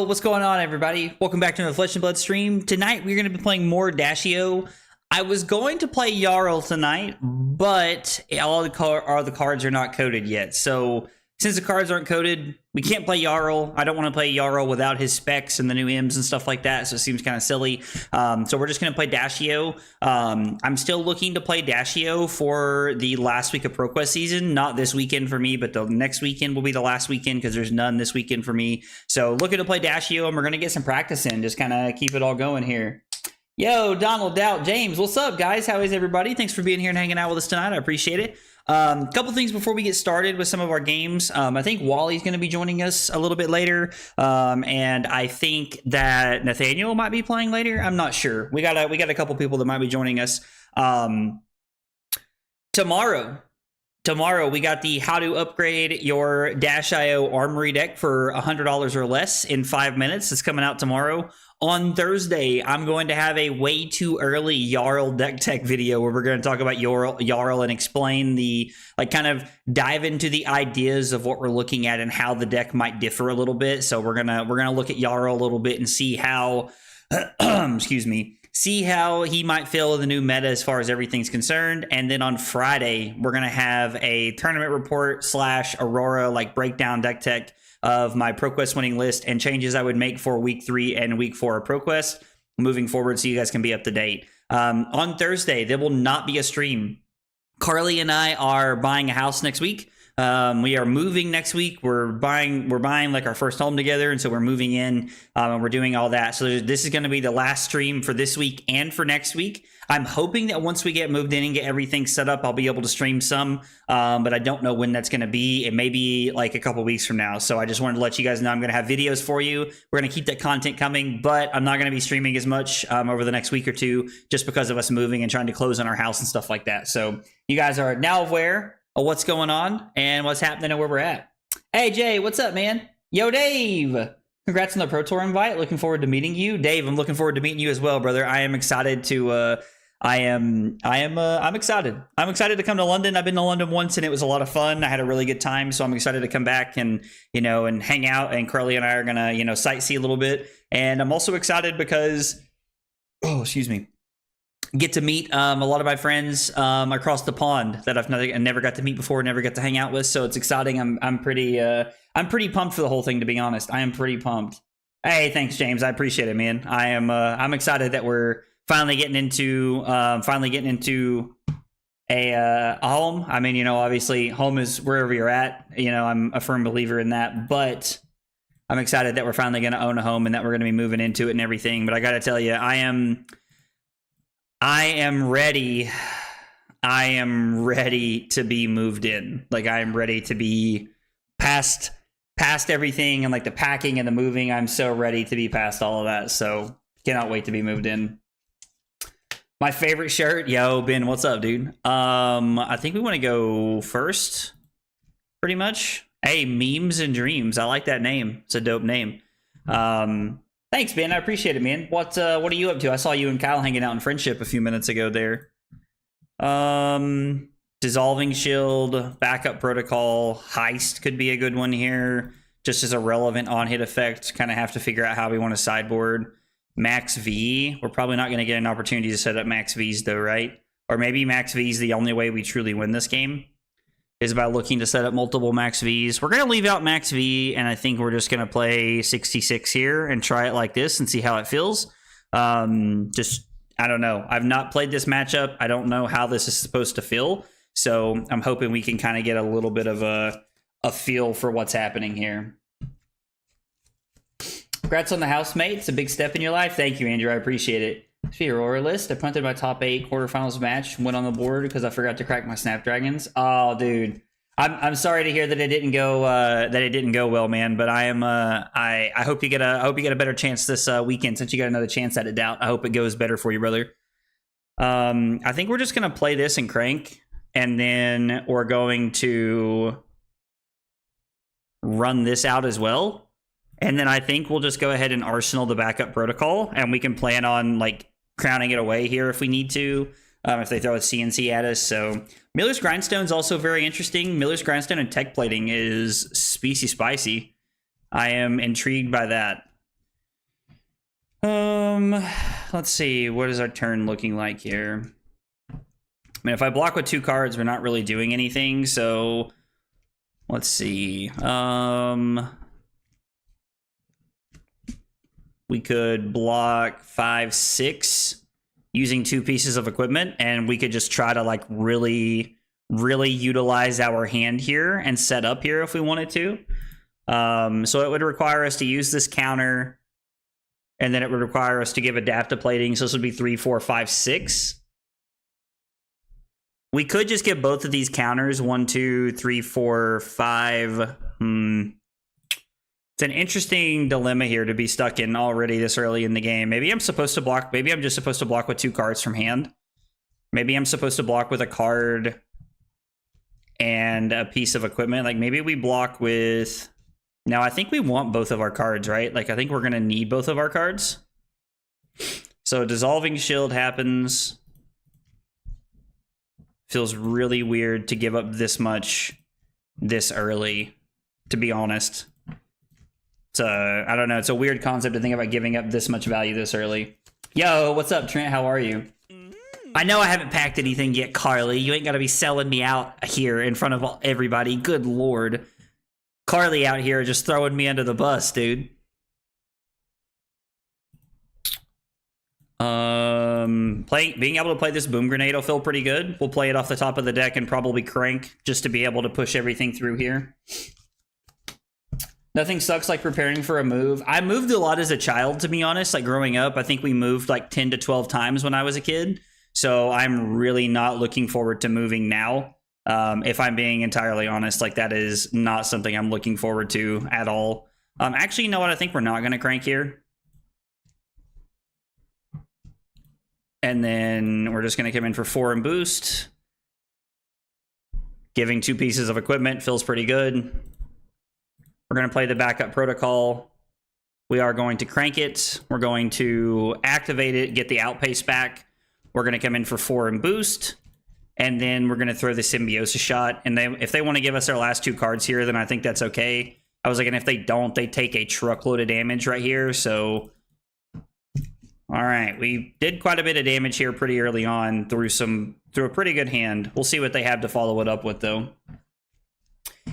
what's going on, everybody? Welcome back to another Flesh and Blood stream. Tonight, we're going to be playing more Dashio. I was going to play Jarl tonight, but all the cards are not coded yet. So, since the cards aren't coded, we can't play Jarl. I don't want to play Jarl without his specs and the new M's and stuff like that, so it seems kind of silly. So we're just going to play Dashio. I'm still looking to play Dashio for the last week of ProQuest season. Not this weekend for me, but the next weekend will be the last weekend because there's none this weekend for me. So looking to play Dashio, and we're going to get some practice in, just kind of keep it all going here. Yo, Donald, Doubt, James, what's up, guys? How is everybody? Thanks for being here and hanging out with us tonight. I appreciate it. Couple things before we get started with some of our games. I think Wally's going to be joining us a little bit later, and I think that Nathaniel might be playing later. I'm not sure. We got a couple people that might be joining us. Tomorrow we got the how to upgrade your Dash.io Armory deck for $100 or less in 5 minutes. It's coming out tomorrow. On Thursday, I'm going to have a way too early Jarl deck tech video where we're going to talk about Jarl and explain the, kind of dive into the ideas of what we're looking at and how the deck might differ a little bit. So we're gonna look at Jarl a little bit and see how, excuse me, see how he might feel in the new meta as far as everything's concerned. And then on Friday, we're gonna have a tournament report / Aurora breakdown deck tech of my ProQuest winning list and changes I would make for week 3 and week 4 of ProQuest moving forward, so you guys can be up to date. On Thursday, there will not be a stream. Carly and I are buying a house next week. We are moving next week. We're buying our first home together, and so we're moving in, and we're doing all that. So this is going to be the last stream for this week and for next week. I'm hoping that once we get moved in and get everything set up, I'll be able to stream some, but I don't know when that's going to be. It may be a couple weeks from now. So I just wanted to let you guys know I'm going to have videos for you. We're going to keep that content coming, but I'm not going to be streaming as much over the next week or two, just because of us moving and trying to close on our house and stuff like that. So you guys are now aware of what's going on and what's happening and where we're at. Hey, Jay, what's up, man? Yo, Dave. Congrats on the Pro Tour invite. Looking forward to meeting you. Dave, I'm looking forward to meeting you as well, brother. I am excited to... I'm excited. I'm excited to come to London. I've been to London once and it was a lot of fun. I had a really good time, so I'm excited to come back and, and hang out. And Carly and I are gonna, sightsee a little bit. And I'm also excited because, excuse me, get to meet a lot of my friends across the pond that I've never got to meet before, never got to hang out with. So it's exciting. I'm pretty pumped for the whole thing, to be honest. I am pretty pumped. Hey, thanks, James. I appreciate it, man. I'm excited that we're finally getting into a home. I mean, obviously home is wherever you're at. I'm a firm believer in that, but I'm excited that we're finally going to own a home and that we're going to be moving into it and everything. But I got to tell you, I am ready. I am ready to be moved in. I am ready to be past everything and the packing and the moving. I'm so ready to be past all of that. So cannot wait to be moved in. My favorite shirt. Yo, Ben, what's up, dude? I think we want to go first, pretty much. Hey, Memes and Dreams. I like that name. It's a dope name. Thanks, Ben. I appreciate it, man. What are you up to? I saw you and Kyle hanging out in Friendship a few minutes ago there. Dissolving Shield, Backup Protocol, Heist could be a good one here. Just as a relevant on-hit effect. Kind of have to figure out how we want to sideboard. Max V. We're probably not going to get an opportunity to set up Max Vs though, right? Or maybe Max V is the only way we truly win this game, is by looking to set up multiple Max Vs. We're going to leave out Max V, and I think we're just going to play 66 here and try it like this and see how it feels. I don't know. I've not played this matchup. I don't know how this is supposed to feel. So I'm hoping we can kind of get a little bit of a feel for what's happening here. Congrats on the housemate. It's a big step in your life. Thank you, Andrew. I appreciate it. For your Aurora list, I punted my top 8 quarterfinals match, went on the board because I forgot to crack my Snapdragons. Oh, dude, I'm sorry to hear that it didn't go well, man. But I am I hope you get a better chance this weekend, since you got another chance at it. Doubt. I hope it goes better for you, brother. I think we're just gonna play this and crank, and then we're going to run this out as well. And then I think we'll just go ahead and arsenal the Backup Protocol, and we can plan on crowning it away here if we need to, if they throw a CNC at us. So Miller's Grindstone is also very interesting. Miller's Grindstone and Tech Plating is spicy. I am intrigued by that. Let's see. What is our turn looking like here? I mean, if I block with 2 cards, we're not really doing anything. So let's see. We could block 5, 6 using 2 pieces of equipment, and we could just try to like really utilize our hand here and set up here if we wanted to. So it would require us to use this counter, and then it would require us to give adaptive plating. So this would be 3, 4, 5, 6. We could just give both of these counters 1, 2, 3, 4, 5. It's an interesting dilemma here to be stuck in already this early in the game. Maybe I'm supposed to block. Maybe I'm just supposed to block with 2 cards from hand. Maybe I'm supposed to block with a card and a piece of equipment. Like maybe we block with... Now I think we want both of our cards, right? Like I think we're going to need both of our cards. So Dissolving Shield happens. Feels really weird to give up this much this early, to be honest. I don't know. It's a weird concept to think about giving up this much value this early. Yo, what's up, Trent? How are you? I know I haven't packed anything yet, Carly. You ain't got to be selling me out here in front of everybody. Good Lord. Carly out here just throwing me under the bus, dude. Being able to play this Boom Grenade will feel pretty good. We'll play it off the top of the deck and probably crank just to be able to push everything through here. Nothing sucks like preparing for a move. I moved a lot as a child, to be honest. Like growing up, I think we moved like 10 to 12 times when I was a kid. So I'm really not looking forward to moving now. If I'm being entirely honest, like that is not something I'm looking forward to at all. Actually, you know what? I think we're not going to crank here. And then we're just going to come in for 4 and boost. Giving 2 pieces of equipment feels pretty good. We're going to play the backup protocol. We are going to crank it. We're going to activate it, get the outpace back. We're going to come in for 4 and boost. And then we're going to throw the Symbiosis shot. And if they want to give us our last 2 cards here, then I think that's okay. I was like, and if they don't, they take a truckload of damage right here. So, all right. We did quite a bit of damage here pretty early on through a pretty good hand. We'll see what they have to follow it up with, though.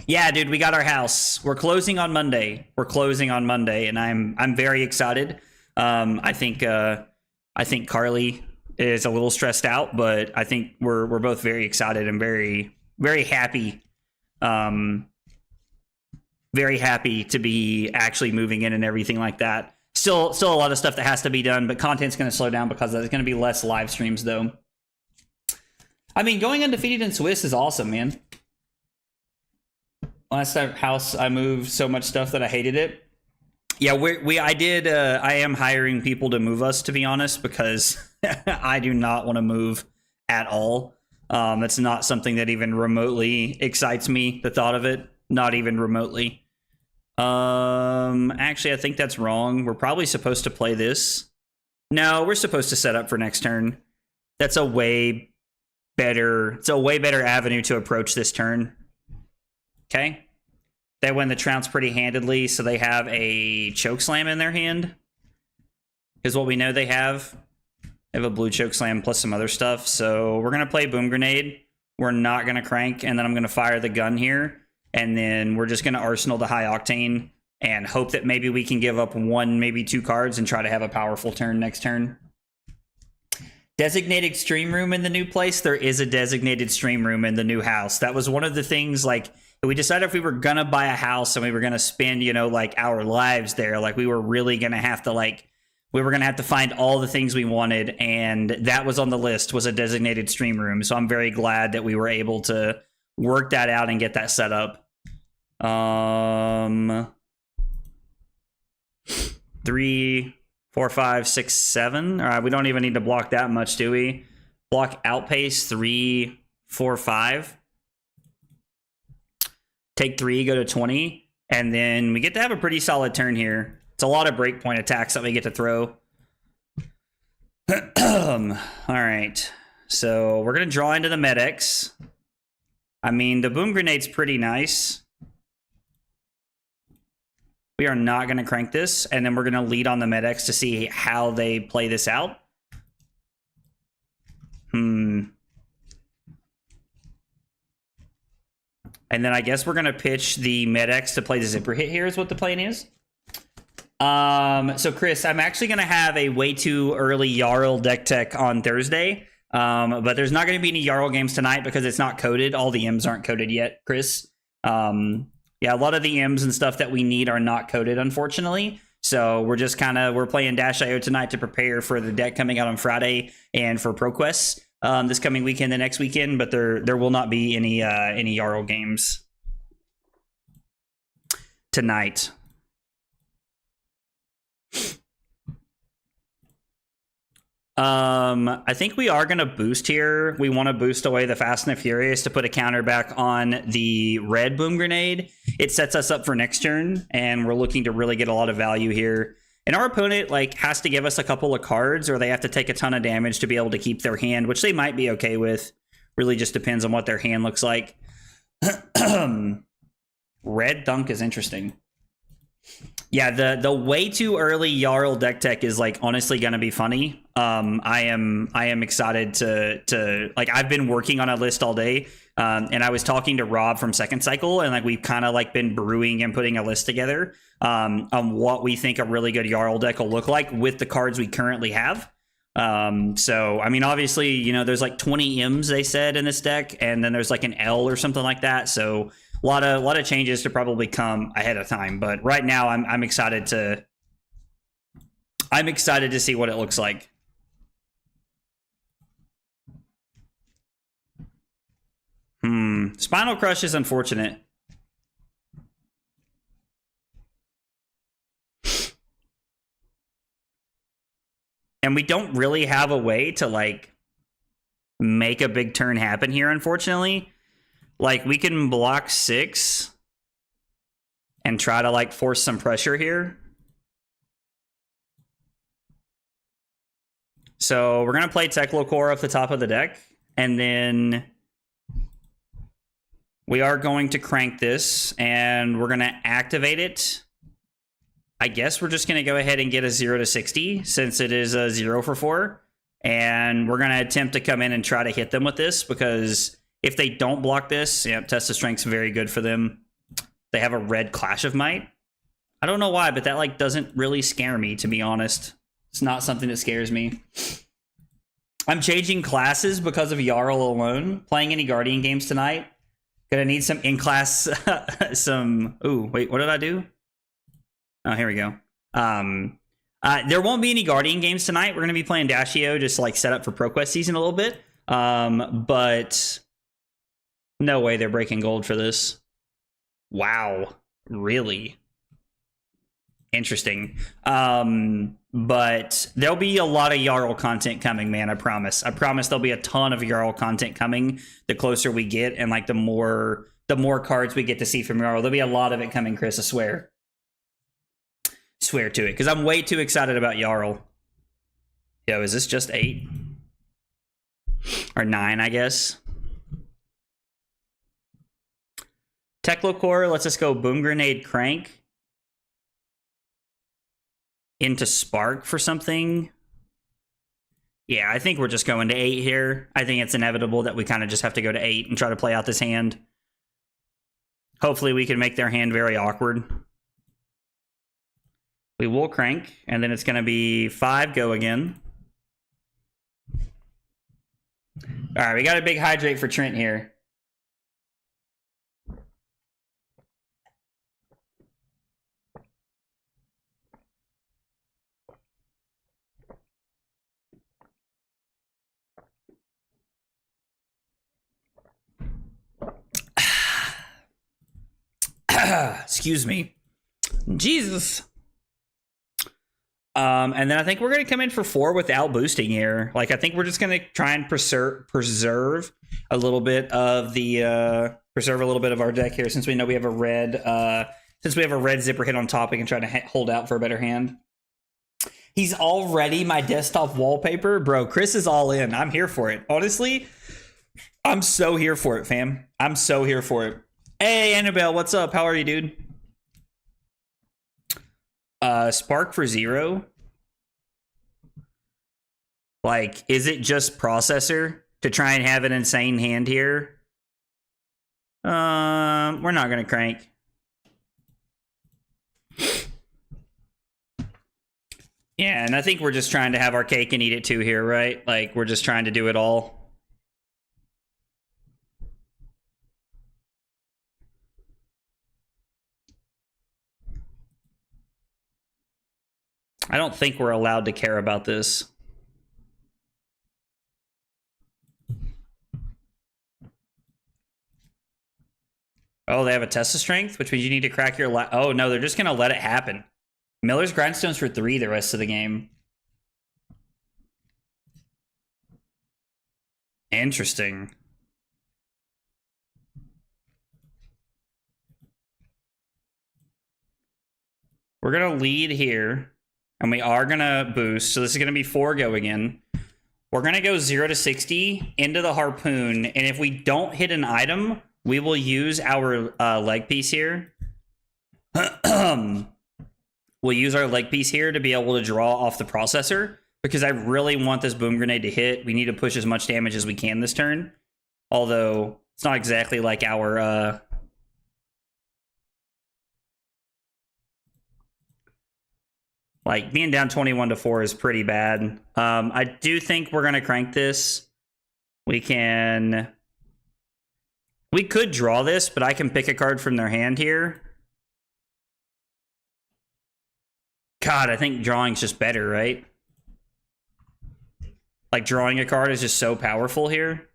Yeah, dude, we got our house. We're closing on Monday. And I'm very excited. I think Carly is a little stressed out, but I think we're both very excited and very, very happy. Very happy to be actually moving in and everything like that. Still a lot of stuff that has to be done, but content's going to slow down because there's going to be less live streams, though. I mean, going undefeated in Swiss is awesome, man. Last house, I moved so much stuff that I hated it. Yeah, I am hiring people to move us, to be honest, because I do not want to move at all. It's not something that even remotely excites me, the thought of it. Not even remotely. Actually, I think that's wrong. We're probably supposed to play this. No, we're supposed to set up for next turn. That's a way better avenue to approach this turn. Okay. They win the trounce pretty handedly, so they have a choke slam in their hand. Is what we know they have. They have a blue choke slam plus some other stuff. So we're going to play Boom Grenade. We're not going to crank, and then I'm going to fire the gun here. And then we're just going to arsenal the high octane and hope that maybe we can give up 1, maybe 2 cards and try to have a powerful turn next turn. Designated stream room in the new place? There is a designated stream room in the new house. That was one of the things, like, we decided if we were going to buy a house and we were going to spend, you know, like our lives there, like we were really going to have to we were going to have to find all the things we wanted. And that was on the list, was a designated stream room. So I'm very glad that we were able to work that out and get that set up. 3, 4, 5, 6, 7. All right, we don't even need to block that much, do we? Block outpace 3, 4, 5. Take 3, go to 20, and then we get to have a pretty solid turn here. It's a lot of breakpoint attacks that we get to throw. All right, so we're going to draw into the Med-X. I mean, the Boom Grenade's pretty nice. We are not going to crank this, and then we're going to lead on the Med-X to see how they play this out. And then I guess we're going to pitch the Med-X to play the Zipper Hit here is what the plan is. So Chris, I'm actually going to have a way too early Jarl deck tech on Thursday. But there's not going to be any Jarl games tonight because it's not coded. All the M's aren't coded yet, Chris. Yeah, a lot of the M's and stuff that we need are not coded, unfortunately. So we're just we're playing Dash.io tonight to prepare for the deck coming out on Friday and for ProQuest this coming weekend and next weekend. But there will not be any Jarl games tonight. I think we are going to boost here. We want to boost away the Fast and the Furious to put a counter back on the red Boom Grenade. It sets us up for next turn, and we're looking to really get a lot of value here. And our opponent has to give us a couple of cards, or they have to take a ton of damage to be able to keep their hand, which they might be okay with. Really just depends on what their hand looks like. Red Thunk is interesting. Yeah, the way too early Jarl deck tech is honestly gonna be funny. I am excited to I've been working on a list all day, and I was talking to Rob from Second Cycle, and we've kind of been brewing and putting a list together on what we think a really good Jarl deck will look like with the cards we currently have. So I mean, obviously, there's 20 M's they said in this deck, and then there's an L or something like that. So a lot of changes to probably come ahead of time, but right now I'm excited to see what it looks like. Spinal Crush is unfortunate. And we don't really have a way to make a big turn happen here, unfortunately. We can block 6 and try to force some pressure here. So we're going to play Teklo-Core off the top of the deck, and then we are going to crank this, and we're going to activate it. I guess we're just going to go ahead and get a 0 to 60 since it is a 0 for 4. And we're going to attempt to come in and try to hit them with this, because if they don't block this, Test of Strength's very good for them. They have a red Clash of Might. I don't know why, but that doesn't really scare me, to be honest. It's not something that scares me. I'm changing classes because of Jarl alone. Playing any Guardian games tonight. Gonna need some in-class, ooh, wait, what did I do? Oh, here we go. There won't be any Guardian games tonight. We're gonna be playing Dash.io, just set up for ProQuest season a little bit. But no way they're breaking gold for this. Wow, really? Interesting. But there'll be a lot of Jarl content coming, man. I promise. I promise there'll be a ton of Jarl content coming the closer we get, and the more cards we get to see from Jarl. There'll be a lot of it coming, Chris. I swear. Swear to it, because I'm way too excited about Jarl. Yo, is this just 8? Or 9, I guess. Teklo-Core, let's just go Boom Grenade Crank into Spark for something. Yeah, I think we're just going to 8 here. I think it's inevitable that we kind of just have to go to 8 and try to play out this hand. Hopefully we can make their hand very awkward. We will crank, and then it's going to be 5 go again. All right, we got a big hydrate for Trent here. Excuse me. Jesus. And then I think we're going to come in for 4 without boosting here. I think we're just going to try and preserve a little bit of the preserve a little bit of our deck here, since we know we have a red Zipper Hit on top. We can try to hold out for a better hand. He's already my desktop wallpaper, bro. Chris is all in. I'm here for it. Honestly, I'm so here for it, fam. I'm so here for it. Hey, Annabelle, what's up? How are you, dude? Spark for 0. Like, is it just processor to try and have an insane hand here? We're not gonna crank. Yeah, and I think we're just trying to have our cake and eat it too here, right? Like, we're just trying to do it all. I don't think we're allowed to care about this. Oh, they have a test of strength, which means you need to crack your... Oh, no, they're just going to let it happen. Miller's Grindstones for 3 the rest of the game. Interesting. We're going to lead here, and we are going to boost. So this is going to be 4 go again. We're going to go 0 to 60 into the Harpoon, and if we don't hit an item, we will use our leg piece here. We'll use our leg piece here to be able to draw off the processor, because I really want this boom grenade to hit. We need to push as much damage as we can this turn. Although, it's not exactly like our... like, being down 21 to 4 is pretty bad. I do think we're going to crank this. We could draw this, but I can pick a card from their hand here. God, I think drawing's just better, right? Like, drawing a card is just so powerful here.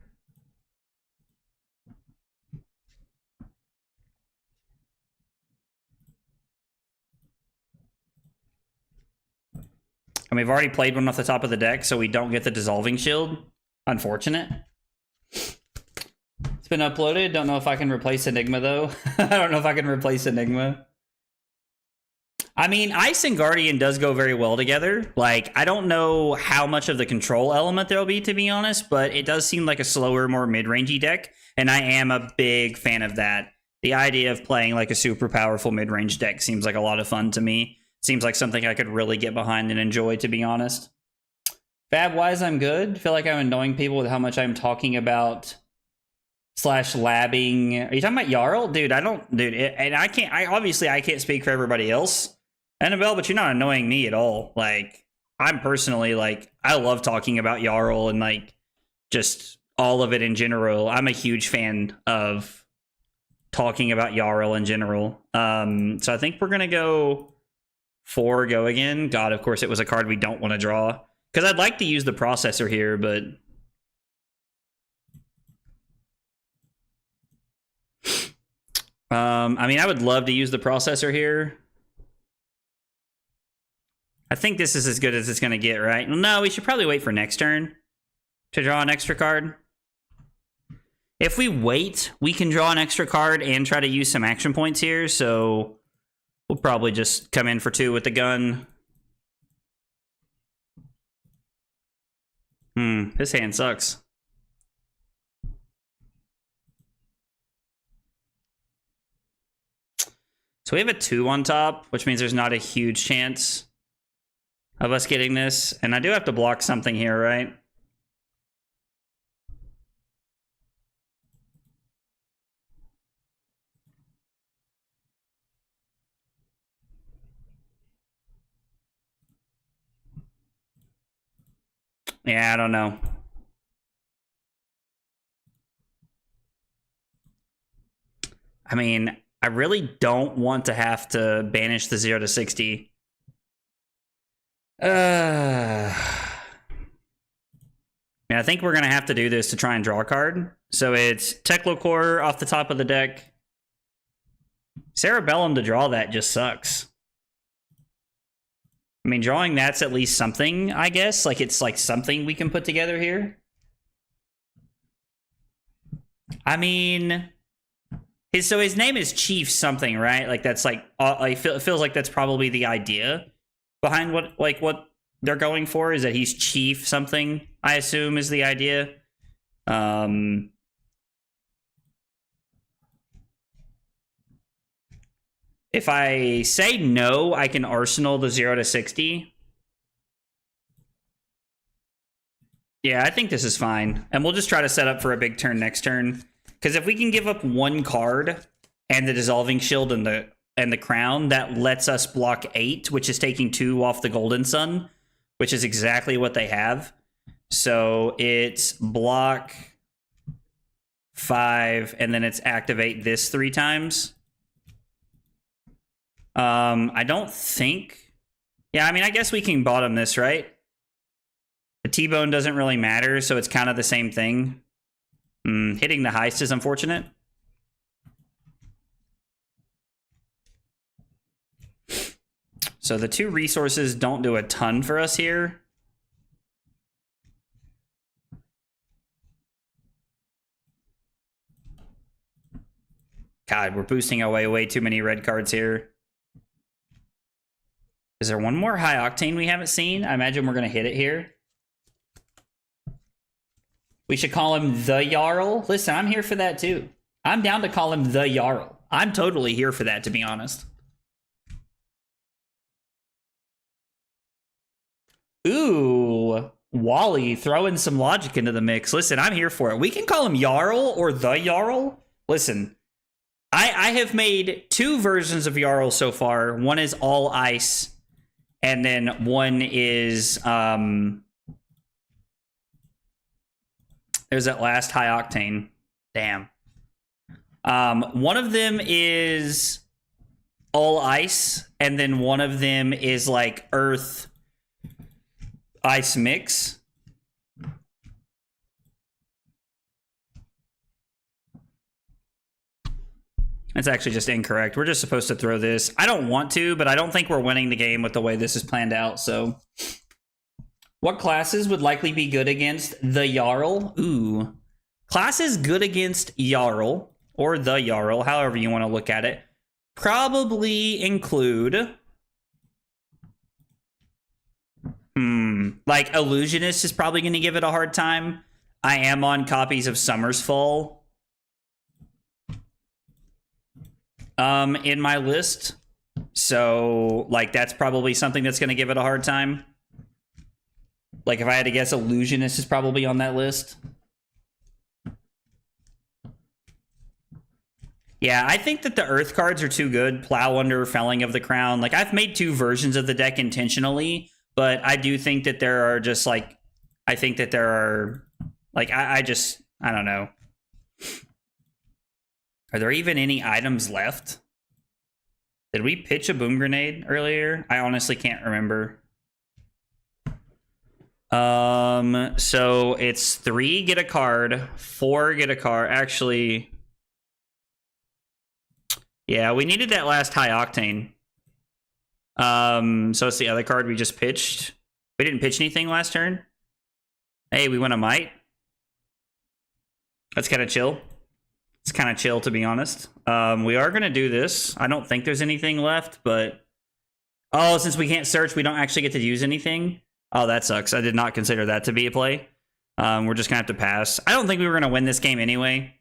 And we've already played one off the top of the deck, so we don't get the Dissolving Shield. Unfortunate. It's been uploaded. Don't know if I can replace Enigma, though. I don't know if I can replace Enigma. I mean, Ice and Guardian does go very well together. Like, I don't know how much of the control element there'll be, to be honest, but it does seem like a slower, more mid-rangey deck, and I am a big fan of that. The idea of playing like a super powerful mid-range deck seems like a lot of fun to me. Seems like something I could really get behind and enjoy, to be honest. Fab-wise, I'm good. Feel like I'm annoying people with how much I'm talking about / labbing. Are you talking about Jarl? Dude, I don't... Dude, and I can't... Obviously, I can't speak for everybody else. Annabelle, but you're not annoying me at all. Like, I'm personally, like, I love talking about Jarl and, like, just all of it in general. I'm a huge fan of talking about Jarl in general. So I think we're going to go 4 go again. God, of course, it was a card we don't want to draw. Because I'd like to use the processor here, but... I mean, I would love to use the processor here. I think this is as good as it's going to get, right? No, we should probably wait for next turn to draw an extra card. If we wait, we can draw an extra card and try to use some action points here, so we'll probably just come in for 2 with the gun. This hand sucks. So we have a 2 on top, which means there's not a huge chance of us getting this. And I do have to block something here, right? Yeah, I don't know. I mean, I really don't want to have to banish the 0 to 60. Yeah, I think we're going to have to do this to try and draw a card. So it's Teclocore off the top of the deck. Cerebellum to draw that just sucks. I mean, drawing that's at least something, I guess. Like, it's like something we can put together here. I mean... So his name is Chief something, right? Like, that's like... it feels like that's probably the idea behind what they're going for, is that he's Chief something, I assume, is the idea. If I say no, I can arsenal the 0 to 60. Yeah, I think this is fine. And we'll just try to set up for a big turn next turn. Because if we can give up one card and the Dissolving Shield and the Crown, that lets us block 8, which is taking 2 off the Golden Sun, which is exactly what they have. So it's block 5, and then it's activate this 3 times. I don't think... Yeah, I mean, I guess we can bottom this, right? The T-Bone doesn't really matter, so it's kind of the same thing. Hitting the heist is unfortunate. So the 2 resources don't do a ton for us here. God, we're boosting away way too many red cards here. Is there one more high octane we haven't seen? I imagine we're going to hit it here. We should call him the Jarl. Listen, I'm here for that too. I'm down to call him the Jarl. I'm totally here for that, to be honest. Ooh, Wally throwing some logic into the mix. Listen, I'm here for it. We can call him Jarl or the Jarl. Listen, I have made 2 versions of Jarl so far. One is all ice, and then one is... There's that last high octane. Damn. One of them is all ice, and then one of them is like earth ice mix. That's actually just incorrect. We're just supposed to throw this. I don't want to, but I don't think we're winning the game with the way this is planned out, so... What classes would likely be good against the Jarl? Ooh. Classes good against Jarl, or the Jarl, however you want to look at it, probably include... Like, Illusionist is probably going to give it a hard time. I am on copies of Summer's Fall in my list. So, like, that's probably something that's going to give it a hard time. Like, if I had to guess, Illusionist is probably on that list. Yeah, I think that the Earth cards are too good. Plow Under, Felling of the Crown. Like, I've made 2 versions of the deck intentionally, but I do think that there are just, like... I think that there are... Like, I don't know. Are there even any items left? Did we pitch a Boom Grenade earlier? I honestly can't remember. So it's 3 get a card, 4 get a card. Actually, yeah, we needed that last high octane. So it's the other card we just pitched. We didn't pitch anything last turn. Hey, we won a Might. That's kind of chill. It's kind of chill, to be honest. We are going to do this. I don't think there's anything left, but... Oh, since we can't search, we don't actually get to use anything. Oh, that sucks. I did not consider that to be a play. We're just going to have to pass. I don't think we were going to win this game anyway.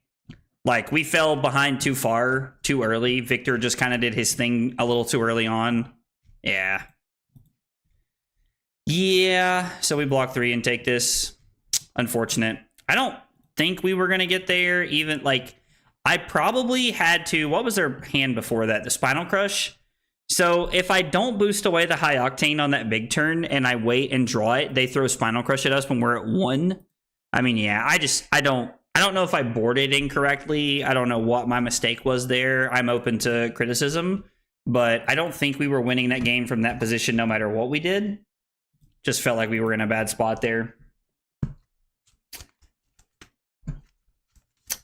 Like, we fell behind too far, too early. Victor just kind of did his thing a little too early on. Yeah. Yeah. So we block 3 and take this. Unfortunate. I don't think we were going to get there. Even, like, I probably had to... What was their hand before that? The Spinal Crush? So if I don't boost away the high octane on that big turn and I wait and draw it, they throw Spinal Crush at us when we're at 1. I mean, yeah, I don't know if I boarded incorrectly. I don't know what my mistake was there. I'm open to criticism, but I don't think we were winning that game from that position no matter what we did. Just felt like we were in a bad spot there.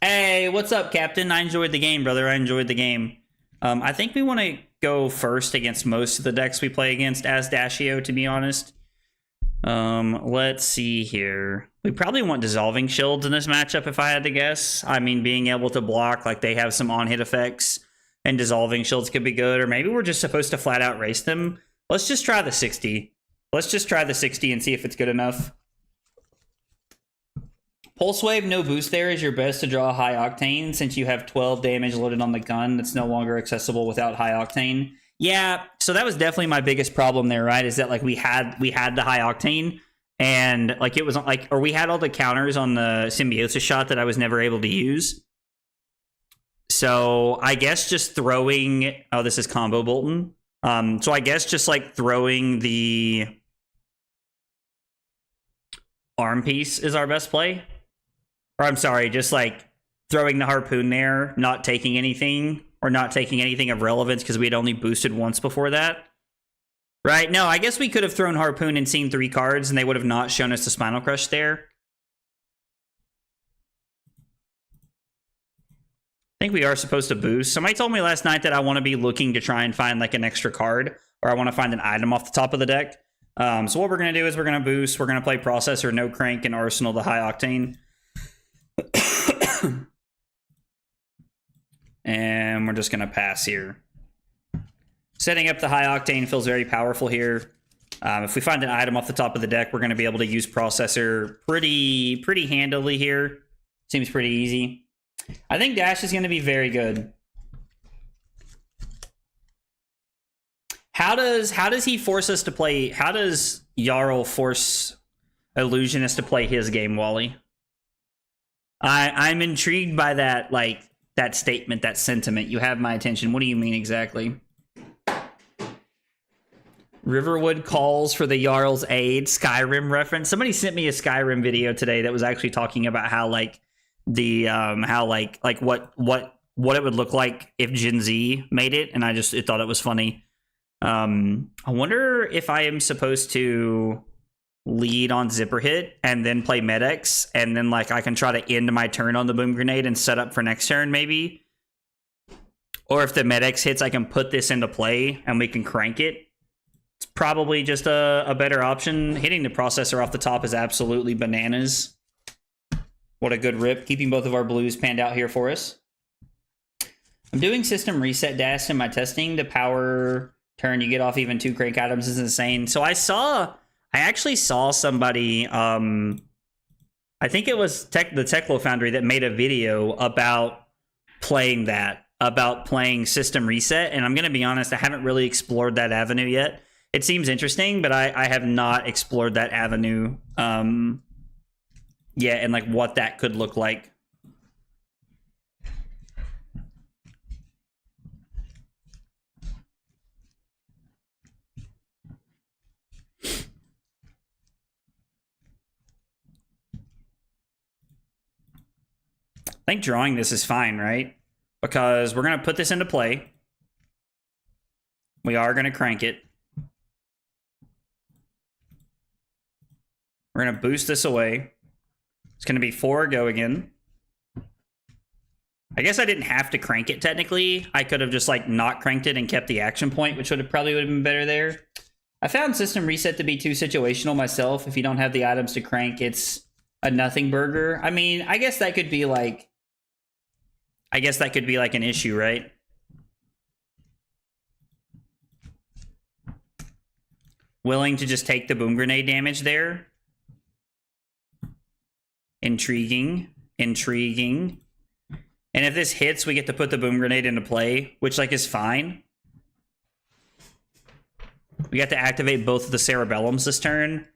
Hey, what's up, Captain? I enjoyed the game, brother. I enjoyed the game. I think we want to go first against most of the decks we play against as Dashio, to be honest. Let's see here. We probably want Dissolving Shields in this matchup, if I had to guess. I mean, being able to block, like, they have some on-hit effects, and Dissolving Shields could be good, or maybe we're just supposed to flat-out race them. Let's just try the 60. Let's just try the 60 and see if it's good enough. Pulse Wave, no boost there is your best to draw high octane since you have 12 damage loaded on the gun that's no longer accessible without high octane. Yeah, so that was definitely my biggest problem there, right? Is that like we had the high octane and like it was like, or we had all the counters on the symbiosis shot that I was never able to use. So I guess just throwing, oh, this is combo Bolton. So I guess just like throwing the arm piece is our best play. Or I'm sorry, just like throwing the harpoon there, not taking anything, or not taking anything of relevance because we had only boosted once before that. Right? No, I guess we could have thrown harpoon and seen 3 cards and they would have not shown us the Spinal Crush there. I think we are supposed to boost. Somebody told me last night that I want to be looking to try and find like an extra card, or I want to find an item off the top of the deck. So what we're going to do is we're going to boost. We're going to play Processor, no Crank, and Arsenal the high octane. And we're just going to pass here. Setting up the high octane feels very powerful here. If we find an item off the top of the deck, we're going to be able to use Processor pretty handily here. Seems pretty easy. I think Dash is going to be very good. How does he force us to play? How does Jarl force Illusionist to play his game, Wally? I'm intrigued by that, like that statement, that sentiment. You have my attention. What do you mean exactly? Riverwood calls for the Jarl's aid. Skyrim reference. Somebody sent me a Skyrim video today that was actually talking about how like the how like what it would look like if Gen Z made it, and I thought it was funny. I wonder if I am supposed to lead on Zipper Hit and then play Medex, and then like I can try to end my turn on the Boom Grenade and set up for next turn maybe. Or if the Medex hits, I can put this into play and we can crank it. It's probably just a better option. Hitting the Processor off the top is absolutely bananas. What a good rip. Keeping both of our blues panned out here for us. I'm doing System Reset Dash in my testing. The power turn you get off even 2 crank items is insane. So I actually saw somebody, I think it was the Techlo Foundry that made a video about playing that, about playing System Reset. And I'm going to be honest, I haven't really explored that avenue yet. It seems interesting, but I have not explored that avenue yet, and like what that could look like. I think drawing this is fine, right? Because we're going to put this into play. We are going to crank it. We're going to boost this away. It's going to be 4 go again. I guess I didn't have to crank it technically. I could have just like not cranked it and kept the action point, which probably would have been better there. I found System Reset to be too situational myself. If you don't have the items to crank, it's a nothing burger. I mean, I guess that could be like an issue, right? Willing to just take the Boom Grenade damage there. Intriguing. And if this hits, we get to put the Boom Grenade into play, which like is fine. We got to activate both of the Cerebellums this turn.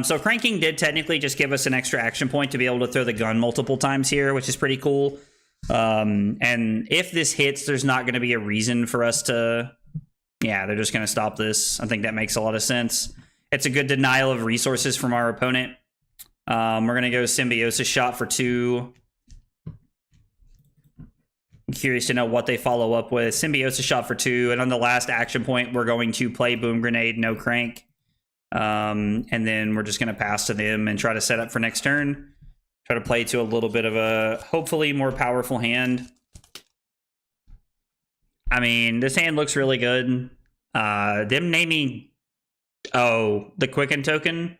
So cranking did technically just give us an extra action point to be able to throw the gun multiple times here, which is pretty cool. And if this hits, there's not going to be a reason for us to... Yeah, they're just going to stop this. I think that makes a lot of sense. It's a good denial of resources from our opponent. We're going to go Symbiosis Shot for 2. I'm curious to know what they follow up with. Symbiosis Shot for 2. And on the last action point, we're going to play Boom Grenade, no crank. And then we're just going to pass to them and try to set up for next turn. Try to play to a little bit of a, hopefully, more powerful hand. I mean, this hand looks really good. Them naming... Oh, the Quicken token...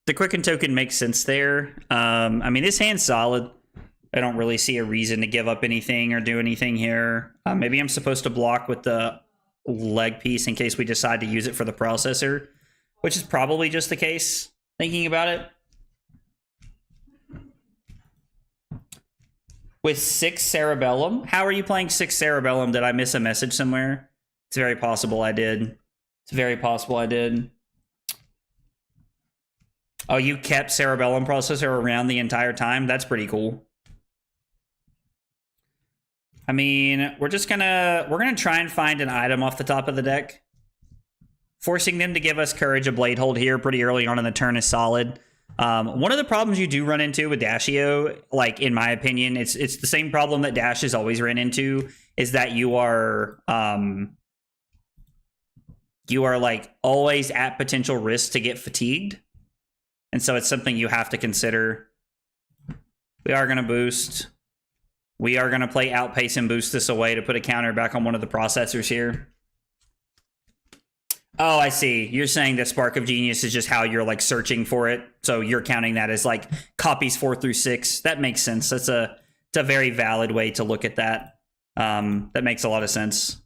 The Quicken token makes sense there. I mean, this hand's solid. I don't really see a reason to give up anything or do anything here. Maybe I'm supposed to block with the leg piece in case we decide to use it for the Processor, which is probably just the case, thinking about it. with 6 Cerebellum. How are you playing 6 Cerebellum? Did I miss a message somewhere? It's very possible I did. It's very possible I did. Oh, you kept Cerebellum Processor around the entire time? That's pretty cool. I mean, we're gonna try and find an item off the top of the deck. Forcing them to give us Courage of Blade Hold here pretty early on in the turn is solid. One of the problems you do run into with Dashio, like in my opinion, it's the same problem that Dash has always ran into, is that you are like always at potential risk to get fatigued. And so it's something you have to consider. We are gonna boost. We are going to play Outpace and boost this away to put a counter back on one of the processors here. Oh, I see. You're saying that Spark of Genius is just how you're like searching for it. So you're counting that as like copies 4 through 6. That makes sense. It's a very valid way to look at that. That makes a lot of sense.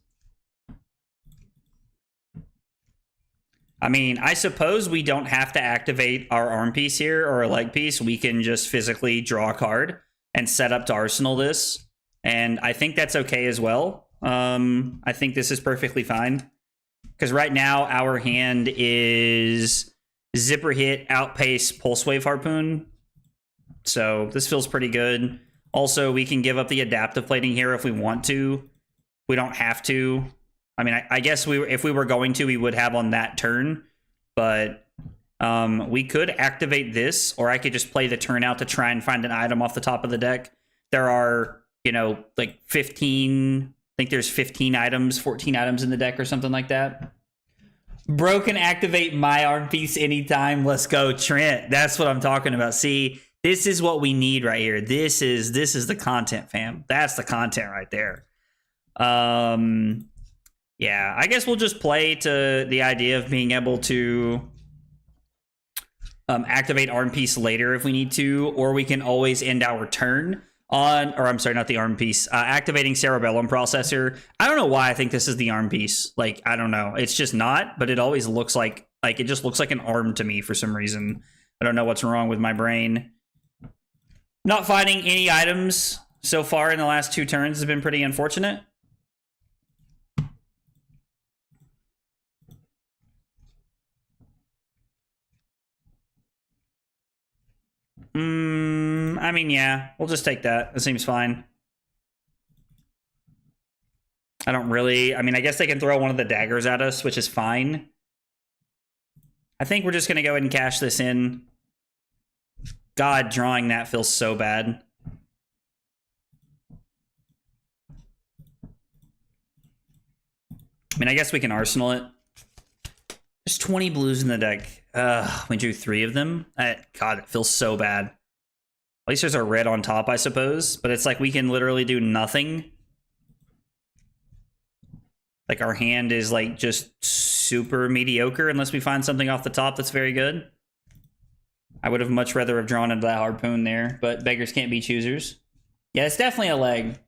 I mean, I suppose we don't have to activate our arm piece here or a leg piece. We can just physically draw a card and set up to Arsenal this. And I think that's okay as well. I think this is perfectly fine. Because right now, our hand is Zipper Hit, Outpace, Pulse Wave Harpoon. So this feels pretty good. Also, we can give up the Adaptive Plating here if we want to. We don't have to. I mean, I guess if we were going to, we would have on that turn. But we could activate this, or I could just play the turn out to try and find an item off the top of the deck. There are, you know, like 15, I think there's 15 items, 14 items in the deck or something like that. Bro can activate my arm piece anytime. Let's go, Trent. That's what I'm talking about. See, this is what we need right here. This is the content, fam. That's the content right there. Yeah, I guess we'll just play to the idea of being able to activate arm piece later if we need to, or we can always end our turn on, or I'm sorry, not the arm piece, activating Cerebellum Processor. I don't know why I think this is the arm piece. Like, I don't know. It's just not, but it always looks like it just looks like an arm to me for some reason. I don't know what's wrong with my brain. Not finding any items so far in the last 2 turns has been pretty unfortunate. I mean, yeah, we'll just take that. It seems fine. I don't really... I mean, I guess they can throw one of the daggers at us, which is fine. I think we're just going to go ahead and cash this in. God, drawing that feels so bad. I mean, I guess we can Arsenal it. There's 20 blues in the deck. We drew 3 of them. God, it feels so bad. At least there's a red on top, I suppose. But it's like we can literally do nothing. Like our hand is like just super mediocre unless we find something off the top that's very good. I would have much rather have drawn into that harpoon there, but beggars can't be choosers. Yeah, it's definitely a leg.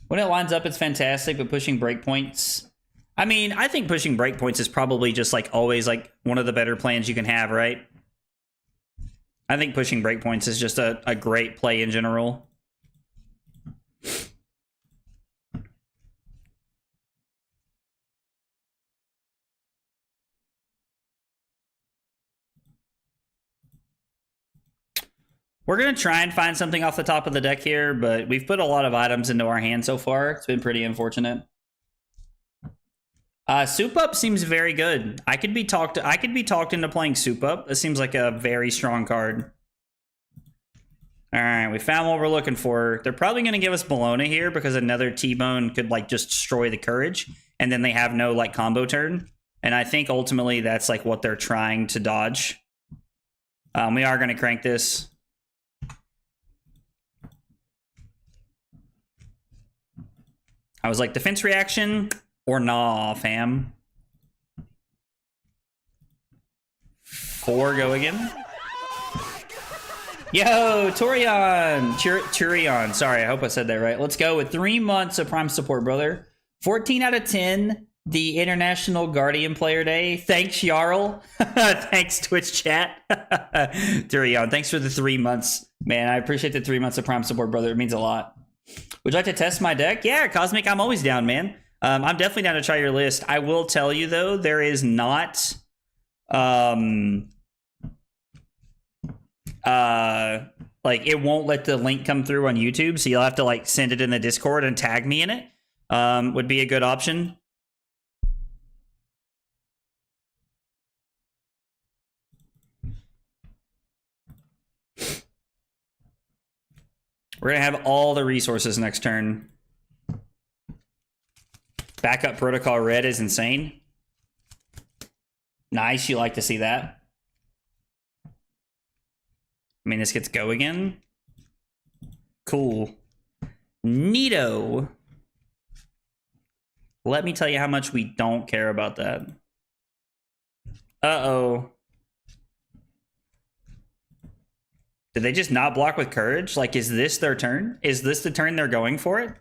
When it lines up, it's fantastic, but pushing breakpoints... I mean, I think pushing breakpoints is probably just like always like one of the better plans you can have, right? I think pushing breakpoints is just a great play in general. We're going to try and find something off the top of the deck here, but we've put a lot of items into our hand so far. It's been pretty unfortunate. Soup Up seems very good. I could be talked into playing Soup Up. This seems like a very strong card. All right, we found what we're looking for. They're probably going to give us Bologna here because another T-Bone could like just destroy the Courage, and then they have no like combo turn. And I think ultimately that's like what they're trying to dodge. We are going to crank this. I was like, defense reaction or nah, fam. 4 go again. Yo, Torion! Turion. Sorry, I hope I said that right. Let's go with 3 months of Prime support, brother. 14 out of 10. the International Guardian Player Day. Thanks, Jarl. Thanks, Twitch chat. Durion, thanks for the 3 months. Man, I appreciate the 3 months of Prime support, brother. It means a lot. Would you like to test my deck? Yeah, Cosmic, I'm always down, man. I'm definitely down to try your list. I will tell you, though, there is not... like, it won't let the link come through on YouTube, so you'll have to, like, send it in the Discord and tag me in it. Would be a good option. We're going to have all the resources next turn. Backup Protocol Red is insane. Nice, you like to see that. I mean, this gets go again. Cool. Neato. Let me tell you how much we don't care about that. Uh-oh. Did they just not block with Courage? Like, is this their turn? Is this the turn they're going for it?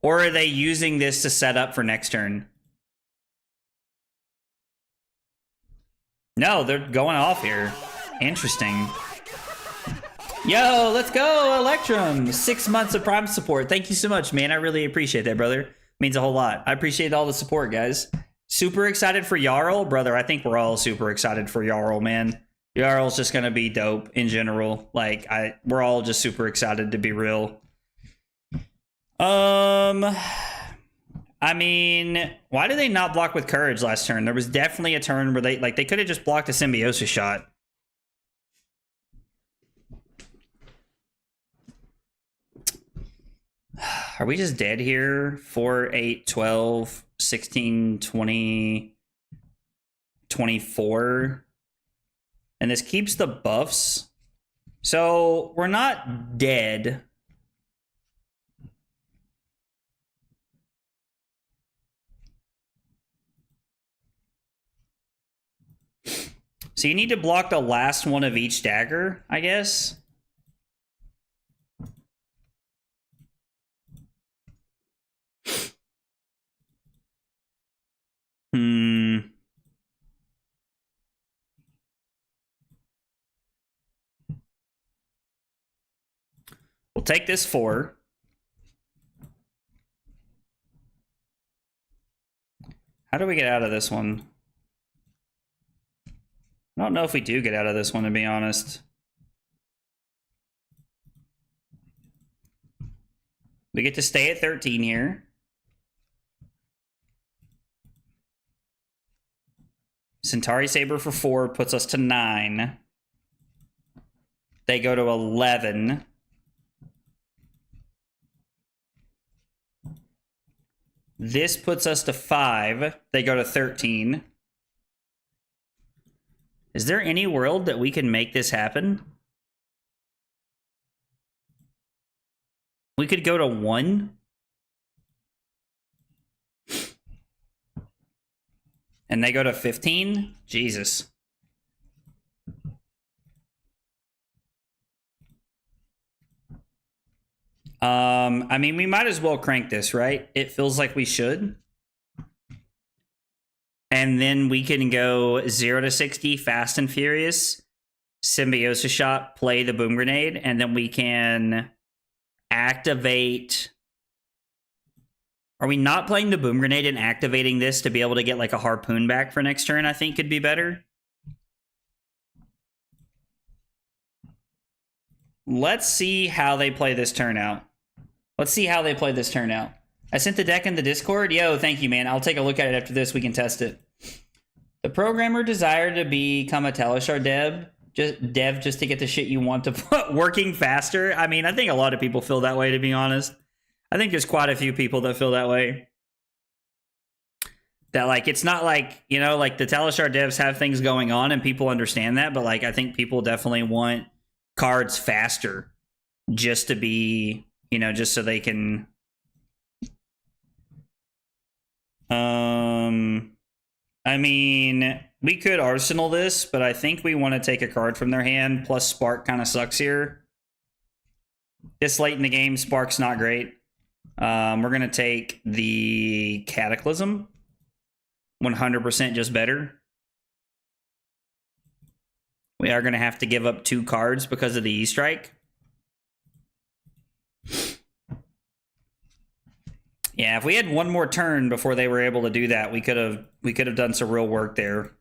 Or are they using this to set up for next turn? No, they're going off here. Interesting. Yo, let's go, Electrum. 6 months of Prime support. Thank you so much, man. I really appreciate that, brother. Means a whole lot. I appreciate all the support, guys. Super excited for Jarl. Brother, I think we're all super excited for Jarl, man. Jarl's just gonna be dope in general. Like, we're all just super excited to be real. I mean, why did they not block with Courage last turn? There was definitely a turn where they could have just blocked a Symbiosis shot. Are we just dead here? 4, 8, 12, 16, 20, 24. And this keeps the buffs. So we're not dead. So you need to block the last one of each dagger, I guess. We'll take this 4. How do we get out of this one? I don't know if we do get out of this one, to be honest. We get to stay at 13 here. Centauri Saber for 4 puts us to 9. They go to 11. This puts us to 5. They go to 13. Is there any world that we can make this happen? We could go to 1. And they go to 15? Jesus. I mean, we might as well crank this, right? It feels like we should. And then we can go 0 to 60, fast and furious, Symbiosis shot, play the boom grenade, and then we can activate. Are we not playing the boom grenade and activating this to be able to get like a harpoon back for next turn? I think could be better. Let's see how they play this turn out. Let's see how they play this turn out. I sent the deck in the Discord. Yo, thank you, man. I'll take a look at it after this. We can test it. The programmer desired to become a Talishar dev just to get the shit you want to put working faster. I mean, I think a lot of people feel that way, to be honest. I think there's quite a few people that feel that way. That, like, it's not like, you know, like the Talishar devs have things going on and people understand that, but, like, I think people definitely want cards faster just to be, you know, just so they can... I mean, we could Arsenal this, but I think we want to take a card from their hand, plus Spark kind of sucks here. This late in the game, Spark's not great. We're going to take the Cataclysm. 100% just better. We are going to have to give up 2 cards because of the E-Strike. Yeah, if we had one more turn before they were able to do that, we could have done some real work there.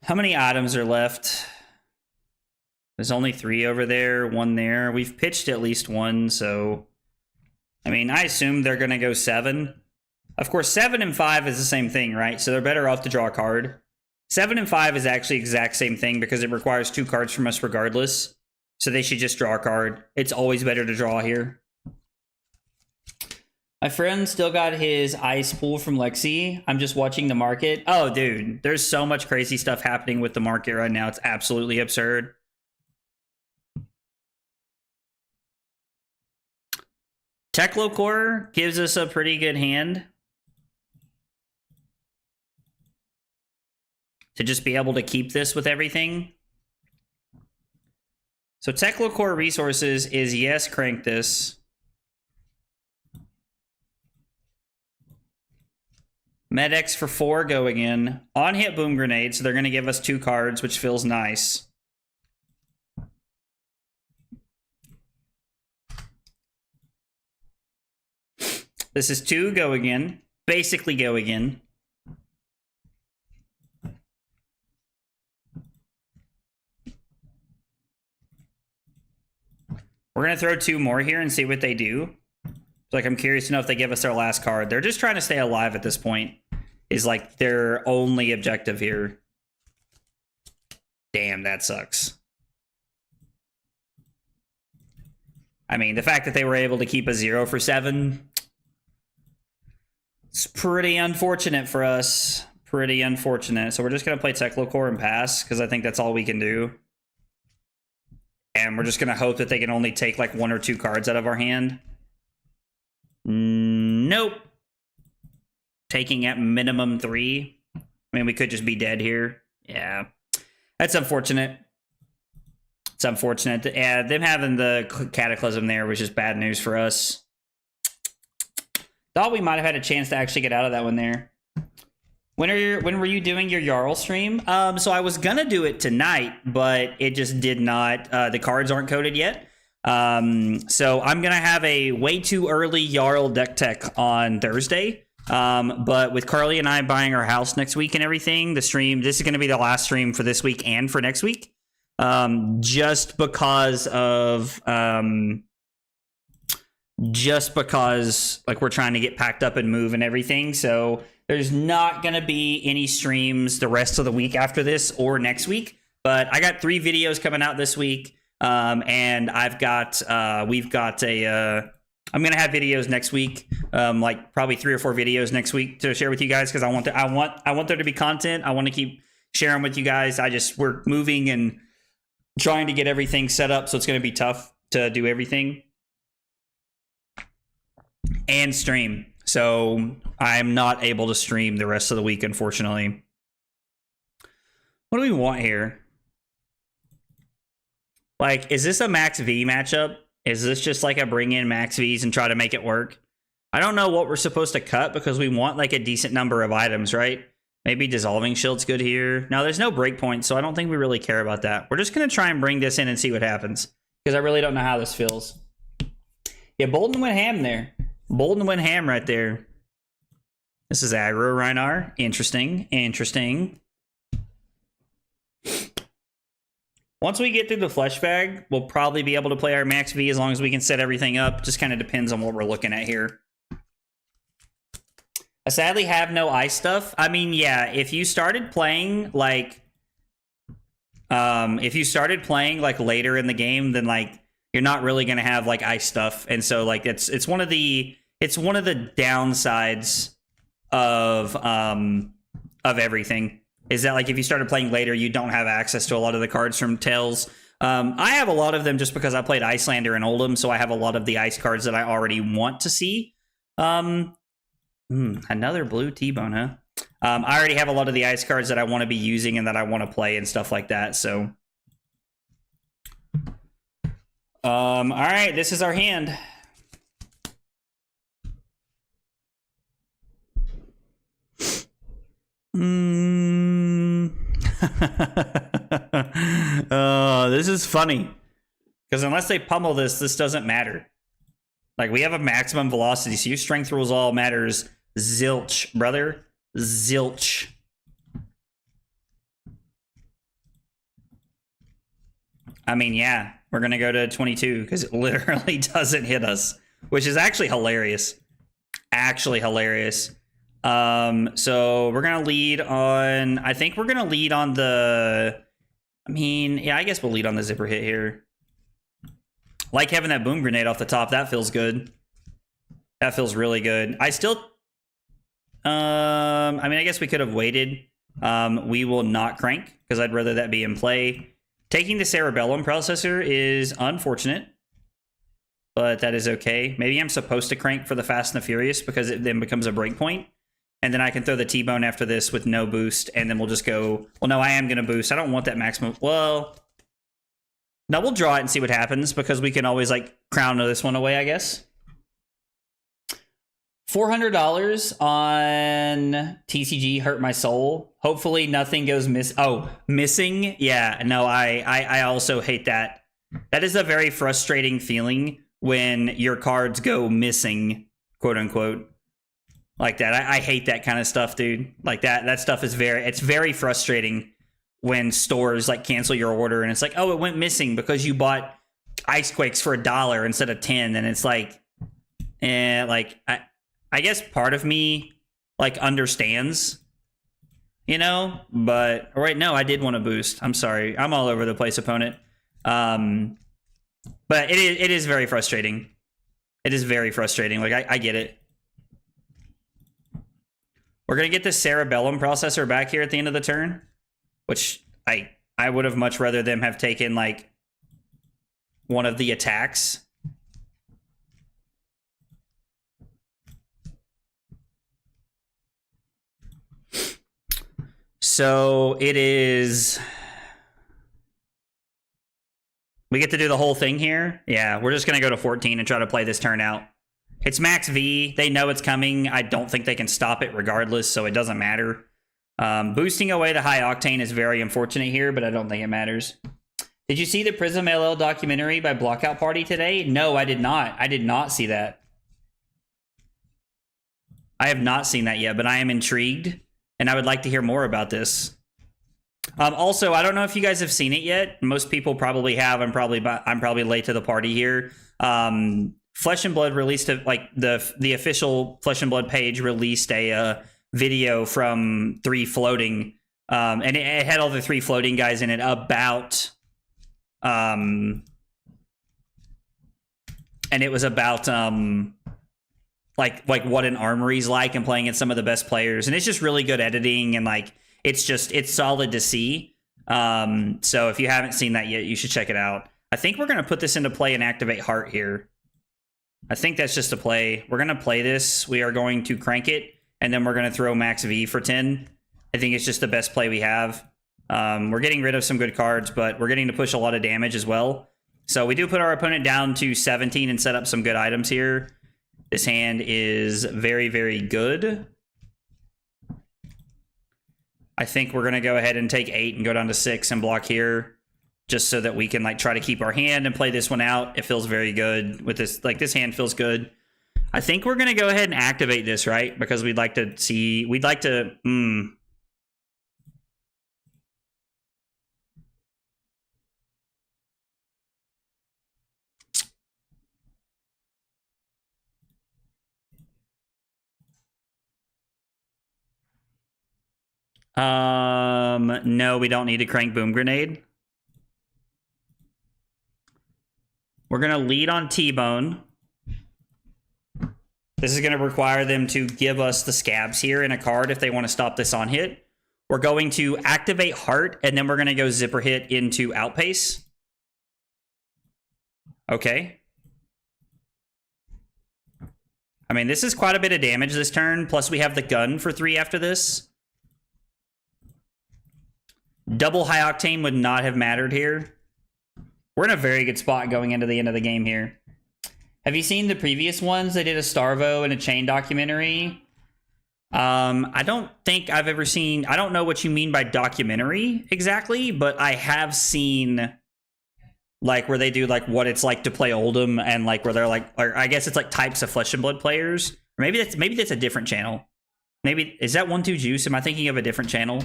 How many items are left? There's only 3 over there, 1 there. We've pitched at least 1, so... I mean, I assume they're going to go 7. Of course, 7 and 5 is the same thing, right? So they're better off to draw a card. 7 and 5 is actually the exact same thing because it requires 2 cards from us regardless. So they should just draw a card. It's always better to draw here. My friend still got his ice pool from Lexi. I'm just watching the market. Oh, dude, there's so much crazy stuff happening with the market right now. It's absolutely absurd. Techlocore gives us a pretty good hand to just be able to keep this with everything. So Techlocore resources is yes, crank this. Medex for 4, go again. On hit boom grenade, so they're going to give us 2 cards, which feels nice. This is 2, go again. Basically go again. We're going to throw 2 more here and see what they do. Like, I'm curious to know if they give us their last card. They're just trying to stay alive at this point. Is like their only objective here. Damn, that sucks. I mean, the fact that they were able to keep a 0 for 7... it's pretty unfortunate for us. Pretty unfortunate. So we're just going to play Techlocore and pass, because I think that's all we can do. And we're just going to hope that they can only take like 1 or 2 cards out of our hand. Nope. Taking at minimum 3. I mean, we could just be dead here. Yeah. That's unfortunate. It's unfortunate. Yeah, them having the Cataclysm there was just bad news for us. Thought we might have had a chance to actually get out of that one there. When were you doing your Jarl stream? So I was gonna do it tonight, but it just did not. The cards aren't coded yet. So I'm gonna have a way too early Jarl deck tech on Thursday. But with Carly and I buying our house next week and everything, this is gonna be the last stream for this week and for next week. Just because like we're trying to get packed up and move and everything. So there's not going to be any streams the rest of the week after this or next week, but I got 3 videos coming out this week. And I'm going to have videos next week. Like probably 3 or 4 videos next week to share with you guys. Cause I want there to be content. I want to keep sharing with you guys. We're moving and trying to get everything set up. So it's going to be tough to do everything and stream. So I'm not able to stream the rest of the week, unfortunately. What do we want here? Like, is this a max V matchup? Is this just like a bring in max Vs and try to make it work? I don't know what we're supposed to cut because we want like a decent number of items, right? Maybe Dissolving Shield's good here. Now, there's no breakpoint, so I don't think we really care about that. We're just going to try and bring this in and see what happens because I really don't know how this feels. Yeah, Bolden went ham there. Bolden went ham right there. This is aggro Rhinar. Interesting. Interesting. Once we get through the flesh bag, we'll probably be able to play our max V as long as we can set everything up. Just kind of depends on what we're looking at here. I sadly have no ice stuff. I mean, yeah, if you started playing like later in the game, then like you're not really going to have like ice stuff. And so like it's one of the downsides of everything is that like if you started playing later, you don't have access to a lot of the cards from Tales. I have a lot of them just because I played Icelander and Oldham, so I have a lot of the ice cards that I already want to see. Another blue T-Bone, huh? I already have a lot of the ice cards that I want to be using and that I want to play and stuff like that, so All right, this is our hand. This is funny. Because unless they pummel this doesn't matter. Like, we have a maximum velocity, so your strength rules all matters. Zilch, brother. Zilch. I mean, yeah, we're going to go to 22 because it literally doesn't hit us, which is actually hilarious. Actually hilarious. So we're going to lead on, I think we're going to lead on the, I mean, yeah, I guess we'll lead on the zipper hit here. Like having that boom grenade off the top, that feels good. That feels really good. I still, I mean, I guess we could have waited. We will not crank because I'd rather that be in play. Taking the Cerebellum processor is unfortunate, but that is okay. Maybe I'm supposed to crank for the Fast and the Furious because it then becomes a breakpoint. And then I can throw the T-Bone after this with no boost, and then we'll just go, well, no, I am going to boost. I don't want that maximum. Well, no, we'll draw it and see what happens because we can always, like, crown this one away, I guess. $400 on TCG hurt my soul. Hopefully nothing goes missing. Yeah, no, I also hate that. That is a very frustrating feeling when your cards go missing, quote unquote. Like that. I hate that kind of stuff, dude. Like that stuff is it's very frustrating when stores like cancel your order and it's like, oh, it went missing because you bought Ice Quakes for $1 instead of 10. And it's like, like I guess part of me like understands, you know, but right, no, I did want to boost. I'm sorry. I'm all over the place, opponent. But it is very frustrating. It is very frustrating. Like I get it. We're going to get the Cerebellum processor back here at the end of the turn, which I would have much rather them have taken like one of the attacks. So it is, we get to do the whole thing here. Yeah, we're just going to go to 14 and try to play this turn out. It's max V. They know it's coming. I don't think they can stop it regardless, so it doesn't matter. Boosting away the high octane is very unfortunate here, but I don't think it matters. Did you see the Prism LL documentary by Blockout Party today? No, I did not. I did not see that. I have not seen that yet, but I am intrigued, and I would like to hear more about this. Also, I don't know if you guys have seen it yet. Most people probably have. I'm probably late to the party here. Flesh and Blood released like the official Flesh and Blood page released a video from 3 floating, and it had all the 3 floating guys in it about, and it was about like what an armory's like and playing against some of the best players, and it's just really good editing and like it's solid to see. So if you haven't seen that yet, you should check it out. I think we're gonna put this into play and activate Heart here. I think that's just a play. We're going to play this. We are going to crank it, and then we're going to throw max V for 10. I think it's just the best play we have. We're getting rid of some good cards, but we're getting to push a lot of damage as well. So we do put our opponent down to 17 and set up some good items here. This hand is very, very good. I think we're going to go ahead and take 8 and go down to 6 and block here, just so that we can like try to keep our hand and play this one out. It feels very good with this. Like this hand feels good. I think we're going to go ahead and activate this, right? Because we'd like to see, we'd like to, no, we don't need to crank Boom Grenade. We're going to lead on T-Bone. This is going to require them to give us the scabs here in a card if they want to stop this on hit. We're going to activate Heart, and then we're going to go Zipper Hit into Outpace. Okay. I mean, this is quite a bit of damage this turn, plus we have the gun for 3 after this. Double High Octane would not have mattered here. We're in a very good spot going into the end of the game here. Have you seen the previous ones? They did a Starvo and a Chain documentary. I don't think I've ever seen... I don't know what you mean by documentary exactly, but I have seen... like where they do like what it's like to play Oldhim, and like where they're like, or I guess it's like types of Flesh and Blood players. Or maybe that's a different channel. Maybe is that 1-2 Juice? Am I thinking of a different channel?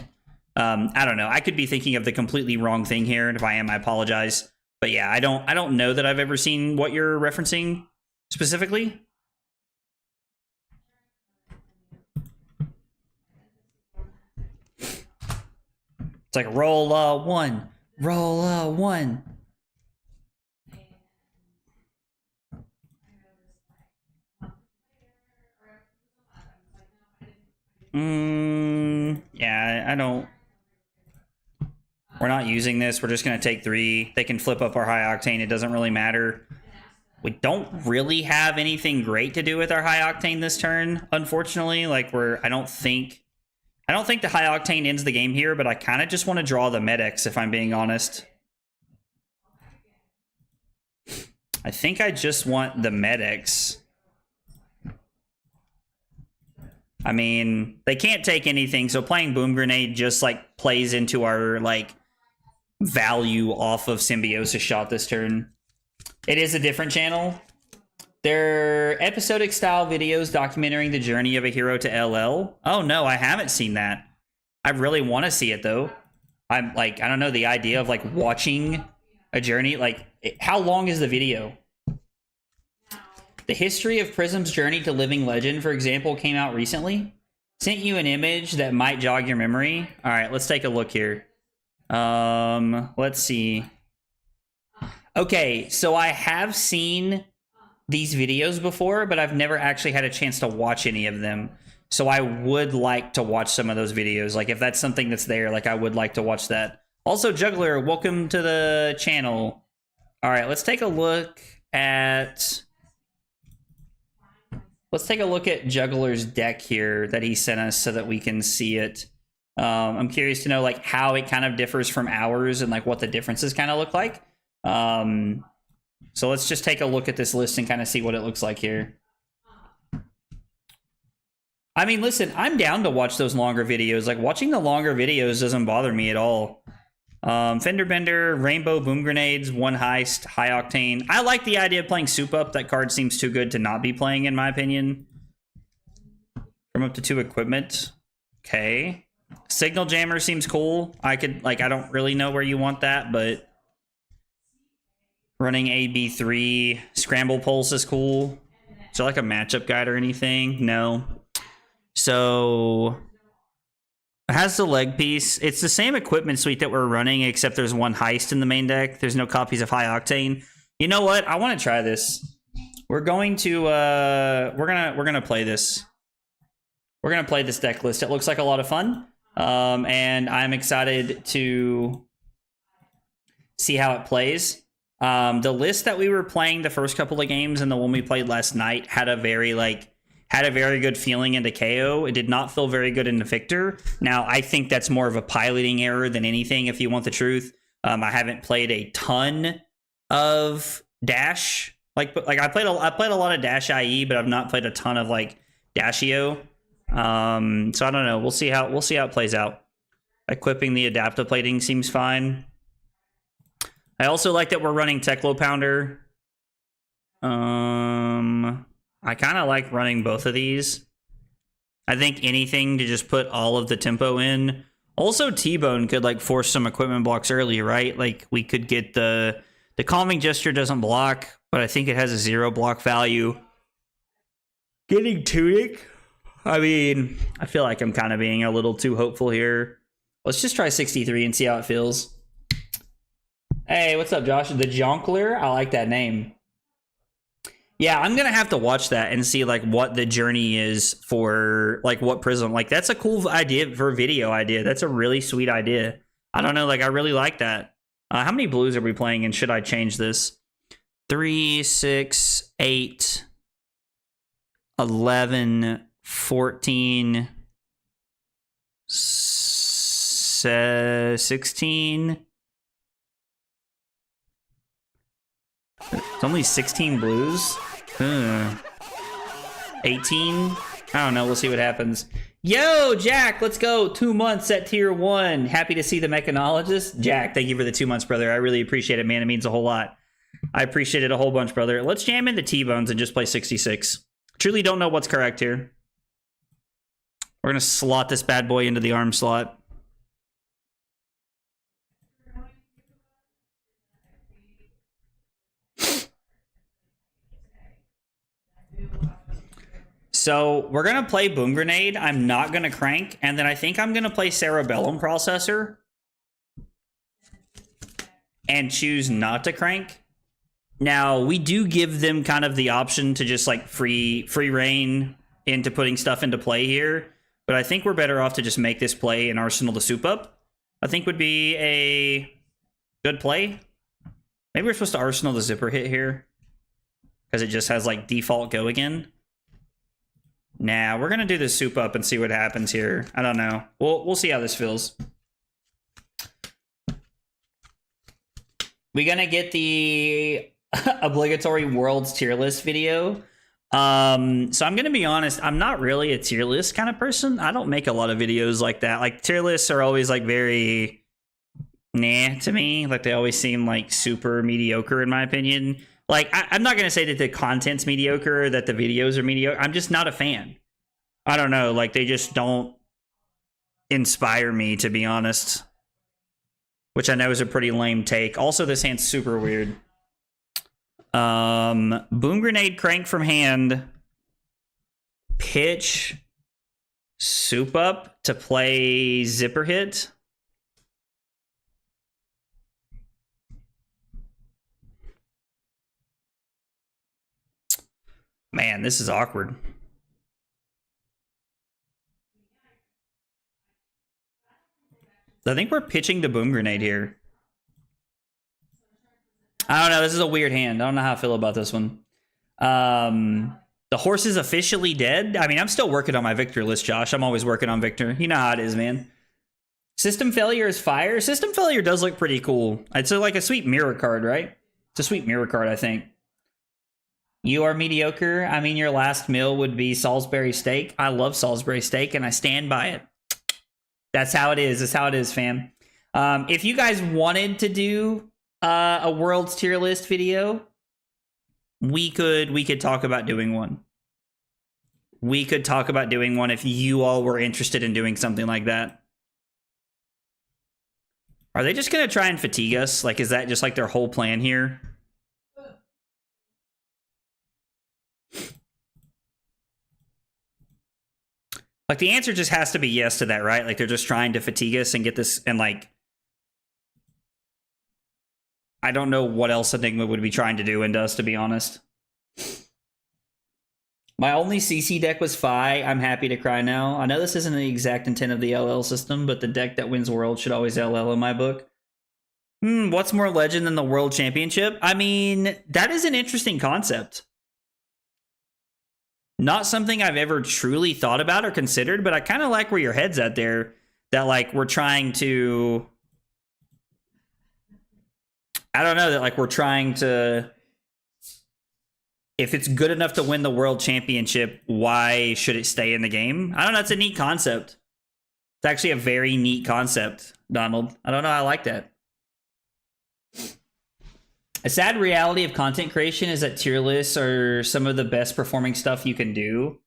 I don't know. I could be thinking of the completely wrong thing here, and if I am, I apologize. But yeah, I don't know that I've ever seen what you're referencing specifically. It's like roll one, roll one. Yeah, I don't... We're not using this. We're just going to take 3. They can flip up our high octane. It doesn't really matter. We don't really have anything great to do with our high octane this turn, unfortunately. Like, I don't think the high octane ends the game here, but I kind of just want to draw the medics, if I'm being honest. I think I just want the medics. I mean, they can't take anything, so playing Boom Grenade just, like, plays into our, like, value off of Symbiosis Shot this turn. It is a different channel. They're episodic style videos documenting the journey of a hero to LL. Oh, no, I haven't seen that. I really want to see it, though. I'm, like, I don't know, the idea of, like, watching a journey. Like, how long is the video? The history of Prism's journey to Living Legend, for example, came out recently. Sent you an image that might jog your memory. All right, let's take a look here. Let's see. Okay, so I have seen these videos before, but I've never actually had a chance to watch any of them. So I would like to watch some of those videos. Like, if that's something that's there, like, I would like to watch that. Also, Juggler, welcome to the channel. All right, let's take a look at... Let's take a look at Juggler's deck here that he sent us so that we can see it. I'm curious to know, like, how it kind of differs from ours and, like, what the differences kind of look like. So let's just take a look at this list and kind of see what it looks like here. I mean, listen, I'm down to watch those longer videos. Like, watching the longer videos doesn't bother me at all. Fender Bender, Rainbow Boom Grenades, One Heist, High Octane. I like the idea of playing Soup Up. That card seems too good to not be playing, in my opinion. From up to 2 equipment. Okay. Signal Jammer seems cool. I could, like, I don't really know where you want that, but running AB3, Scramble Pulse is cool. Is there like a matchup guide or anything? No. So it has the leg piece. It's the same equipment suite that we're running, except there's 1 Heist in the main deck. There's no copies of High Octane. You know what? I want to try this. We're going to we're gonna play this. We're gonna play this deck list. It looks like a lot of fun. And I'm excited to see how it plays. The list that we were playing the first couple of games and the one we played last night had a very good feeling into KO. It did not feel very good into Victor. Now, I think that's more of a piloting error than anything, if you want the truth. I haven't played a ton of Dash. Like I played a lot of Dash IE, but I've not played a ton of like Dashio. So I don't know. We'll see how it plays out. Equipping the adaptive plating seems fine. I also like that we're running Teklo Pounder. I kind of like running both of these. I think anything to just put all of the tempo in. Also, T-Bone could like force some equipment blocks early, right? Like we could get the Calming Gesture doesn't block, but I think it has a 0 block value. Getting Tunic. I mean, I feel like I'm kind of being a little too hopeful here. Let's just try 63 and see how it feels. Hey, what's up, Josh? The Jonkler? I like that name. Yeah, I'm going to have to watch that and see, like, what the journey is for, like, what Prism. Like, that's a cool idea for a video idea. That's a really sweet idea. I don't know, like, I really like that. How many blues are we playing, and should I change this? 3, 6, 8, 11, 14, 16... It's only 16 blues. 18. I don't know. We'll see what happens. Yo, Jack, let's go. 2 months at tier 1. Happy to see the mechanologist. Jack, thank you for the 2 months, brother. I really appreciate it, man. It means a whole lot. I appreciate it a whole bunch, brother. Let's jam into T-Bones and just play 66. Truly don't know what's correct here. We're going to slot this bad boy into the arm slot. So we're going to play Boom Grenade. I'm not going to crank. And then I think I'm going to play Cerebellum Processor. And choose not to crank. Now, we do give them kind of the option to just like free reign into putting stuff into play here. But I think we're better off to just make this play and Arsenal to soup up. I think would be a good play. Maybe we're supposed to Arsenal the Zipper hit here. Because it just has like default go again. Nah, we're going to do the soup up and see what happens here. I don't know. We'll see how this feels. We're going to get the obligatory Worlds tier list video. So I'm going to be honest. I'm not really a tier list kind of person. I don't make a lot of videos like that. Like tier lists are always like very nah to me. Like they always seem like super mediocre in my opinion. Like, I'm not going to say that the content's mediocre, that the videos are mediocre. I'm just not a fan. I don't know. Like, they just don't inspire me, to be honest. Which I know is a pretty lame take. Also, this hand's super weird. Boom Grenade, crank from hand. Pitch. Soup up to play Zipper hit. Man, this is awkward. I think we're pitching the Boom Grenade here. I don't know. This is a weird hand. I don't know how I feel about this one. The horse is officially dead. I mean, I'm still working on my Victor list, Josh. I'm always working on Victor. You know how it is, man. System Failure is fire. System Failure does look pretty cool. It's like a sweet mirror card, right? It's a sweet mirror card, I think. You are mediocre. I mean, your last meal would be Salisbury steak. I love Salisbury steak, and I stand by it. That's how it is. That's how it is, fam. If you guys wanted to do a World's tier list video, we could talk about doing one. We could talk about doing one if you all were interested in doing something like that. Are they just going to try and fatigue us? Like, is that just like their whole plan here? Like, the answer just has to be yes to that, right? Like, they're just trying to fatigue us and get this, and, like, I don't know what else Enigma would be trying to do into us, to be honest. My only CC deck was Phi. I'm happy to cry now. I know this isn't the exact intent of the LL system, but the deck that wins World should always LL in my book. What's more legend than the World Championship? I mean, that is an interesting concept. Not something I've ever truly thought about or considered, but I kind of like where your head's at there. That, like, we're trying to... I don't know, that, like, we're trying to... If it's good enough to win the World Championship, why should it stay in the game? I don't know, it's a neat concept. It's actually a very neat concept, Donald. I don't know, I like that. A sad reality of content creation is that tier lists are some of the best performing stuff you can do.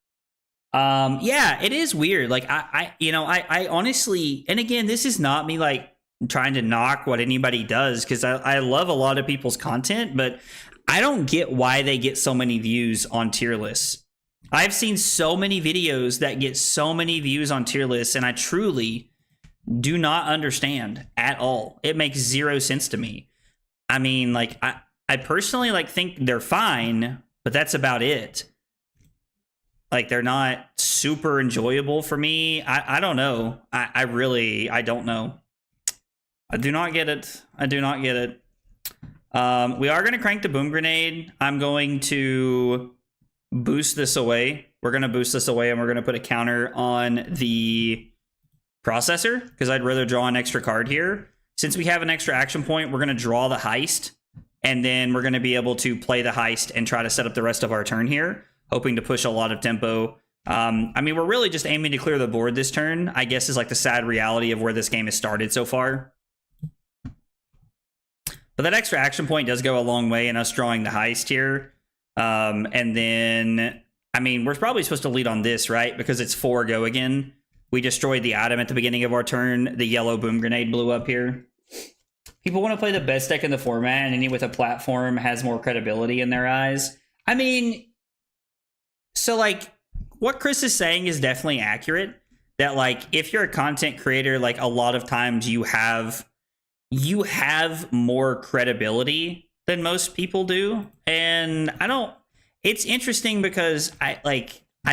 Yeah, it is weird. Like, I honestly, and again, this is not me like trying to knock what anybody does, because I love a lot of people's content, but I don't get why they get so many views on tier lists. I've seen so many videos that get so many views on tier lists, and I truly do not understand at all. It makes zero sense to me. I mean, like, I personally, like, think they're fine, but that's about it. Like, they're not super enjoyable for me. I don't know. I don't know. I do not get it. I do not get it. We are going to crank the Boom Grenade. I'm going to boost this away. We're going to boost this away, and we're going to put a counter on the Processor, because I'd rather draw an extra card here. Since we have an extra action point, we're going to draw the Heist, And then we're going to be able to play the heist and try to set up the rest of our turn here, hoping to push a lot of tempo. I mean, we're really just aiming to clear the board this turn, I guess, is like the sad reality of where this game has started so far. But that extra action point does go a long way in us drawing the heist here. And then, I mean, we're probably supposed to lead on this, right? Because it's 4 go again. We destroyed the item at the beginning of our turn. The yellow boom grenade blew up here. People want to play the best deck in the format, and any with a platform has more credibility in their eyes. I mean, so like, what Chris is saying is definitely accurate. That like, if you're a content creator, like a lot of times you have more credibility than most people do. And it's interesting because I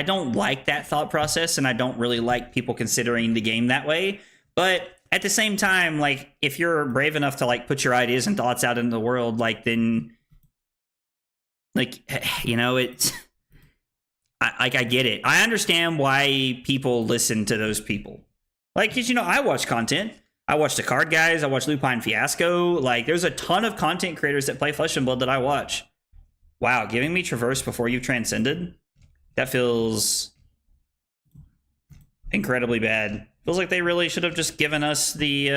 don't like that thought process, and I don't really like people considering the game that way. But at the same time, like, if you're brave enough to like put your ideas and thoughts out into the world, like, then, like, you know, it's I get it. I understand why people listen to those people. Like, 'cause, you know, I watch content. I watch the Card Guys. I watch Lupine Fiasco. Like, there's a ton of content creators that play Flesh and Blood that I watch. Wow, giving me Traverse before you've transcended? That feels incredibly bad. Feels like they really should have just given us the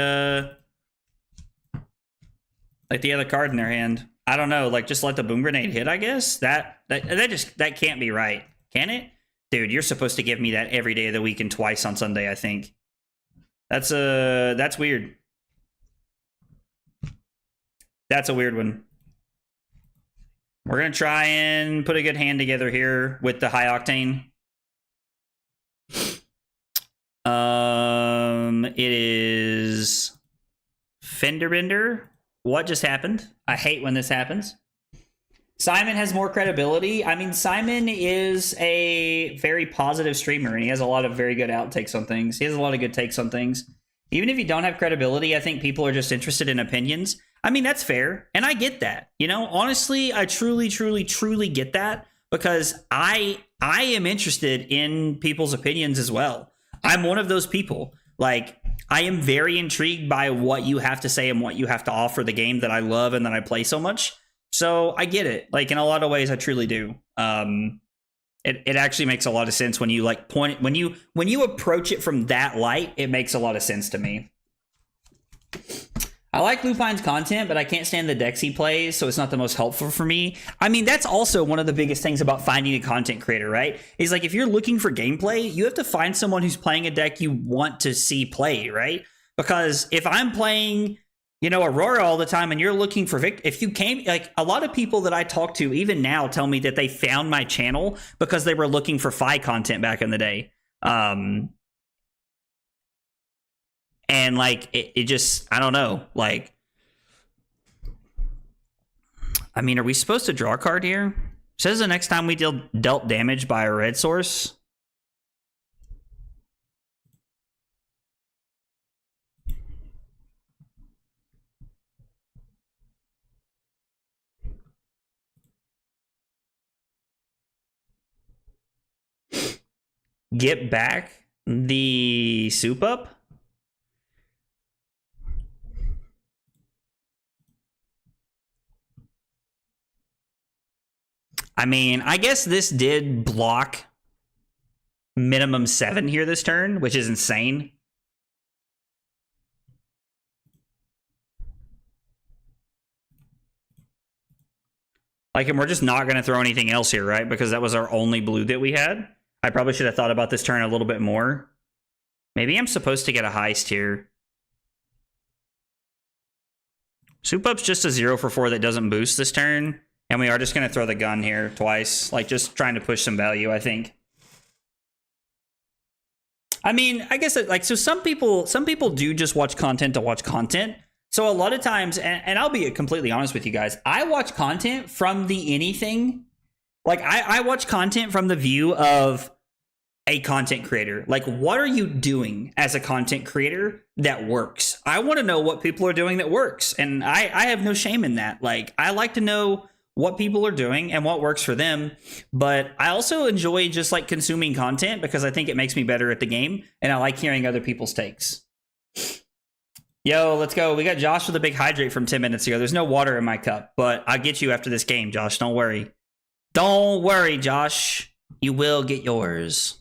like the other card in their hand. I don't know, like, just let the boom grenade hit, I guess. That can't be right. Can it? Dude, you're supposed to give me that every day of the week and twice on Sunday, I think. That's weird. That's a weird one. We're going to try and put a good hand together here with the high octane. It is Fenderbender. What just happened? I hate when this happens. Simon has more credibility. I mean, Simon is a very positive streamer, and he has a lot of very good outtakes on things. He has a lot of good takes on things. Even if you don't have credibility, I think people are just interested in opinions. I mean, that's fair, and I get that. You know, honestly, I truly, truly, truly get that, because I am interested in people's opinions as well. I'm one of those people. Like, I am very intrigued by what you have to say and what you have to offer the game that I love and that I play so much. So I get it. Like, in a lot of ways, I truly do. It actually makes a lot of sense when you like point when you approach it from that light. It makes a lot of sense to me. I like Lupine's content, but I can't stand the decks he plays, so it's not the most helpful for me. I mean, that's also one of the biggest things about finding a content creator, right? Is like, if you're looking for gameplay, you have to find someone who's playing a deck you want to see play, right? Because if I'm playing, you know, Aurora all the time and you're looking for if you came, like, a lot of people that I talk to even now tell me that they found my channel because they were looking for Fi content back in the day. And like, it just, I don't know. Like, I mean, are we supposed to draw a card here? It says the next time we dealt damage by a red source. Get back the soup up? I mean, I guess this did block minimum 7 here this turn, which is insane. Like, and we're just not going to throw anything else here, right? Because that was our only blue that we had. I probably should have thought about this turn a little bit more. Maybe I'm supposed to get a heist here. Soup up's just a 0 for 4 that doesn't boost this turn. And we are just going to throw the gun here twice. Like, just trying to push some value, I think. I mean, I guess, like, so some people do just watch content to watch content. So a lot of times, and I'll be completely honest with you guys, I watch content from the anything. Like, I watch content from the view of a content creator. Like, what are you doing as a content creator that works? I want to know what people are doing that works. And I have no shame in that. Like, I like to know what people are doing and what works for them. But I also enjoy just like consuming content because I think it makes me better at the game. And I like hearing other people's takes. Yo, let's go. We got Josh with a big hydrate from 10 minutes ago. There's no water in my cup, but I'll get you after this game, Josh. Don't worry. Don't worry, Josh. You will get yours.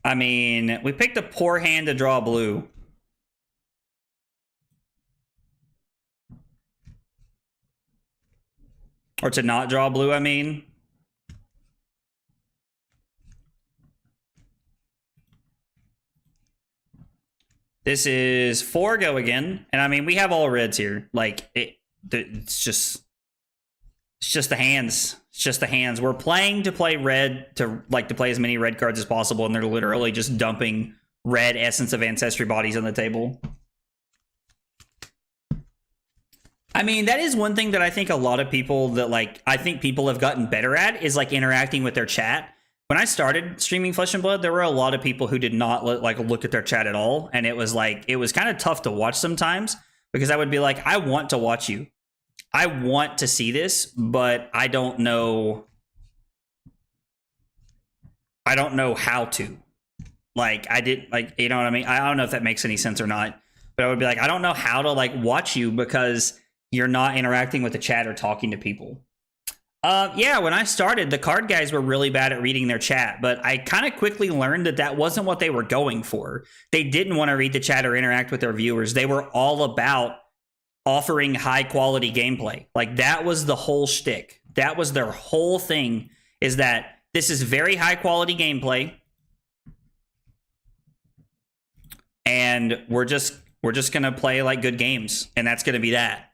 I mean, we picked a poor hand to draw blue. Or to not draw blue, I mean. This is 4 go again. And I mean, we have all reds here. Like, it's just the hands. It's just the hands. We're playing to play red, to play as many red cards as possible, and they're literally just dumping red Essence of Ancestry bodies on the table. I mean, that is one thing that I think a lot of people that, like, I think people have gotten better at is, like, interacting with their chat. When I started streaming Flesh and Blood, there were a lot of people who did not, look at their chat at all, and it was kind of tough to watch sometimes, because I would be like, I want to watch you. I want to see this, but I don't know how to. Like, you know what I mean? I don't know if that makes any sense or not, but I would be like, I don't know how to, like, watch you because you're not interacting with the chat or talking to people. Yeah, when I started, the card guys were really bad at reading their chat, but I kind of quickly learned that that wasn't what they were going for. They didn't want to read the chat or interact with their viewers. They were all about offering high quality gameplay. Like, that was the whole shtick. That was their whole thing, is that this is very high quality gameplay, and we're just gonna play like good games, and that's gonna be that.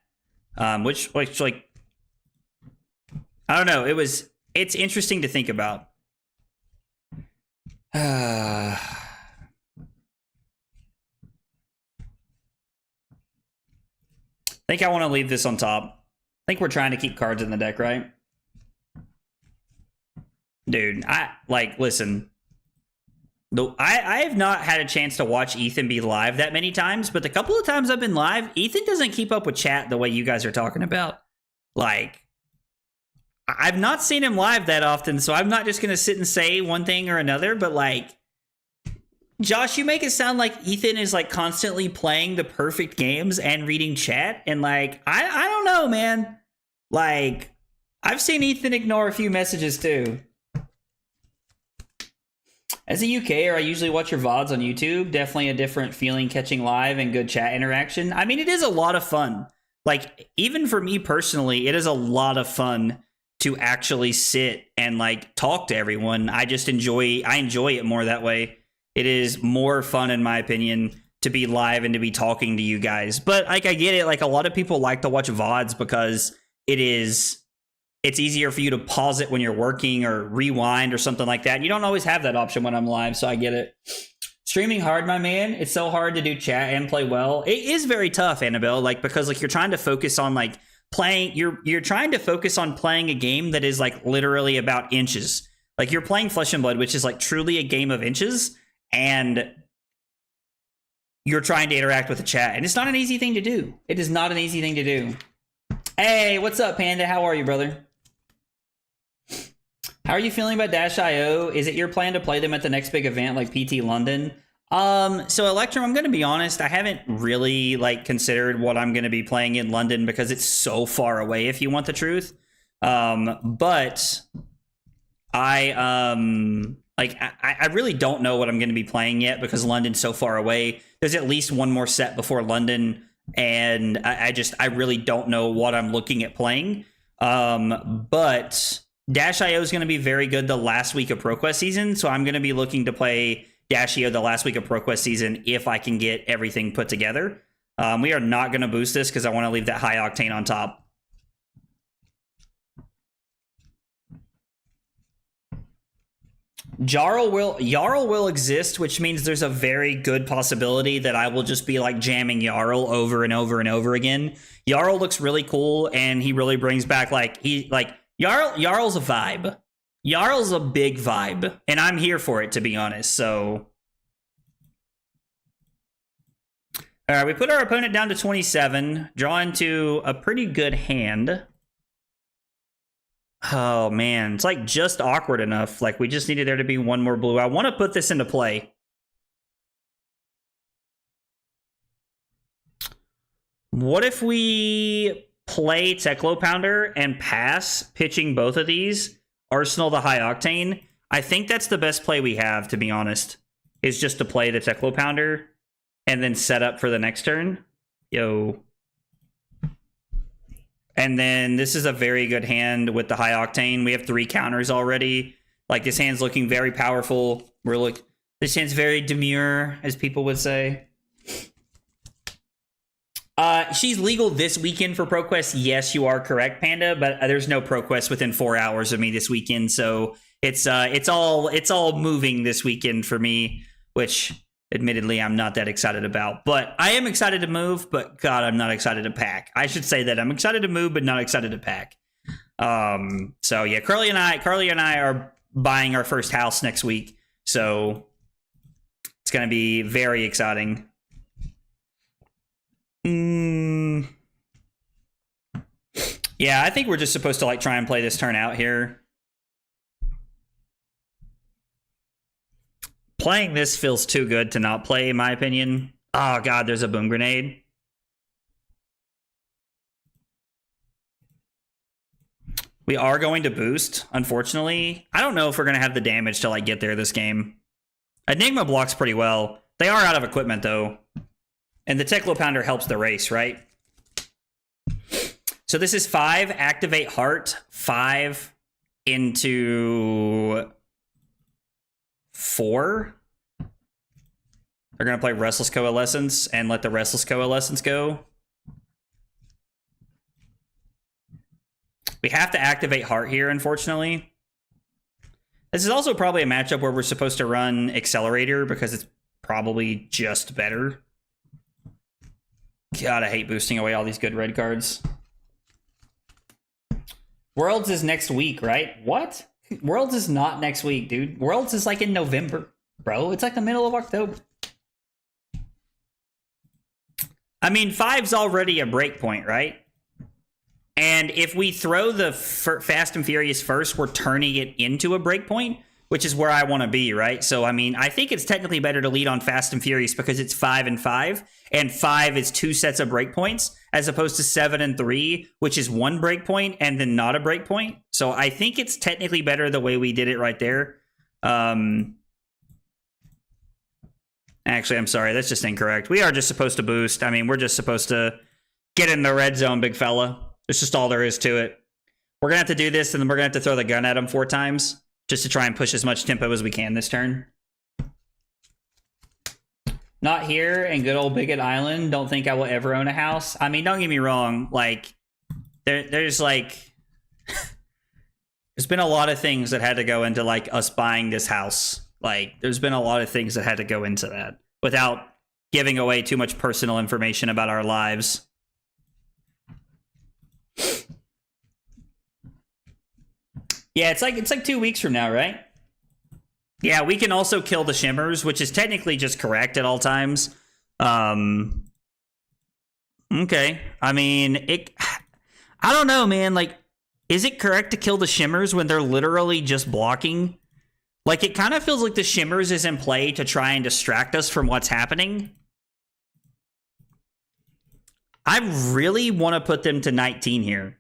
Which like, I don't know. It's interesting to think about. I think I want to leave this on top. I think we're trying to keep cards in the deck, right? Dude, listen. I have not had a chance to watch Ethan be live that many times, but the couple of times I've been live, Ethan doesn't keep up with chat the way you guys are talking about. Like, I've not seen him live that often, so I'm not just going to sit and say one thing or another, but, like, Josh, you make it sound like Ethan is, like, constantly playing the perfect games and reading chat, and, like, I don't know, man. Like, I've seen Ethan ignore a few messages, too. As a UKer, I usually watch your VODs on YouTube. Definitely a different feeling catching live and good chat interaction. I mean, it is a lot of fun. Like, even for me personally, it is a lot of fun to actually sit and, like, talk to everyone. I enjoy it more that way. It is more fun, in my opinion, to be live and to be talking to you guys. But, like, I get it. Like, a lot of people like to watch VODs because it's easier for you to pause it when you're working or rewind or something like that. You don't always have that option when I'm live, so I get it. Streaming hard, my man. It's so hard to do chat and play well. It is very tough, Annabelle, like, because, like, you're trying to focus on, like, playing. You're trying to focus on playing a game that is, like, literally about inches. Like, you're playing Flesh and Blood, which is, like, truly a game of inches, and you're trying to interact with the chat, and it's not an easy thing to do. It is not an easy thing to do. Hey, what's up, Panda? How are you, brother? How are you feeling about Dash.io? Is it your plan to play them at the next big event like PT London? So Electrum, I'm going to be honest, I haven't really, like, considered what I'm going to be playing in London because it's so far away, if you want the truth. But I really don't know what I'm going to be playing yet because London's so far away. There's at least one more set before London, and I really don't know what I'm looking at playing. But Dash.io is going to be very good the last week of ProQuest season, so I'm going to be looking to play Dash.io the last week of ProQuest season if I can get everything put together. We are not going to boost this because I want to leave that high octane on top. Jarl will exist, which means there's a very good possibility that I will just be, like, jamming Jarl over and over and over again. Jarl looks really cool, and he really brings back, Jarl's a vibe. Jarl's a big vibe, and I'm here for it, to be honest, so. All right, we put our opponent down to 27, draw into a pretty good hand. Oh, man. It's like just awkward enough. Like, we just needed there to be one more blue. I want to put this into play. What if we play Teklo Pounder and pass pitching both of these? Arsenal the High Octane. I think that's the best play we have, to be honest. Is just to play the Teklo Pounder and then set up for the next turn. Yo. And then this is a very good hand with the High Octane. We have 3 counters already. Like, this hand's looking very powerful. This hand's very demure, as people would say. She's legal this weekend for ProQuest. Yes, you are correct, Panda. But there's no ProQuest within 4 hours of me this weekend, so it's all moving this weekend for me, which admittedly I'm not that excited about. But I am excited to move. But God, I'm not excited to pack. I should say that I'm excited to move, but not excited to pack. So yeah, Carly and I are buying our first house next week, so it's gonna be very exciting. Yeah, I think we're just supposed to like try and play this turn out here. Playing this feels too good to not play, in my opinion. Oh God, there's a boom grenade. We are going to boost, unfortunately. I don't know if we're going to have the damage to like get there this game. Enigma blocks pretty well. They are out of equipment though. And the Teklo Pounder helps the race, right? So this is 5, activate heart, 5 into 4. They're going to play Restless Coalescence and let the Restless Coalescence go. We have to activate heart here, unfortunately. This is also probably a matchup where we're supposed to run Accelerator because it's probably just better. God, I hate boosting away all these good red cards. Worlds is next week, right? What? Worlds is not next week, dude. Worlds is like in November, bro. It's like the middle of October. I mean, 5's already a breakpoint, right? And if we throw the Fast and Furious first, we're turning it into a breakpoint, which is where I want to be, right? So, I mean, I think it's technically better to lead on Fast and Furious because it's 5 and 5, and 5 is 2 sets of breakpoints, as opposed to 7 and 3, which is 1 breakpoint and then not a breakpoint. So I think it's technically better the way we did it right there. Actually, I'm sorry, that's just incorrect. We are just supposed to boost. I mean, we're just supposed to get in the red zone, big fella. It's just all there is to it. We're going to have to do this, and then we're going to have to throw the gun at him 4 times. Just to try and push as much tempo as we can this turn. Not here in good old Bigot Island. Don't think I will ever own a house. I mean, don't get me wrong. Like, there's like... there's been a lot of things that had to go into, like, us buying this house. Like, there's been a lot of things that had to go into that. Without giving away too much personal information about our lives. Yeah, it's like 2 weeks from now, right? Yeah, we can also kill the Shimmers, which is technically just correct at all times. Okay. I mean, I don't know, man. Like, is it correct to kill the Shimmers when they're literally just blocking? Like, it kind of feels like the Shimmers is in play to try and distract us from what's happening. I really want to put them to 19 here.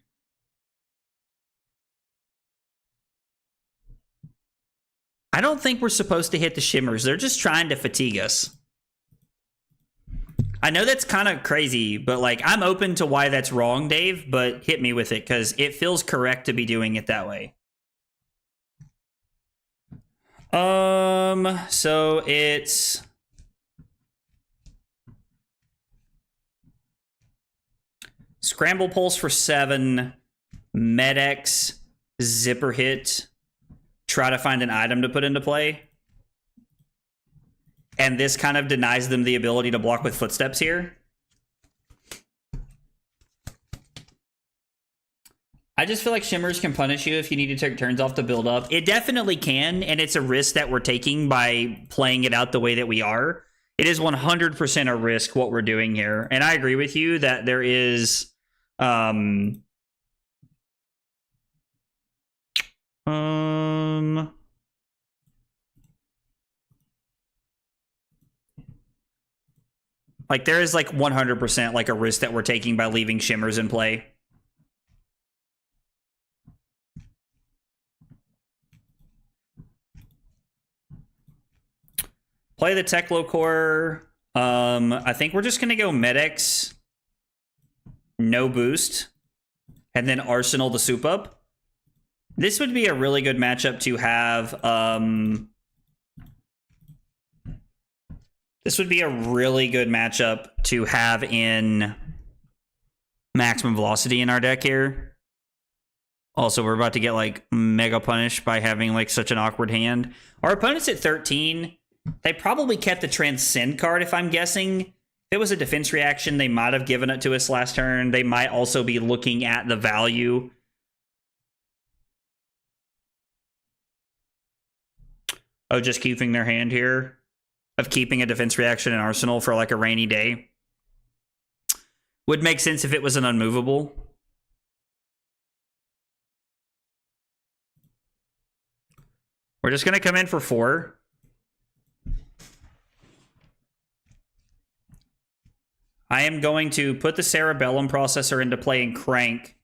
I don't think we're supposed to hit the Shimmers. They're just trying to fatigue us. I know that's kind of crazy, but like I'm open to why that's wrong, Dave, but hit me with it because it feels correct to be doing it that way. So it's Scramble Pulse for 7, Med-X, Zipper Hit, try to find an item to put into play. And this kind of denies them the ability to block with footsteps here. I just feel like Shimmers can punish you if you need to take turns off to build up. It definitely can, and it's a risk that we're taking by playing it out the way that we are. It is 100% a risk what we're doing here. And I agree with you that there is... Like, there is like 100% like a risk that we're taking by leaving Shimmers in play. Play the Teklo Core. I think we're just going to go Medics, no boost, and then Arsenal the soup up. This would be a really good matchup to have. This would be a really good matchup to have in maximum velocity in our deck here. Also, we're about to get like mega punished by having like such an awkward hand. Our opponent's at 13. They probably kept the Transcend card, if I'm guessing. If it was a defense reaction, they might have given it to us last turn. They might also be looking at the value. Oh, just keeping their hand here. Of keeping a defense reaction in Arsenal for like a rainy day. Would make sense if it was an unmovable. We're just going to come in for 4. I am going to put the Cerebellum processor into play and crank.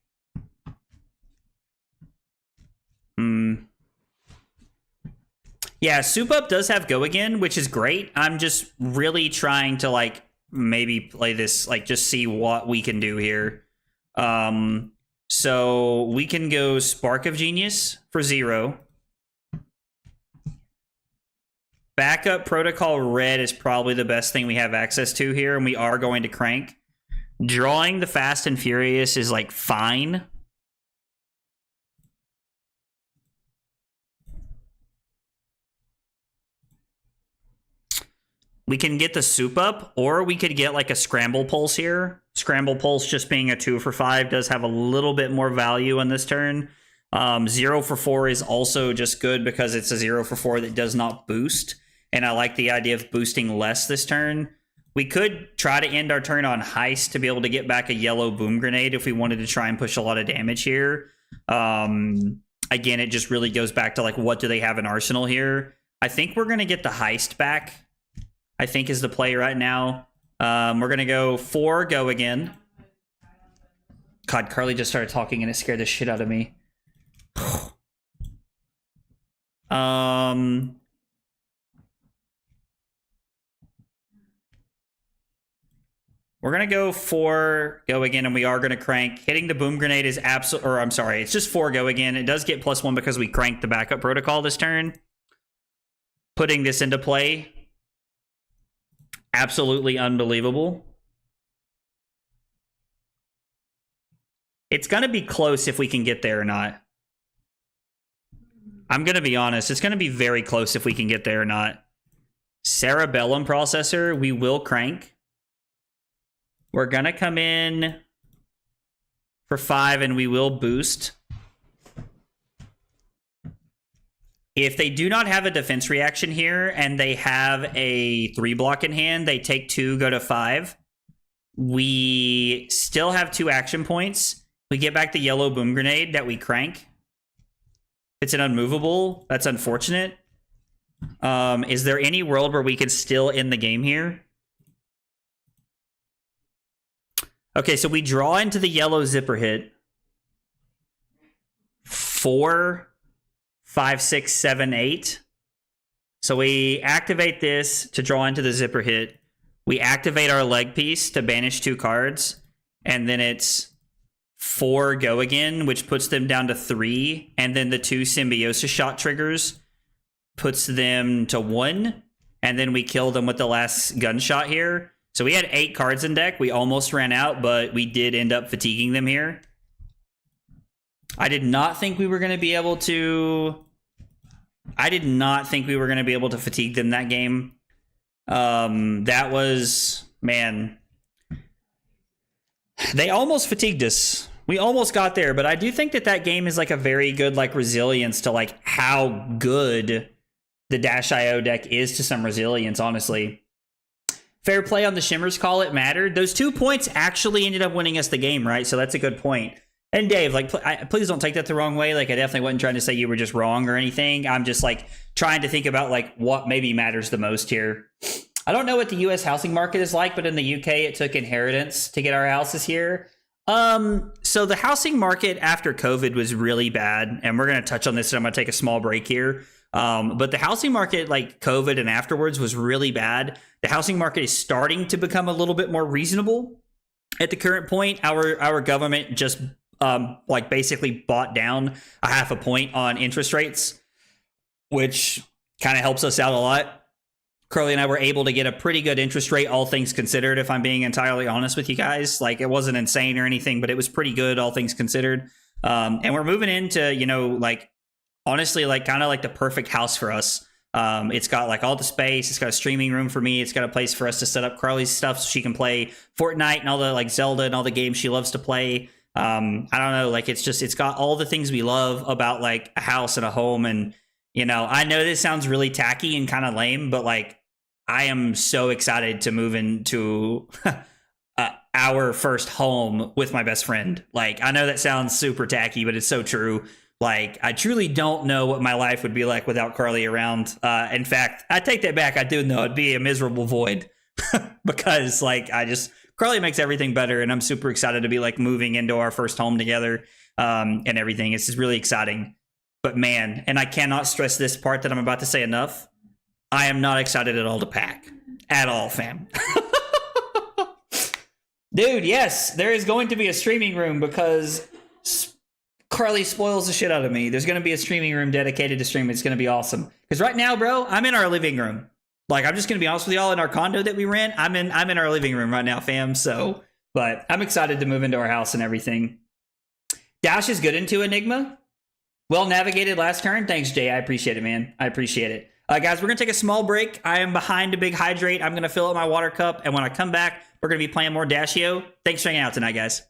Yeah, Soup Up does have Go Again, which is great. I'm just really trying to like maybe play this, like just see what we can do here. So we can go Spark of Genius for 0. Backup Protocol Red is probably the best thing we have access to here, and we are going to crank. Drawing the Fast and Furious is like fine. We can get the Soup Up, or we could get like a Scramble Pulse here. Scramble Pulse just being a 2 for 5 does have a little bit more value on this turn. 0 for 4 is also just good because it's a 0 for 4 that does not boost. And I like the idea of boosting less this turn. We could try to end our turn on Heist to be able to get back a yellow Boom Grenade if we wanted to try and push a lot of damage here. Again, it just really goes back to like, what do they have in Arsenal here? I think we're going to get the Heist back, I think is the play right now. We're going to go 4 Go Again. God, Carly just started talking and it scared the shit out of me. We're going to go 4 Go Again, and we are going to crank. Hitting the Boom Grenade is absolute, or I'm sorry, it's just 4 Go Again. It does get +1 because we cranked the Backup Protocol this turn. Putting this into play. Absolutely unbelievable. It's going to be close if we can get there or not. I'm going to be honest. It's going to be very close if we can get there or not. Cerebellum Processor, we will crank. We're going to come in for 5 and we will boost. If they do not have a defense reaction here and they have a 3 block in hand, they take 2, go to 5. We still have 2 action points. We get back the yellow Boom Grenade that we crank. It's an unmovable. That's unfortunate. Is there any world where we can still end the game here? Okay, so we draw into the yellow zipper hit. 4, 5, 6, 7, 8. So we activate this to draw into the zipper hit. We activate our leg piece to banish 2 cards. And then it's 4 Go Again, which puts them down to 3. And then the 2 Symbiosis Shot triggers puts them to 1. And then we kill them with the last gunshot here. So we had 8 cards in deck. We almost ran out, but we did end up fatiguing them here. I did not think we were going to be able to... fatigue them that game. That was... Man. They almost fatigued us. We almost got there, but I do think that that game is like a very good like resilience to like how good the Dash.io deck is to some resilience, honestly. Fair play on the Shimmers call, it mattered. Those 2 points actually ended up winning us the game, right? So that's a good point. And Dave, like, please don't take that the wrong way. Like, I definitely wasn't trying to say you were just wrong or anything. I'm just like trying to think about like what maybe matters the most here. I don't know what the U.S. housing market is like, but in the U.K. it took inheritance to get our houses here. So the housing market after COVID was really bad, and we're going to touch on this, and I'm going to take a small break here. But the housing market, like COVID and afterwards, was really bad. The housing market is starting to become a little bit more reasonable at the current point. Our government just like basically bought down a half a point on interest rates, which kind of helps us out a lot. Curly and I were able to get a pretty good interest rate, all things considered, if I'm being entirely honest with you guys. Like, it wasn't insane or anything, but it was pretty good, all things considered. And we're moving into, you know, like, honestly, like, kind of like the perfect house for us. It's got like all the space. It's got a streaming room for me. It's got a place for us to set up Carly's stuff so she can play Fortnite and all the like Zelda and all the games she loves to play. I don't know, like, it's got all the things we love about like a house and a home. And, you know, I know this sounds really tacky and kind of lame, but like, I am so excited to move into our first home with my best friend. Like, I know that sounds super tacky, but it's so true. Like, I truly don't know what my life would be like without Carly around. In fact, I take that back. I do know it'd be a miserable void because, like, Carly makes everything better, and I'm super excited to be like moving into our first home together and everything. It's just really exciting. But man, and I cannot stress this part that I'm about to say enough. I am not excited at all to pack. At all, fam. Dude, yes, there is going to be a streaming room because Carly spoils the shit out of me. There's going to be a streaming room dedicated to streaming. It's going to be awesome. Because right now, bro, I'm in our living room. Like, I'm just going to be honest with y'all, in our condo that we rent, I'm in our living room right now, fam. So, but I'm excited to move into our house and everything. Dash is good into Enigma. Well navigated last turn. Thanks, Jay. I appreciate it, man. I appreciate it. Guys, we're going to take a small break. I am behind a big hydrate. I'm going to fill up my water cup. And when I come back, we're going to be playing more Dashio. Thanks for hanging out tonight, guys.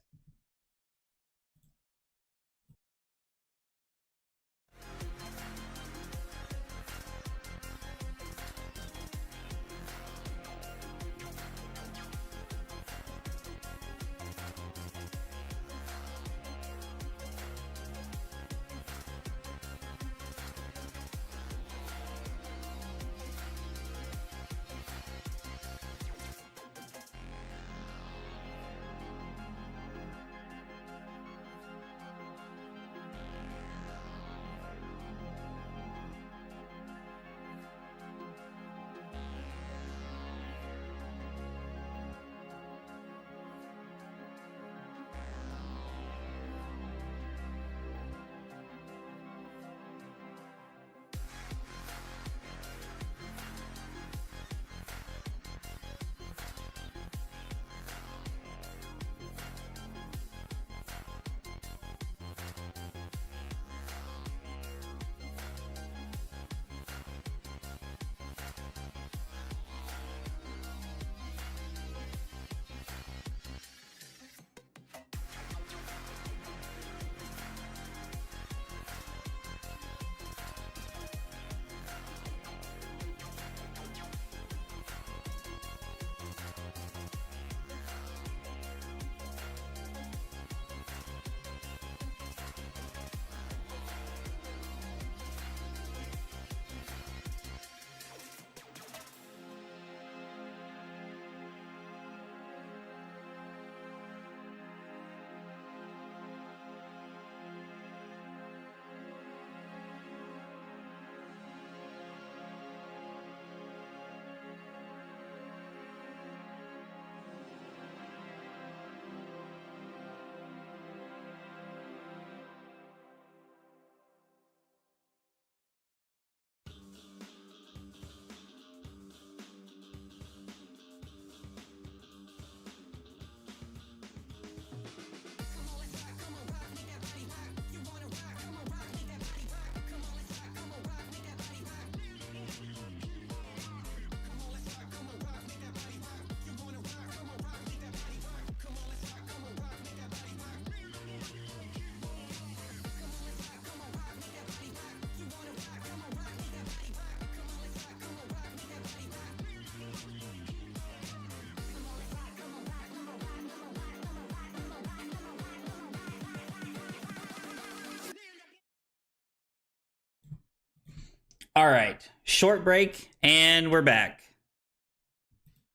All right, short break, and we're back.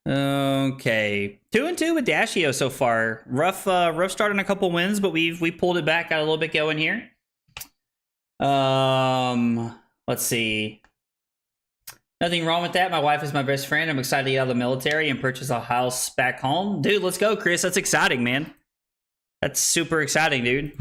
Okay, 2-2 with Dashio so far. Rough start on a couple wins, but we pulled it back, got a little bit going here. Let's see. Nothing wrong with that. My wife is my best friend. I'm excited to get out of the military and purchase a house back home. Dude, let's go, Chris. That's exciting, man. That's super exciting, dude.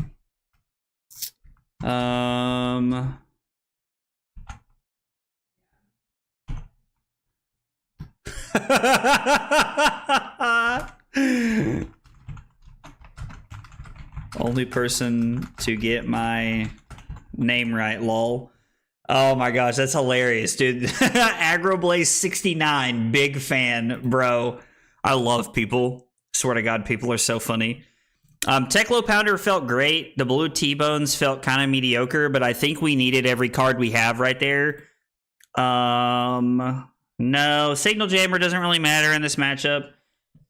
Only person to get my name right, lol. Oh my gosh, that's hilarious, dude. Agroblaze69, big fan, bro. I love people. Swear to God, people are so funny. Teklo Pounder felt great. The blue T-Bones felt kind of mediocre, but I think we needed every card we have right there. No, Signal Jammer doesn't really matter in this matchup.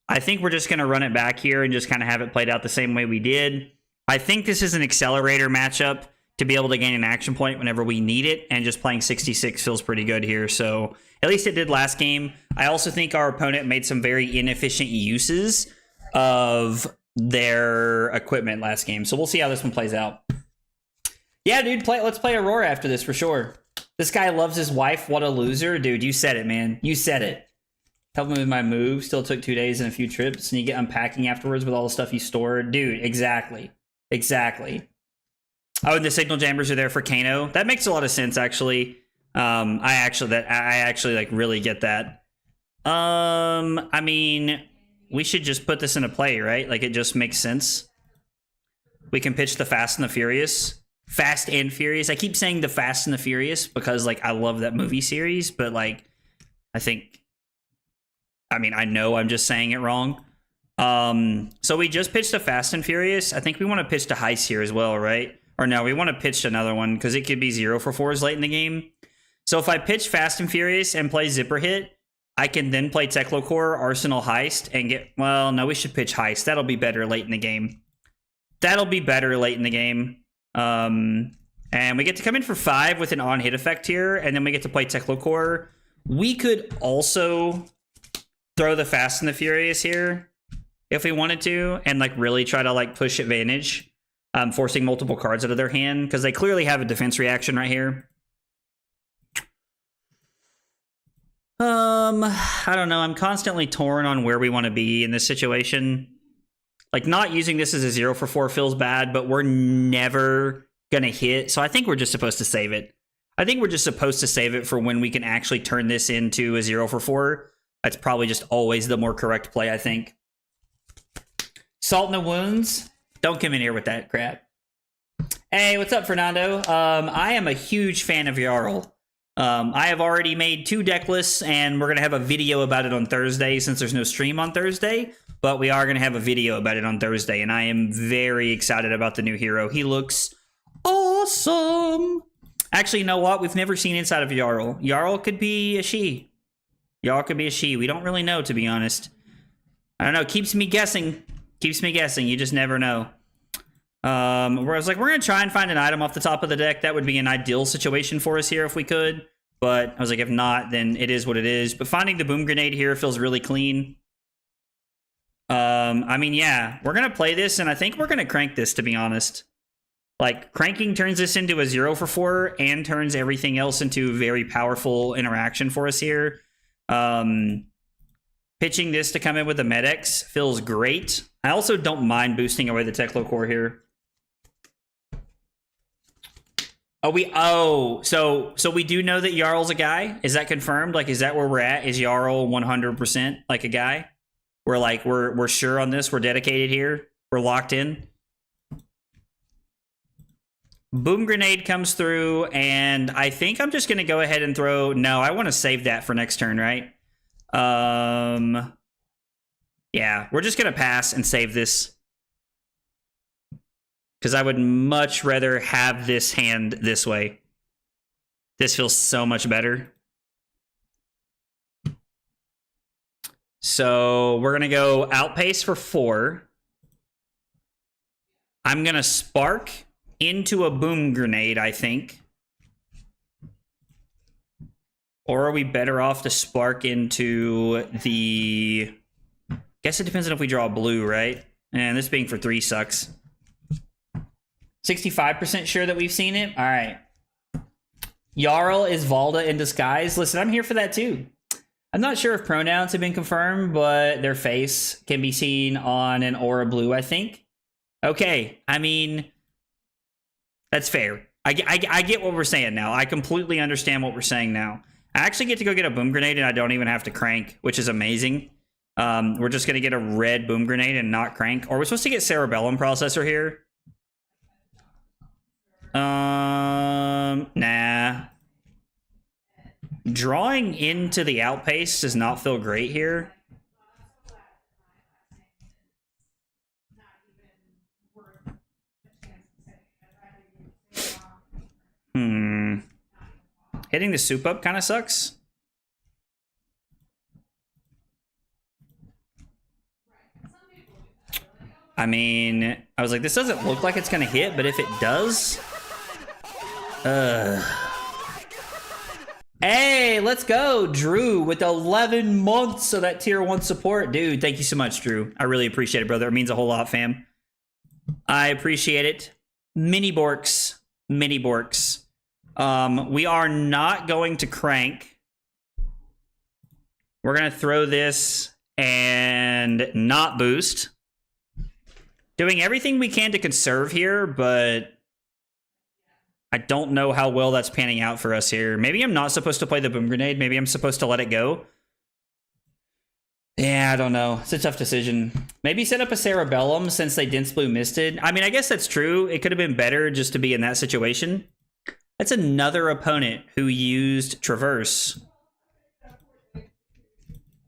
I think we're just going to run it back here and just kind of have it played out the same way we did. I think this is an accelerator matchup to be able to gain an action point whenever we need it, and just playing 66 feels pretty good here. So at least it did last game. I also think our opponent made some very inefficient uses of their equipment last game. So we'll see how this one plays out. Yeah, dude, let's play Aurora after this for sure. This guy loves his wife. What a loser. Dude, you said it, man. You said it. Help me with my move. Still took 2 days and a few trips. And you get unpacking afterwards with all the stuff you stored. Dude, exactly. Exactly. Oh, and the signal jammers are there for Kano. That makes a lot of sense, actually. I actually like really get that. I mean, we should just put this into play, right? Like, it just makes sense. We can pitch the Fast and the Furious. Fast and Furious. I keep saying the Fast and the Furious because, like, I love that movie series, but, like, I know I'm just saying it wrong. So we just pitched a Fast and Furious. I think we want to pitch to Heist here as well, right? Or no, we want to pitch another one because it could be 0 for 4s late in the game. So if I pitch Fast and Furious and play Zipper Hit, I can then play Teklocore, Arsenal, Heist, and get... Well, no, we should pitch Heist. That'll be better late in the game. That'll be better late in the game. And we get to come in for 5 with an on-hit effect here, and then we get to play Teklocore. We could also throw the Fast and the Furious here if we wanted to, and like really try to like push advantage, forcing multiple cards out of their hand, because they clearly have a defense reaction right here. I don't know. I'm constantly torn on where we want to be in this situation. Like, not using this as a 0 for 4 feels bad, but we're never gonna hit. So I think we're just supposed to save it. I think we're just supposed to save it for when we can actually turn this into a 0 for 4. That's probably just always the more correct play, I think. Salt in the wounds. Don't come in here with that crap. Hey, what's up, Fernando? I am a huge fan of Jarl. I have already made 2 deck lists, and we're going to have a video about it on Thursday since there's no stream on Thursday. But we are going to have a video about it on Thursday, and I am very excited about the new hero. He looks awesome. Actually, you know what? We've never seen inside of Jarl. Jarl could be a she. Jarl could be a she. We don't really know, to be honest. I don't know. Keeps me guessing. Keeps me guessing. You just never know. Where I was like, we're going to try and find an item off the top of the deck. That would be an ideal situation for us here if we could. But I was like, if not, then it is what it is. But finding the boom grenade here feels really clean. I mean, yeah, we're going to play this, and I think we're going to crank this, to be honest. Like, cranking turns this into a 0 for 4 and turns everything else into very powerful interaction for us here. Pitching this to come in with the Medex feels great. I also don't mind boosting away the Teklocore here. So we do know that Jarl's a guy. Is that confirmed? Like, is that where we're at? Is Jarl 100% like a guy? We're like, we're sure on this. We're dedicated here. We're locked in. Boom grenade comes through, and I think I'm just gonna go ahead and throw. No, I want to save that for next turn, right? Yeah, we're just gonna pass and save this, because I would much rather have this hand this way. This feels so much better. So we're gonna go outpace for 4. I'm gonna spark into a boom grenade, I think. Or are we better off to spark into the... Guess it depends on if we draw blue, right? And this being for 3 sucks. 65% sure that we've seen it? All right. Jarl is Valda in disguise. Listen, I'm here for that too. I'm not sure if pronouns have been confirmed, but their face can be seen on an aura blue, I think. Okay, I mean, that's fair. I get what we're saying now. I completely understand what we're saying now. I actually get to go get a boom grenade and I don't even have to crank, which is amazing. We're just going to get a red boom grenade and not crank. Or we're supposed to get Cerebellum Processor here. Nah. Drawing into the outpace does not feel great here. Hitting the soup up kind of sucks. I mean, I was like, this doesn't look like it's going to hit, but if it does... Hey, let's go, Drew, with 11 months of that tier 1 support. Dude, thank you so much, Drew. I really appreciate it, brother. It means a whole lot, fam. I appreciate it. Mini Borks. Mini Borks. We are not going to crank. We're going to throw this and not boost. Doing everything we can to conserve here, but I don't know how well that's panning out for us here. Maybe I'm not supposed to play the boom grenade. Maybe I'm supposed to let it go. Yeah, I don't know. It's a tough decision. Maybe set up a Cerebellum since they Dense Blue misted. I mean, I guess that's true. It could have been better just to be in that situation. That's another opponent who used Traverse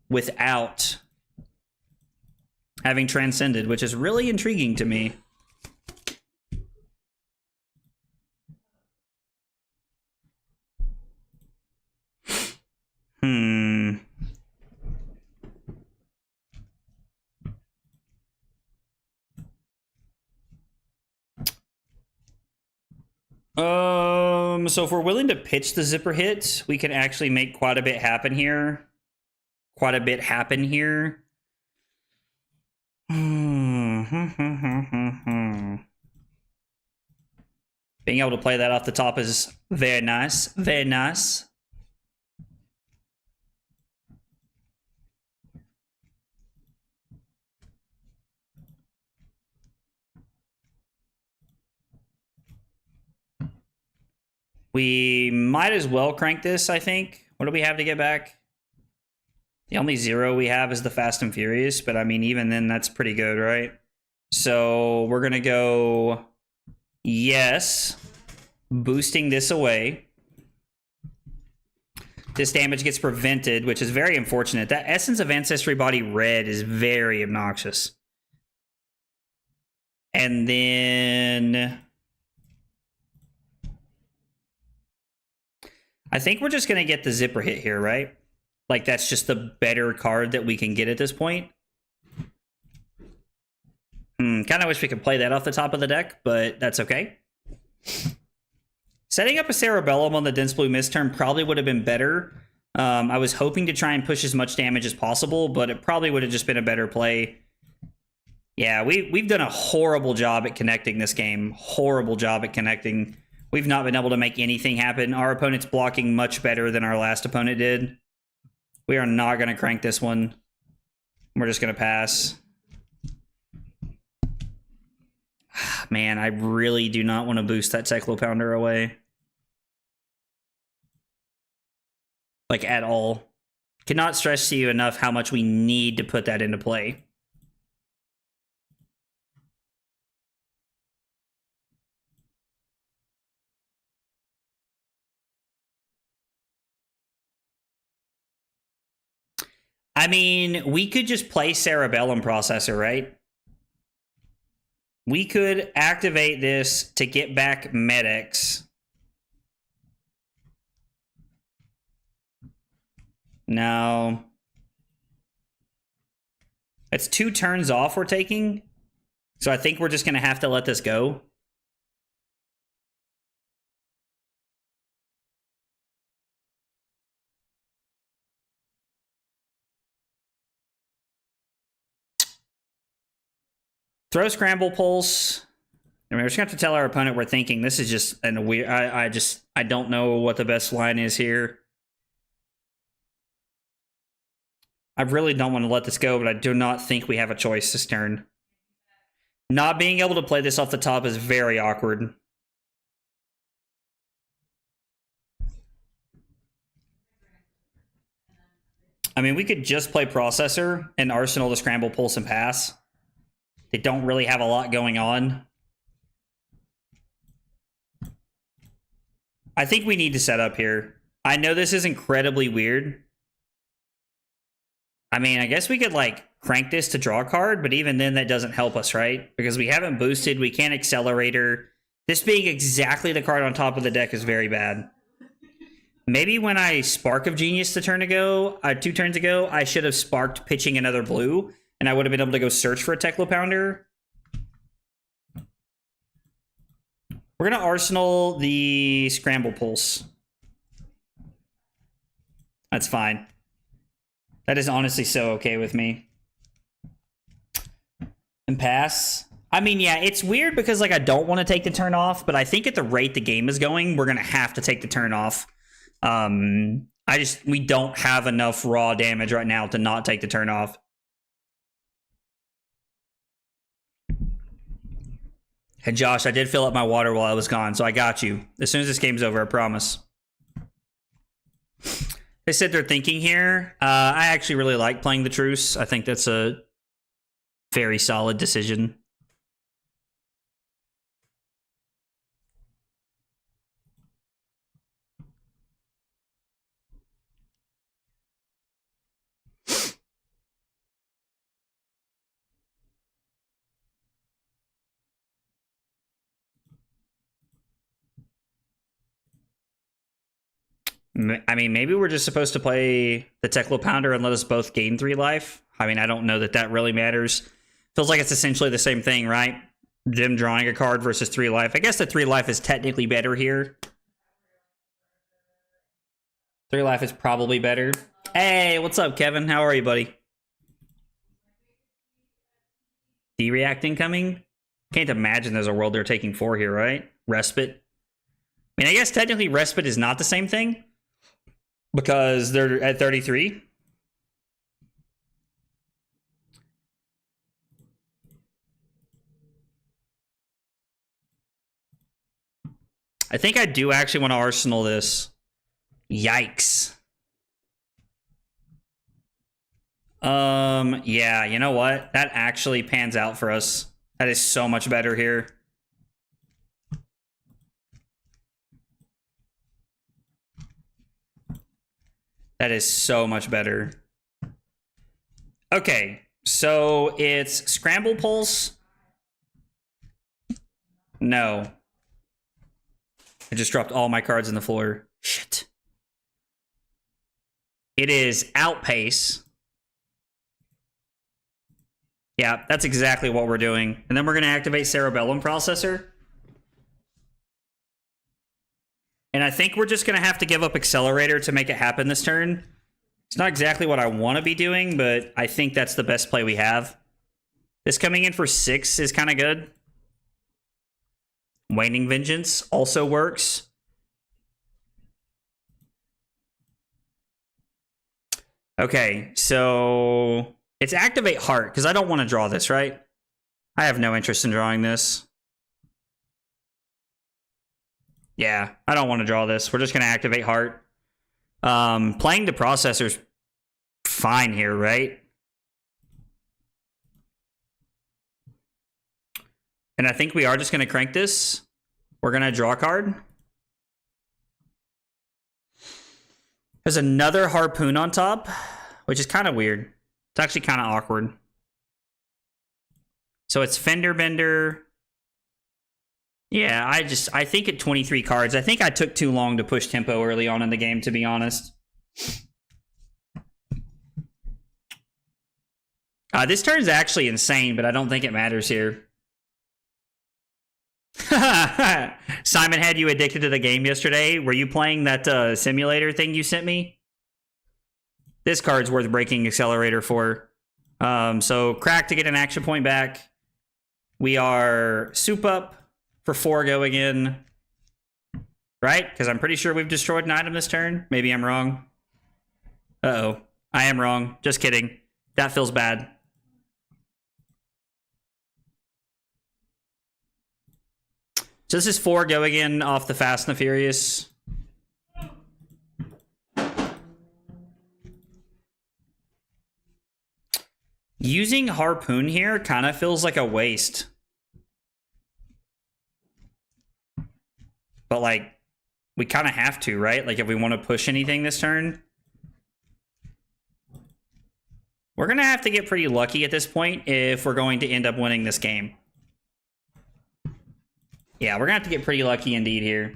without having Transcended, which is really intriguing to me. So if we're willing to pitch the zipper hit, we can actually make quite a bit happen here. Being able to play that off the top is very nice. Very nice. We might as well crank this, I think. What do we have to get back? The only 0 we have is the Fast and Furious, but I mean, even then, that's pretty good, right? So we're going to go yes, boosting this away. This damage gets prevented, which is very unfortunate. That Essence of Ancestry Body red is very obnoxious. And then... I think we're just going to get the zipper hit here, right? Like, that's just the better card that we can get at this point. Kind of wish we could play that off the top of the deck, but that's okay. Setting up a Cerebellum on the Dense Blue Mist turn probably would have been better. I was hoping to try and push as much damage as possible, but it probably would have just been a better play. Yeah, we've done a horrible job at connecting this game. Horrible job at connecting. We've not been able to make anything happen. Our opponent's blocking much better than our last opponent did. We are not going to crank this one. We're just going to pass. Man, I really do not want to boost that Cyclopounder away. Like, at all. Cannot stress to you enough how much we need to put that into play. I mean, we could just play Cerebellum Processor, right? We could activate this to get back Medics. No. It's 2 turns off we're taking. So I think we're just going to have to let this go. Throw Scramble Pulse. I mean, we're just going to have to tell our opponent we're thinking. This is just a weird... I don't know what the best line is here. I really don't want to let this go, but I do not think we have a choice this turn. Not being able to play this off the top is very awkward. I mean, we could just play Processor and Arsenal to Scramble, Pulse, and Pass. They don't really have a lot going on. I think we need to set up here. I know this is incredibly weird. I mean, I guess we could, like, crank this to draw a card, but even then that doesn't help us, right? Because we haven't boosted, we can't Accelerator. This being exactly the card on top of the deck is very bad. Maybe when I Spark of Genius 2 turns ago, I should have sparked pitching another blue, and I would have been able to go search for a Teclo Pounder. We're going to Arsenal the Scramble Pulse. That's fine. That is honestly so okay with me. And pass. I mean, yeah, it's weird because, like, I don't want to take the turn off, but I think at the rate the game is going, we're going to have to take the turn off. We don't have enough raw damage right now to not take the turn off. Hey, Josh, I did fill up my water while I was gone, so I got you. As soon as this game's over, I promise. They said they're thinking here. I actually really like playing the Truce. I think that's a very solid decision. I mean, maybe we're just supposed to play the Teclo Pounder and let us both gain 3 life. I mean, I don't know that that really matters. Feels like it's essentially the same thing, right? Them drawing a card versus 3 life. I guess the 3 life is technically better here. 3 life is probably better. Hey, what's up, Kevin? How are you, buddy? D-React incoming? Can't imagine there's a world they're taking 4 here, right? Respite. I mean, I guess technically Respite is not the same thing because they're at 33. I think I do actually want to Arsenal this. Yikes. Yeah, you know what? That actually pans out for us. That is so much better here. That is so much better. Okay, so it's Scramble Pulse. No. I just dropped all my cards on the floor. Shit. It is Outpace. Yeah, that's exactly what we're doing. And then we're going to activate Cerebellum Processor. And I think we're just going to have to give up Accelerator to make it happen this turn. It's not exactly what I want to be doing, but I think that's the best play we have. This coming in for 6 is kind of good. Waning Vengeance also works. Okay, so it's Activate Heart, because I don't want to draw this, right? I have no interest in drawing this. Yeah, I don't want to draw this. We're just going to Activate Heart. Playing the Processor's fine here, right? And I think we are just going to crank this. We're going to draw a card. There's another Harpoon on top, which is kind of weird. It's actually kind of awkward. So it's Fender Bender. Yeah, I think at 23 cards, I think I took too long to push tempo early on in the game, to be honest. This turn is actually insane, but I don't think it matters here. Simon had you addicted to the game yesterday. Were you playing that simulator thing you sent me? This card's worth breaking Accelerator for. So crack to get an action point back. We are soup up for 4 going in. Right? Because I'm pretty sure we've destroyed an item this turn. Maybe I'm wrong. Uh-oh. I am wrong. Just kidding. That feels bad. So this is 4 going in off the Fast and the Furious. Using Harpoon here kind of feels like a waste. But, like, we kind of have to, right? Like, if we want to push anything this turn. We're going to have to get pretty lucky at this point if we're going to end up winning this game. Yeah, we're going to have to get pretty lucky indeed here.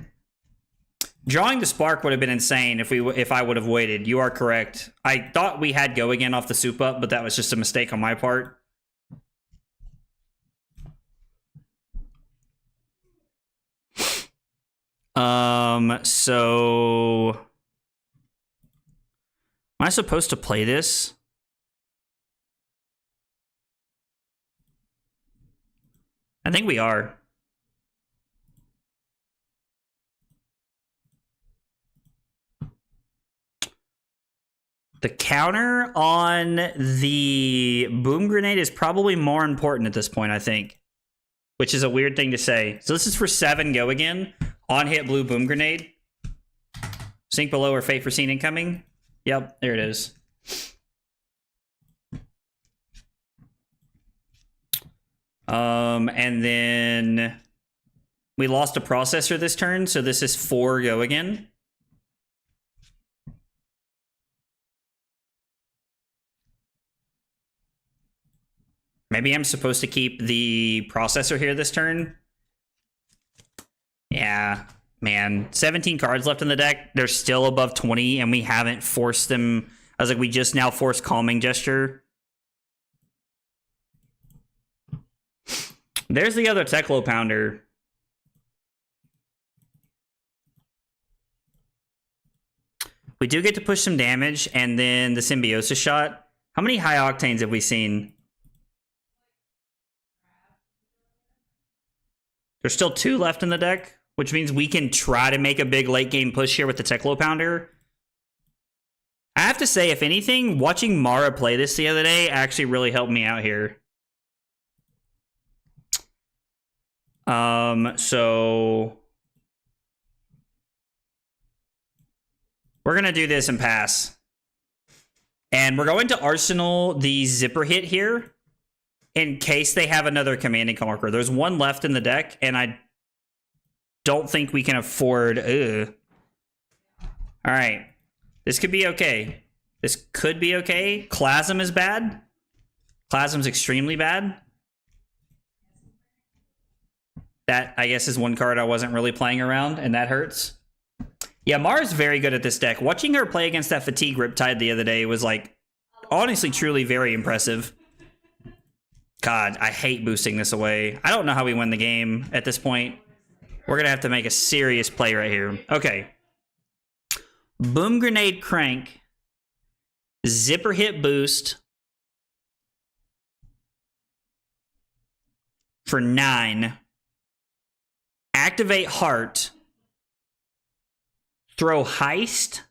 Drawing the Spark would have been insane if I would have waited. You are correct. I thought we had go again off the soup up, but that was just a mistake on my part. So am I supposed to play this? I think we are. The counter on the boom grenade is probably more important at this point, I think. Which is a weird thing to say. So this is for 7 go again. On hit blue boom grenade. Sink below or fate foreseen incoming. Yep, there it is. And then we lost a processor this turn, so this is 4 go again. Maybe I'm supposed to keep the processor here this turn. Yeah, man. 17 cards left in the deck. They're still above 20, and we haven't forced them. I was like, we just now forced Calming Gesture. There's the other Teklo Pounder. We do get to push some damage, and then the Symbiosis shot. How many high octanes have we seen? There's still 2 left in the deck, which means we can try to make a big late game push here with the Teklo Pounder. I have to say, if anything, watching Mara play this the other day actually really helped me out here. So we're going to do this and pass. And we're going to Arsenal the Zipper Hit here in case they have another Commanding Conqueror. There's 1 left in the deck, and I don't think we can afford... Ugh. All right. This could be okay. This could be okay. Clasm is bad. Clasm's extremely bad. That, I guess, is 1 card I wasn't really playing around, and that hurts. Yeah, Mara's very good at this deck. Watching her play against that Fatigue Riptide the other day was, like, honestly, truly very impressive. God, I hate boosting this away. I don't know how we win the game at this point. We're going to have to make a serious play right here. Okay. Boom Grenade Crank. Zipper Hit Boost. For 9. Activate Heart. Throw Heist.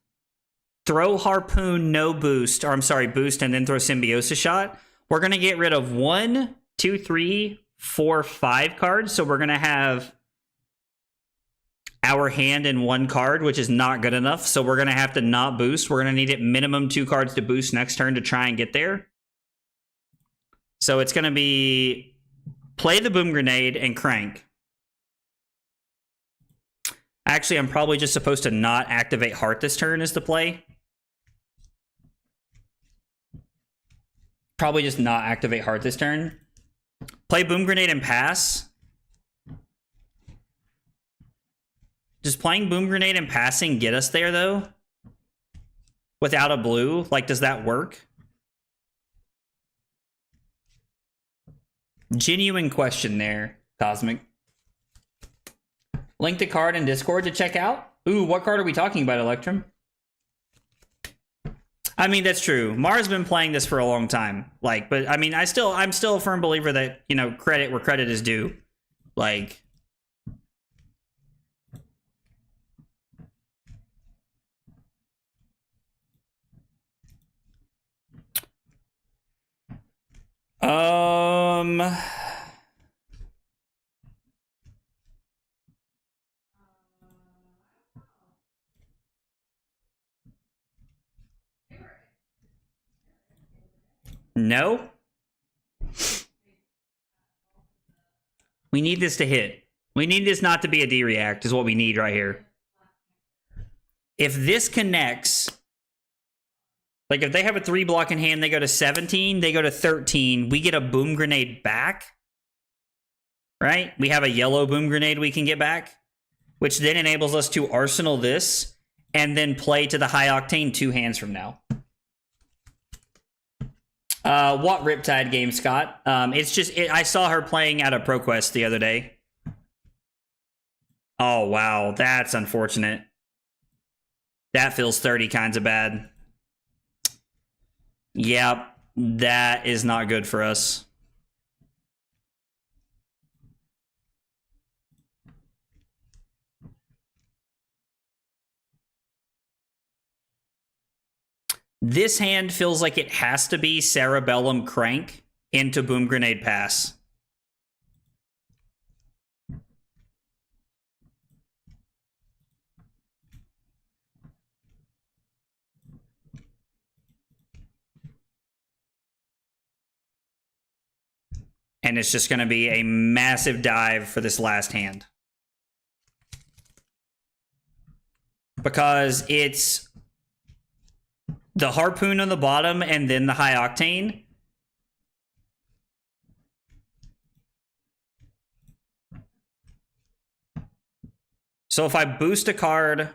Throw Harpoon, no boost. Or I'm sorry, boost and then throw Symbiosis Shot. We're going to get rid of 1, 2, 3, 4, 5 cards. So we're going to have our hand in 1 card, which is not good enough. So we're going to have to not boost. We're going to need at minimum 2 cards to boost next turn to try and get there. So it's going to be play the Boom Grenade and crank. Actually, I'm probably just supposed to not activate Heart this turn is the play. Probably just not activate Heart this turn. Play Boom Grenade and pass. Does playing Boom Grenade and passing get us there, though? Without a blue? Like, does that work? Genuine question there, Cosmic. Link the card in Discord to check out. Ooh, what card are we talking about, Electrum? I mean, that's true. Mara's been playing this for a long time. Like, but I mean, I'm still a firm believer that, you know, credit where credit is due. Like, no. We need this to hit. We need this not to be a D-react is what we need right here. If this connects, like if they have a 3-block in hand, they go to 17, they go to 13, we get a boom grenade back, right? We have a yellow boom grenade we can get back, which then enables us to arsenal this and then play to the high octane 2 hands from now. What Riptide game, Scott? It's just, I saw her playing at a ProQuest the other day. Oh, wow. That's unfortunate. That feels 30 kinds of bad. Yep. That is not good for us. This hand feels like it has to be Cerebellum Crank into Boom Grenade Pass. And it's just going to be a massive dive for this last hand. Because it's the Harpoon on the bottom and then the high octane. So if I boost a card,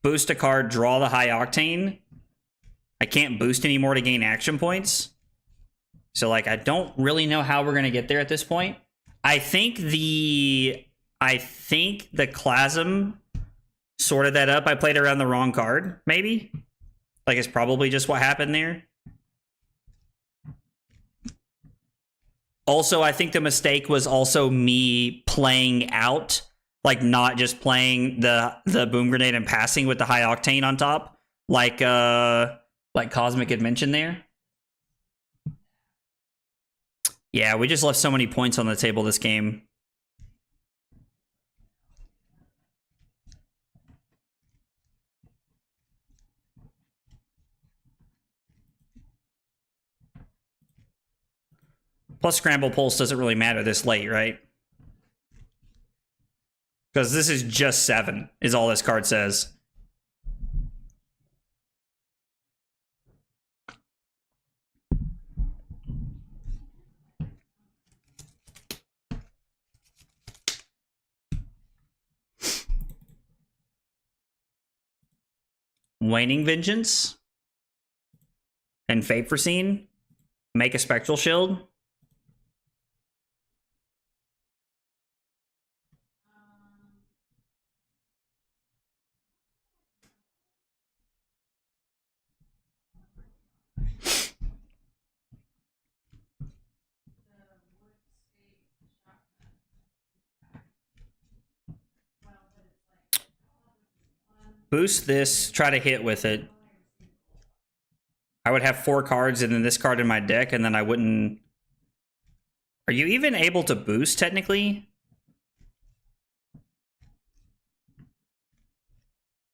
draw the high octane, I can't boost anymore to gain action points. So like I don't really know how we're gonna get there at this point. I think the Clasm sorted that up. I played around the wrong card, maybe. Like, it's probably just what happened there. Also, I think the mistake was also me playing out, like not just playing the boom grenade and passing with the high octane on top, like Cosmic had mentioned there. Yeah, we just left so many points on the table this game. Plus, Scramble Pulse doesn't really matter this late, right? Because this is just 7, is all this card says. Waning Vengeance. And Fate Foreseen. Make a Spectral Shield. Boost this, try to hit with it. I would have 4 cards and then this card in my deck, and then I wouldn't... Are you even able to boost, technically?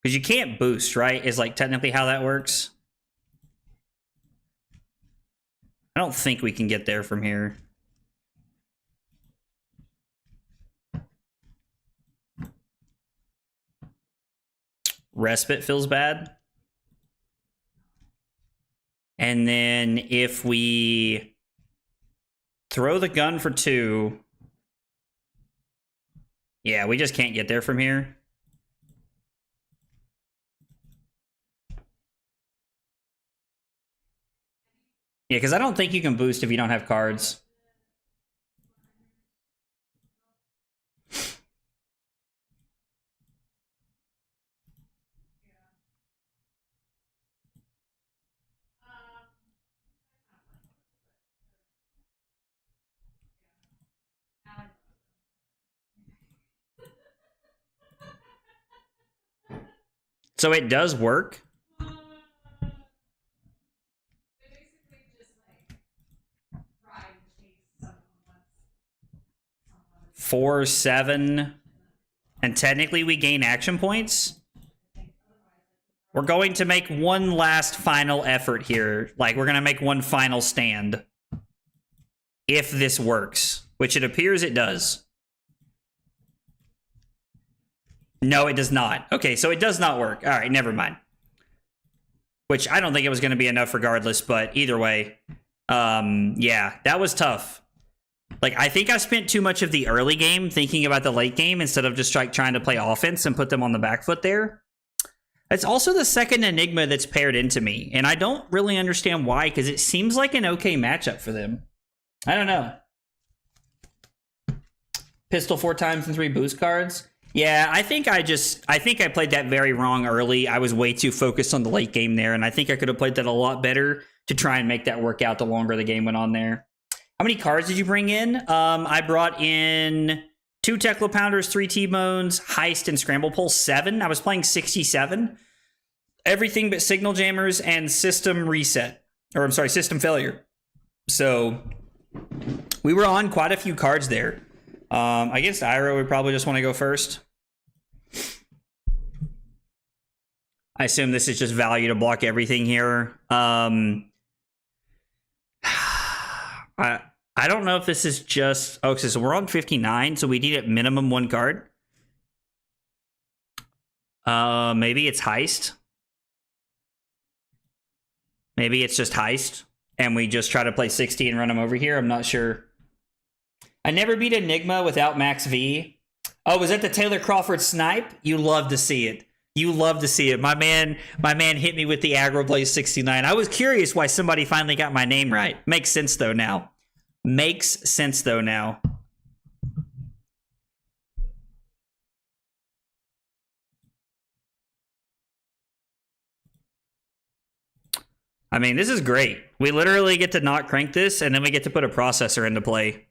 Because you can't boost, right? Is like technically how that works. I don't think we can get there from here. Respite feels bad. And then if we throw the gun for 2... Yeah, we just can't get there from here. Yeah, because I don't think you can boost if you don't have cards. So it does work. 4, 7, and technically we gain action points. We're going to make one last final effort here. Like, we're going to make one final stand. If this works, which it appears it does. No, it does not. Okay, so it does not work. All right, never mind. Which I don't think it was going to be enough regardless, but either way. Yeah, that was tough. Like, I think I spent too much of the early game thinking about the late game instead of just like trying to play offense and put them on the back foot there. It's also the second Enigma that's paired into me, and I don't really understand why, because it seems like an okay matchup for them. I don't know. Pistol 4 times and 3 boost cards. Yeah, I think I played that very wrong early. I was way too focused on the late game there, and I think I could have played that a lot better to try and make that work out the longer the game went on there. How many cards did you bring in? I brought in 2 Tekla Pounders, 3 T-Bones, Heist, and Scramble Pulse, 7. I was playing 67. Everything but Signal Jammers and System Reset. Or, I'm sorry, System Failure. So, we were on quite a few cards there. Against Iro, we probably just want to go first. I assume this is just value to block everything here. I don't know if this is just... Oh, so we're on 59, so we need at minimum 1 card. Maybe it's Heist. Maybe it's just Heist, and we just try to play 60 and run them over here. I'm not sure. I never beat Enigma without Max V. Oh, was that the Taylor Crawford snipe? You love to see it. You love to see it. My man hit me with the Aggro Blaze 69. I was curious why somebody finally got my name right. Makes sense, though, now. Makes sense, though, now. I mean, this is great. We literally get to not crank this, and then we get to put a processor into play.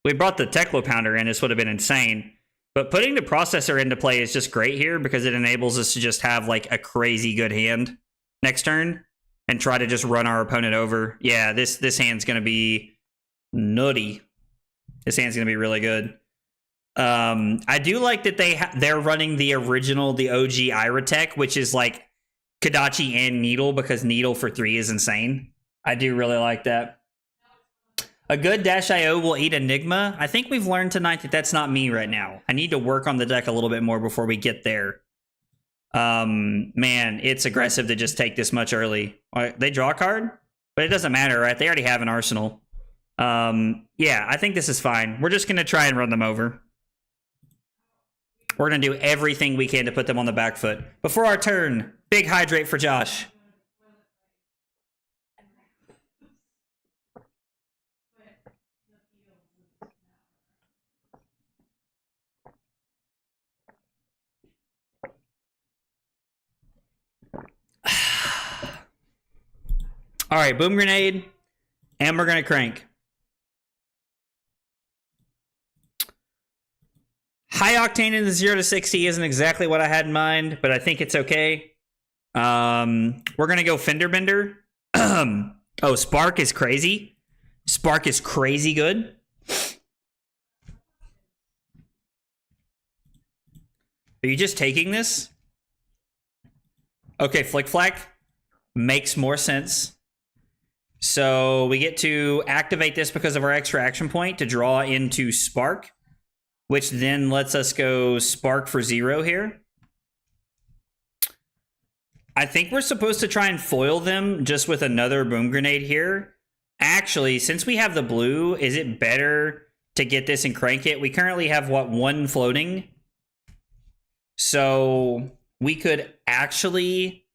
We brought the Tekla Pounder in. This would have been insane. But putting the processor into play is just great here because it enables us to just have, like, a crazy good hand next turn and try to just run our opponent over. Yeah, this hand's going to be nutty. This hand's going to be really good. I do like that they're running the original, the OG Ira tech, which is, like, Kodachi and Needle, because Needle for 3 is insane. I do really like that. A good Dash.io will eat Enigma. I think we've learned tonight that that's not me right now. I need to work on the deck a little bit more before we get there. Man, it's aggressive to just take this much early. They draw a card, but it doesn't matter, right? They already have an arsenal. Yeah, I think this is fine. We're just going to try and run them over. We're going to do everything we can to put them on the back foot. Before our turn, big hydrate for Josh. All right, Boom Grenade, and we're going to crank. High Octane in the 0 to 60 isn't exactly what I had in mind, but I think it's okay. We're going to go Fender Bender. Oh, Spark is crazy. Spark is crazy good. Are you just taking this? Okay, Flick Flack makes more sense. So we get to activate this because of our extra action point to draw into Spark, which then lets us go Spark for 0 here. I think we're supposed to try and foil them just with another Boom Grenade here. Actually, since we have the blue, is it better to get this and crank it? We currently have, what, 1 floating? So we could actually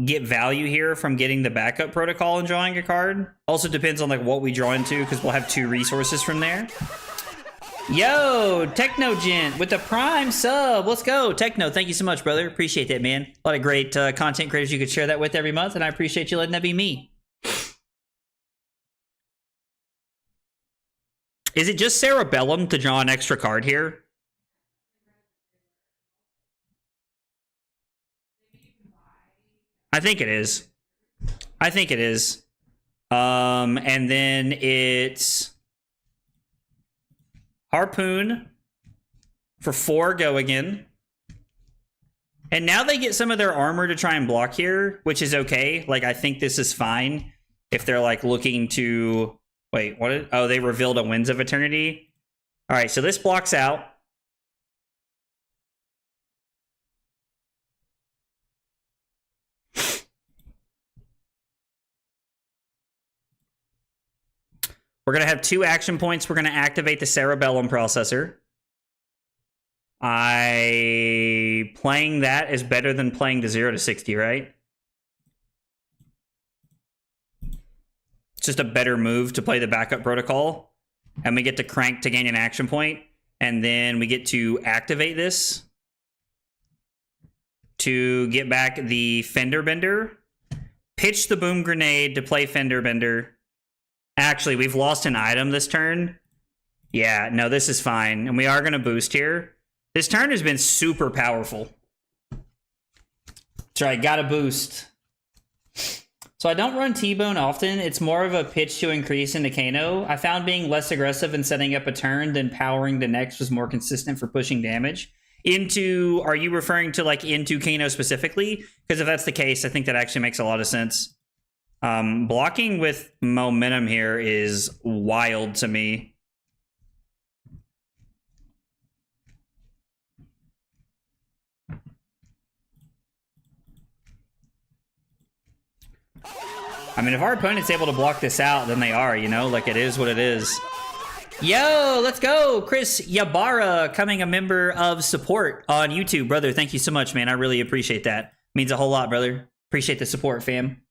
get value here from getting the backup protocol and drawing a card. Also depends on like what we draw into, because we'll have 2 resources from there. Yo, Technogent with the Prime sub. Let's go. Techno, thank you so much, brother. Appreciate that, man. A lot of great content creators you could share that with every month, and I appreciate you letting that be me. Is it just Cerebellum to draw an extra card here? I think it is. I think it is. And then it's Harpoon for 4 go again. And now they get some of their armor to try and block here, which is okay. Like, I think this is fine if they're, like, looking to... Wait, what? Oh, they revealed a Winds of Eternity. All right, so this blocks out. We're going to have 2 action points. We're going to activate the Cerebellum Processor. Playing that is better than playing the 0 to 60, right? It's just a better move to play the backup protocol. And we get to crank to gain an action point. And then we get to activate this to get back the Fender Bender. Pitch the Boom Grenade to play Fender Bender. Actually, we've lost an item this turn. Yeah, no, this is fine. And we are going to boost here. This turn has been super powerful. That's right, gotta boost. So I don't run T-Bone often. It's more of a pitch to increase into Kano. I found being less aggressive and setting up a turn than powering the next was more consistent for pushing damage. Are you referring to like into Kano specifically? Because if that's the case, I think that actually makes a lot of sense. Blocking with momentum here is wild to me. I mean, if our opponent's able to block this out, then they are, you know? Like, it is what it is. Yo, let's go! Chris Yabara, coming a member of support on YouTube. Brother, thank you so much, man. I really appreciate that. Means a whole lot, brother. Appreciate the support, fam.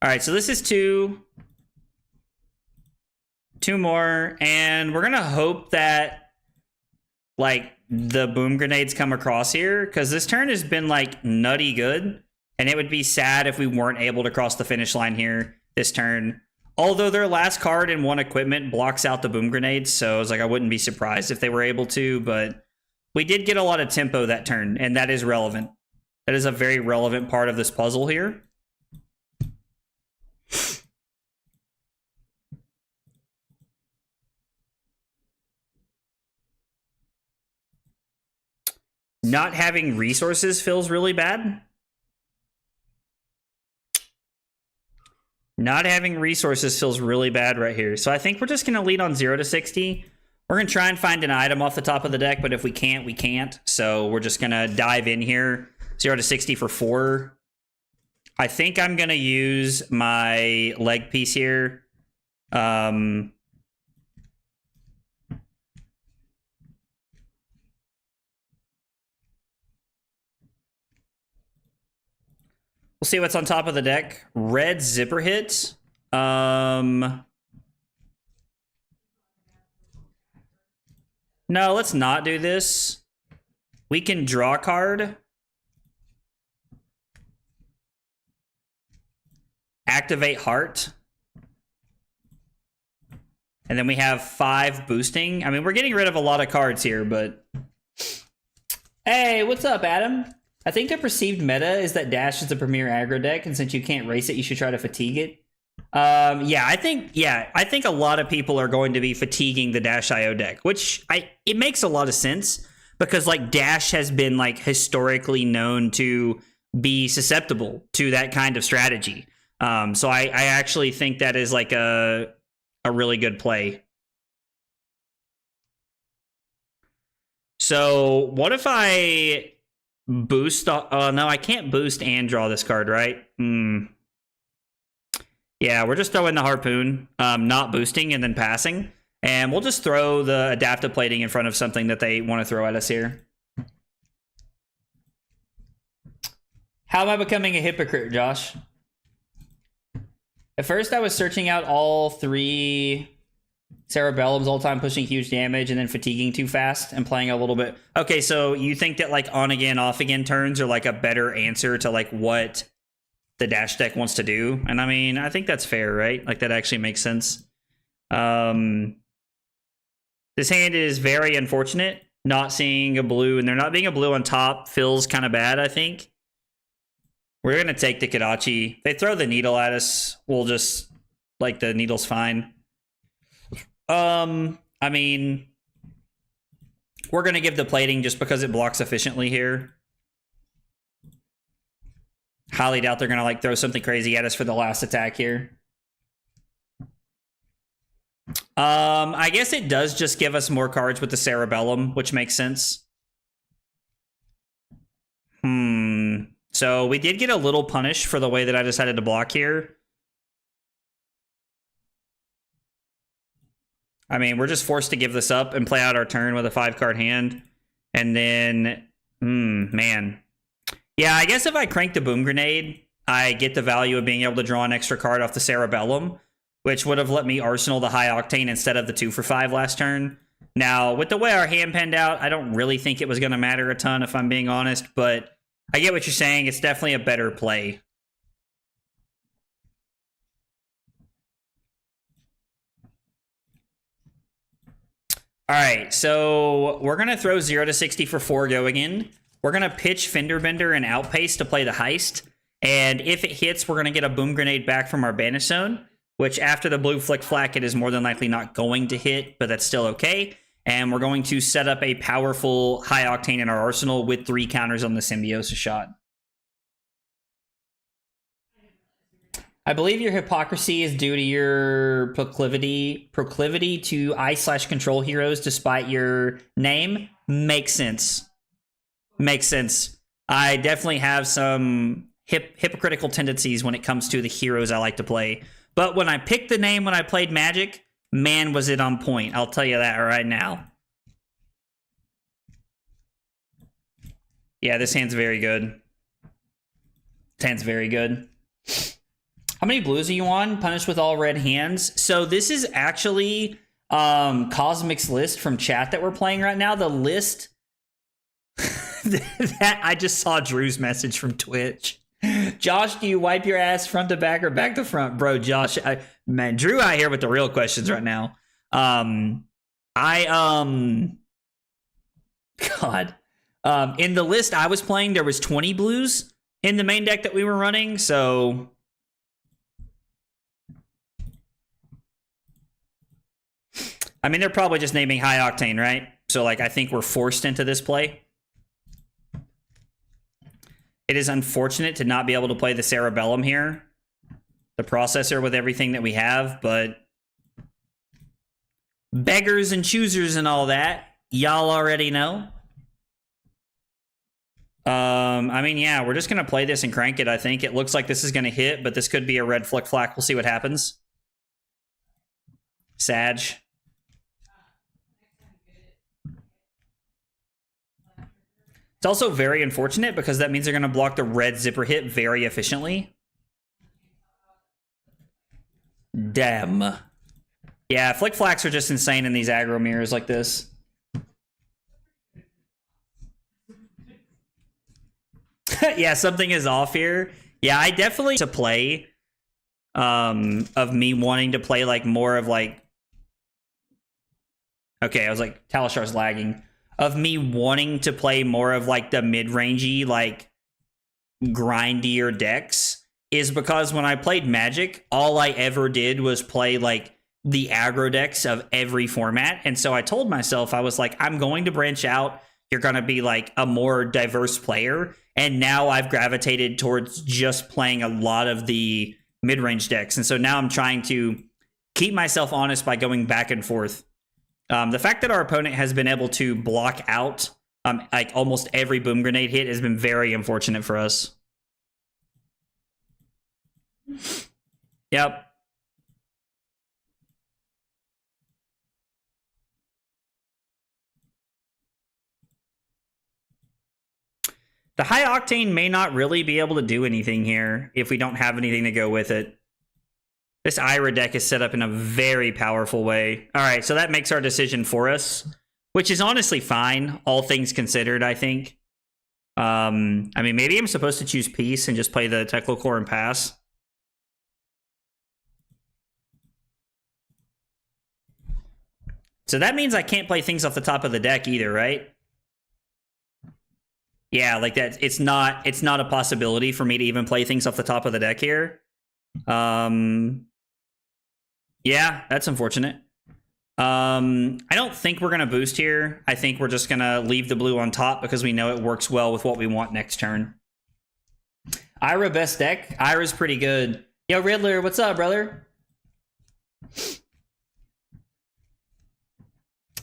All right, so this is 2. 2 more, and we're gonna hope that, like, the Boom Grenades come across here, because this turn has been, like, nutty good. And it would be sad if we weren't able to cross the finish line here this turn. Although their last card in 1 equipment blocks out the Boom Grenades, so I was like, I wouldn't be surprised if they were able to, but we did get a lot of tempo that turn, and that is relevant. That is a very relevant part of this puzzle here. Not having resources feels really bad. Not having resources feels really bad right here. So I think we're just going to lead on 0 to 60. We're going to try and find an item off the top of the deck, but if we can't, we can't. So we're just going to dive in here. 0 to 60 for 4. I think I'm going to use my leg piece here. We'll see what's on top of the deck. Red zipper hit. No, let's not do this. We can draw a card. Activate Heart. And then we have 5 boosting. I mean, we're getting rid of a lot of cards here, but... Hey, what's up, Adam? I think the perceived meta is that Dash is the premier aggro deck, and since you can't race it, you should try to fatigue it. I think a lot of people are going to be fatiguing the Dash IO deck, which it makes a lot of sense because like Dash has been like historically known to be susceptible to that kind of strategy. So I actually think that is like a really good play. So what if I boost? Oh no, I can't boost and draw this card, right? Yeah, we're just throwing the Harpoon, not boosting and then passing. And we'll just throw the Adaptive Plating in front of something that they want to throw at us here. How am I becoming a hypocrite, Josh? At first, I was searching out all 3 Cerebellums all the time, pushing huge damage and then fatiguing too fast and playing a little bit. Okay, so you think that like on again, off again turns are like a better answer to like what the Dash deck wants to do? And I mean, I think that's fair, right? Like that actually makes sense. This hand is very unfortunate. not seeing a blue, and there not being a blue on top feels kind of bad, I think. We're going to take the Kadachi. They throw the needle at us. We'll just, like, the needle's fine. I mean, we're going to give the plating just because it blocks efficiently here. Highly doubt they're going to, like, throw something crazy at us for the last attack here. I guess it does just give us more cards with the Cerebellum, which makes sense. So we did get a little punished for the way that I decided to block here. I mean, we're just forced to give this up and play out our turn with a 5-card hand. And then, man. Yeah, I guess if I crank the Boom Grenade, I get the value of being able to draw an extra card off the Cerebellum, which would have let me Arsenal the High Octane instead of the 2 for 5 last turn. Now, with the way our hand panned out, I don't really think it was going to matter a ton, if I'm being honest, but I get what you're saying. It's definitely a better play. All right, so we're going to throw 0 to 60 for 4 go again. We're going to pitch Fender Bender and Outpace to play the Heist. And if it hits, we're going to get a Boom Grenade back from our Banish Zone, which after the blue Flick Flack, it is more than likely not going to hit, but that's still okay. And we're going to set up a powerful High Octane in our arsenal with 3 counters on the Symbiosis shot. I believe your hypocrisy is due to your proclivity to I/control heroes despite your name. Makes sense. Makes sense. I definitely have some hypocritical tendencies when it comes to the heroes I like to play. But when I picked the name when I played Magic, man, was it on point. I'll tell you that right now. Yeah, this hand's very good. This hand's very good. How many blues are you on? Punished with all red hands. So this is actually Cosmic's list from chat that we're playing right now. The list that I just saw Drew's message from Twitch. Josh, do you wipe your ass front to back or back to front? Bro, Josh, man, Drew out here with the real questions right now. God. In the list I was playing, there was 20 blues in the main deck that we were running, so I mean, they're probably just naming High Octane, right? So, like, I think we're forced into this play. It is unfortunate to not be able to play the Cerebellum here, the processor with everything that we have, but beggars and choosers and all that, y'all already know. I mean, yeah, we're just going to play this and crank it, I think. It looks like this is going to hit, but this could be a red Flick Flack. We'll see what happens. Sag. It's also very unfortunate because that means they're going to block the red zipper hit very efficiently. Damn. Yeah, Flick Flacks are just insane in these aggro mirrors like this. Yeah, something is off here. Yeah, I definitely to play of me wanting to play like more of like okay, I was like Talashar's lagging. Of me wanting to play more of like the mid-rangey, like grindier decks is because when I played Magic, all I ever did was play like the aggro decks of every format. And so I told myself, I was like, I'm going to branch out. You're going to be like a more diverse player. And now I've gravitated towards just playing a lot of the mid-range decks. And so now I'm trying to keep myself honest by going back and forth. The fact that our opponent has been able to block out like almost every Boom Grenade hit has been very unfortunate for us. Yep. The High Octane may not really be able to do anything here if we don't have anything to go with it. This Ira deck is set up in a very powerful way. All right, so that makes our decision for us, which is honestly fine, all things considered, I think. I mean, maybe I'm supposed to choose Peace and just play the Teklo Core and pass. So that means I can't play things off the top of the deck either, right? Yeah, like that. It's not a possibility for me to even play things off the top of the deck here. Yeah, that's unfortunate. I don't think we're gonna boost here. I think we're just gonna leave the blue on top because we know it works well with what we want next turn. Ira best deck. Ira's pretty good. Yo, Riddler, what's up, brother?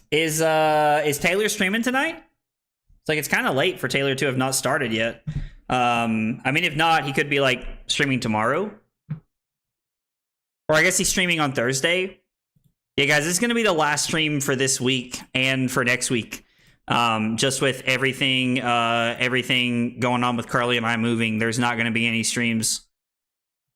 Is Taylor streaming tonight? It's like it's kind of late for Taylor to have not started yet. I mean, if not, he could be like streaming tomorrow. Or I guess he's streaming on Thursday. Yeah, guys, this is going to be the last stream for this week and for next week. Just with everything going on with Carly and I moving, there's not going to be any streams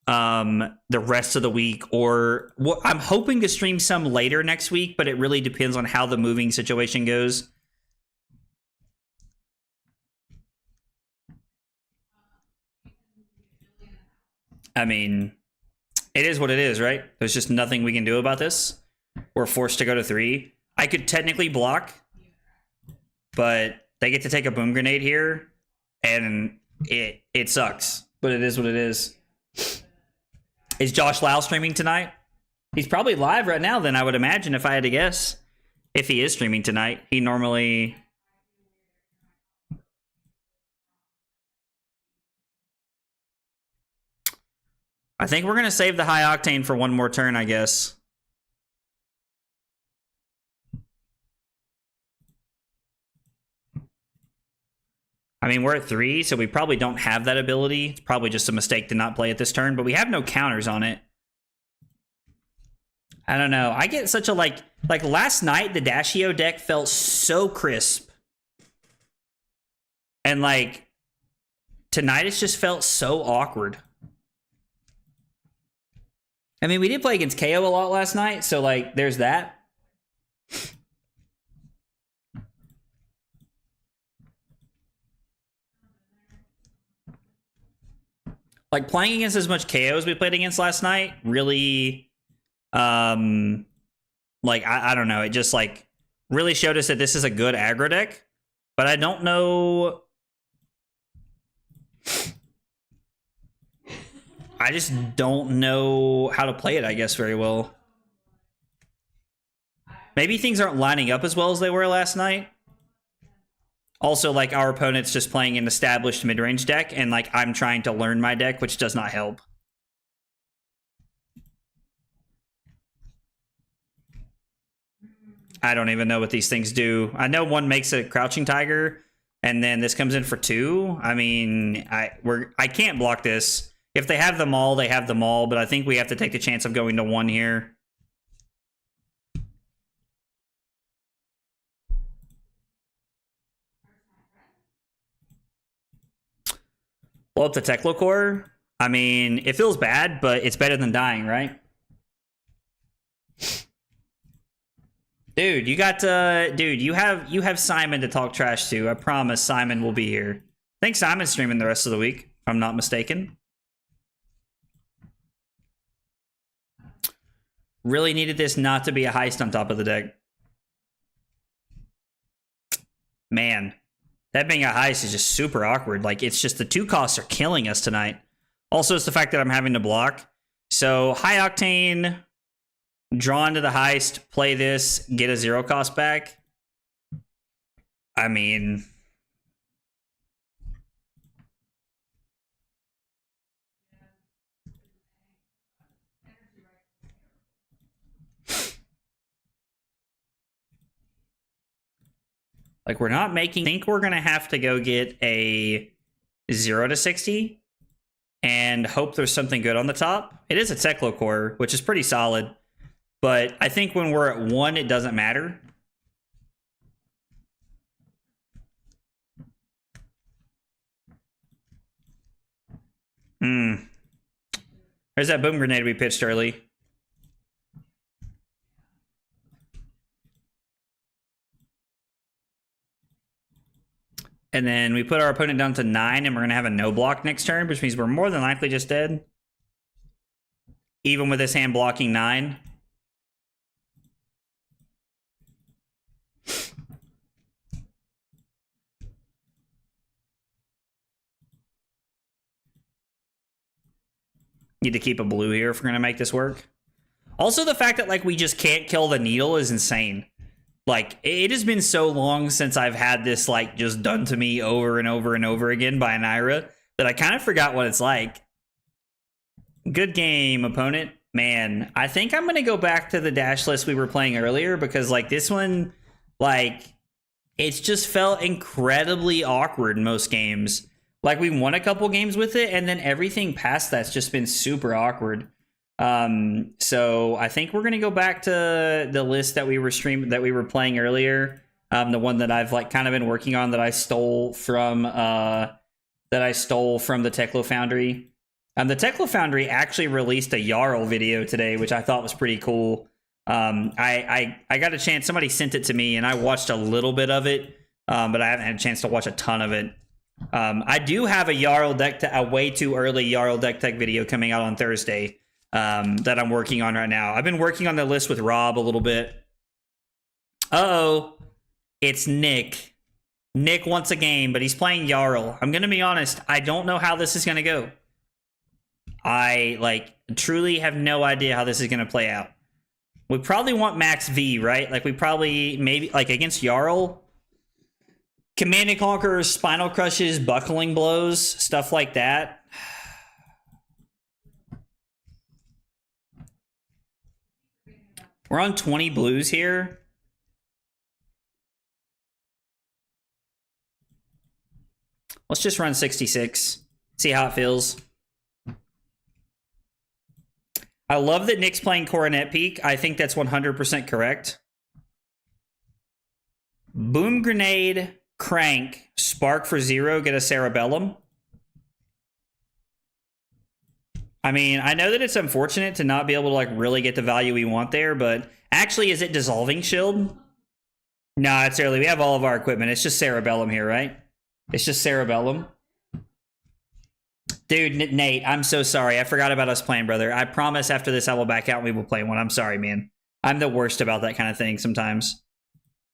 the rest of the week. Or I'm hoping to stream some later next week, but it really depends on how the moving situation goes. I mean, it is what it is, right? There's just nothing we can do about this. We're forced to go to 3. I could technically block, but they get to take a boom grenade here, and it sucks. But it is what it is. Is Josh Lau streaming tonight? He's probably live right now, then, I would imagine, if I had to guess. If he is streaming tonight. He normally... I think we're going to save the high octane for one more turn, I guess. I mean, we're at 3, so we probably don't have that ability. It's probably just a mistake to not play it this turn, but we have no counters on it. I don't know. I get such a, like last night, the Dashio deck felt so crisp. And, like, tonight it's just felt so awkward. I mean, we did play against KO a lot last night, so, like, there's that. Like, playing against as much KO as we played against last night really, like, I don't know. It just, like, really showed us that this is a good aggro deck. But I don't know... I just don't know how to play it, I guess, very well. Maybe things aren't lining up as well as they were last night. Also, like, our opponent's just playing an established mid-range deck, and, like, I'm trying to learn my deck, which does not help. I don't even know what these things do. I know one makes a Crouching Tiger, and then this comes in for 2. I mean, I can't block this. If they have them all, they have them all, but I think we have to take the chance of going to 1 here. Blow up the Teklo core. I mean, it feels bad, but it's better than dying, right? Dude, you got dude, you have Simon to talk trash to. I promise Simon will be here. I think Simon's streaming the rest of the week, if I'm not mistaken. Really needed this not to be a heist on top of the deck. Man, that being a heist is just super awkward. Like, it's just the 2 costs are killing us tonight. Also, it's the fact that I'm having to block. So, high octane, draw into the heist, play this, get a 0 cost back. I mean... Like, we're not making... I think we're going to have to go get a 0 to 60 and hope there's something good on the top. It is a Teklo core, which is pretty solid. But I think when we're at 1, it doesn't matter. There's that boom grenade we pitched early. And then we put our opponent down to 9, and we're going to have a no block next turn, which means we're more than likely just dead. Even with this hand blocking 9. Need to keep a blue here if we're gonna make this work. Also, the fact that like we just can't kill the needle is insane. Like, it has been so long since I've had this like just done to me over and over and over again by an Ira that I kind of forgot what it's like. Good game, opponent. Man, I think I'm gonna go back to the dash list we were playing earlier because like this one, like it's just felt incredibly awkward in most games. Like we won a couple games with it, and then everything past that's just been super awkward. So I think we're gonna go back to the list that we were playing earlier. The one that I've like kind of been working on that I stole from the Teclo Foundry. The Teclo Foundry actually released a Jarl video today, which I thought was pretty cool. I got a chance. Somebody sent it to me, and I watched a little bit of it, but I haven't had a chance to watch a ton of it. I do have a Jarl deck, a way too early Jarl deck tech video coming out on Thursday that I'm working on right now. I've been working on the list with Rob a little bit. Uh-oh, it's Nick. Nick wants a game, but he's playing Jarl. I'm going to be honest. I don't know how this is going to go. I like truly have no idea how this is going to play out. We probably want max V, right? Like we probably maybe like against Jarl, Command and Conquer, Spinal Crushes, Buckling Blows, stuff like that. We're on 20 blues here. Let's just run 66. See how it feels. I love that Nick's playing Coronet Peak. I think that's 100% correct. Boom Grenade, Crank, Spark for 0, get a Cerebellum. I mean, I know that it's unfortunate to not be able to like really get the value we want there, but actually, is it Dissolving Shield? No, it's early. We have all of our equipment. It's just Cerebellum here, right? It's just Cerebellum. Dude, Nate, I'm so sorry. I forgot about us playing, brother. I promise after this I will back out and we will play one. I'm sorry, man. I'm the worst about that kind of thing sometimes.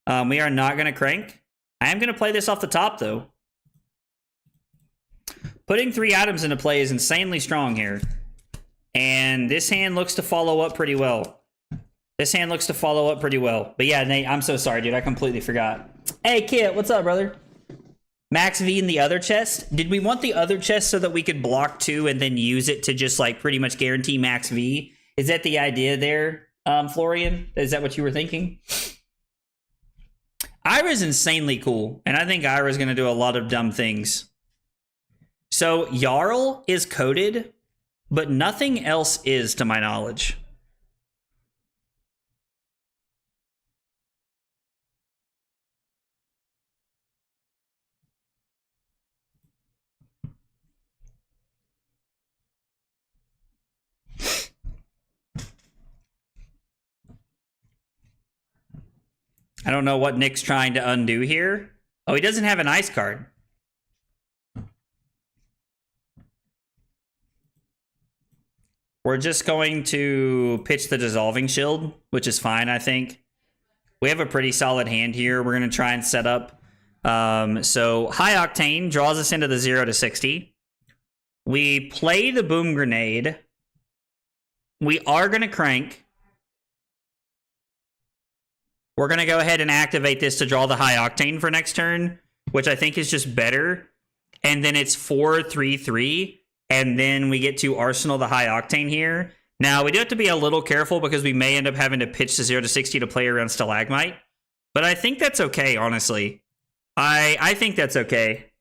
We are not going to crank. I am going to play this off the top, though. Putting 3 items into play is insanely strong here. And this hand looks to follow up pretty well. But yeah, Nate, I'm so sorry, dude. I completely forgot. Hey, Kit, what's up, brother? Max V in the other chest. Did we want the other chest so that we could block 2 and then use it to just like pretty much guarantee Max V? Is that the idea there, Florian? Is that what you were thinking? Ira's insanely cool, and I think Ira's going to do a lot of dumb things. So Jarl is coded, but nothing else is, to my knowledge. I don't know what Nick's trying to undo here. Oh, he doesn't have an ice card. We're just going to pitch the Dissolving Shield, which is fine, I think. We have a pretty solid hand here. We're going to try and set up. So High Octane draws us into the 0 to 60. We play the Boom Grenade. We are going to crank. We're going to go ahead and activate this to draw the High Octane for next turn, which I think is just better. And then it's 4-3-3, and then we get to Arsenal the High Octane here. Now, we do have to be a little careful because we may end up having to pitch the 0 to 60 to play around Stalagmite. But I think that's okay, honestly. I think that's okay.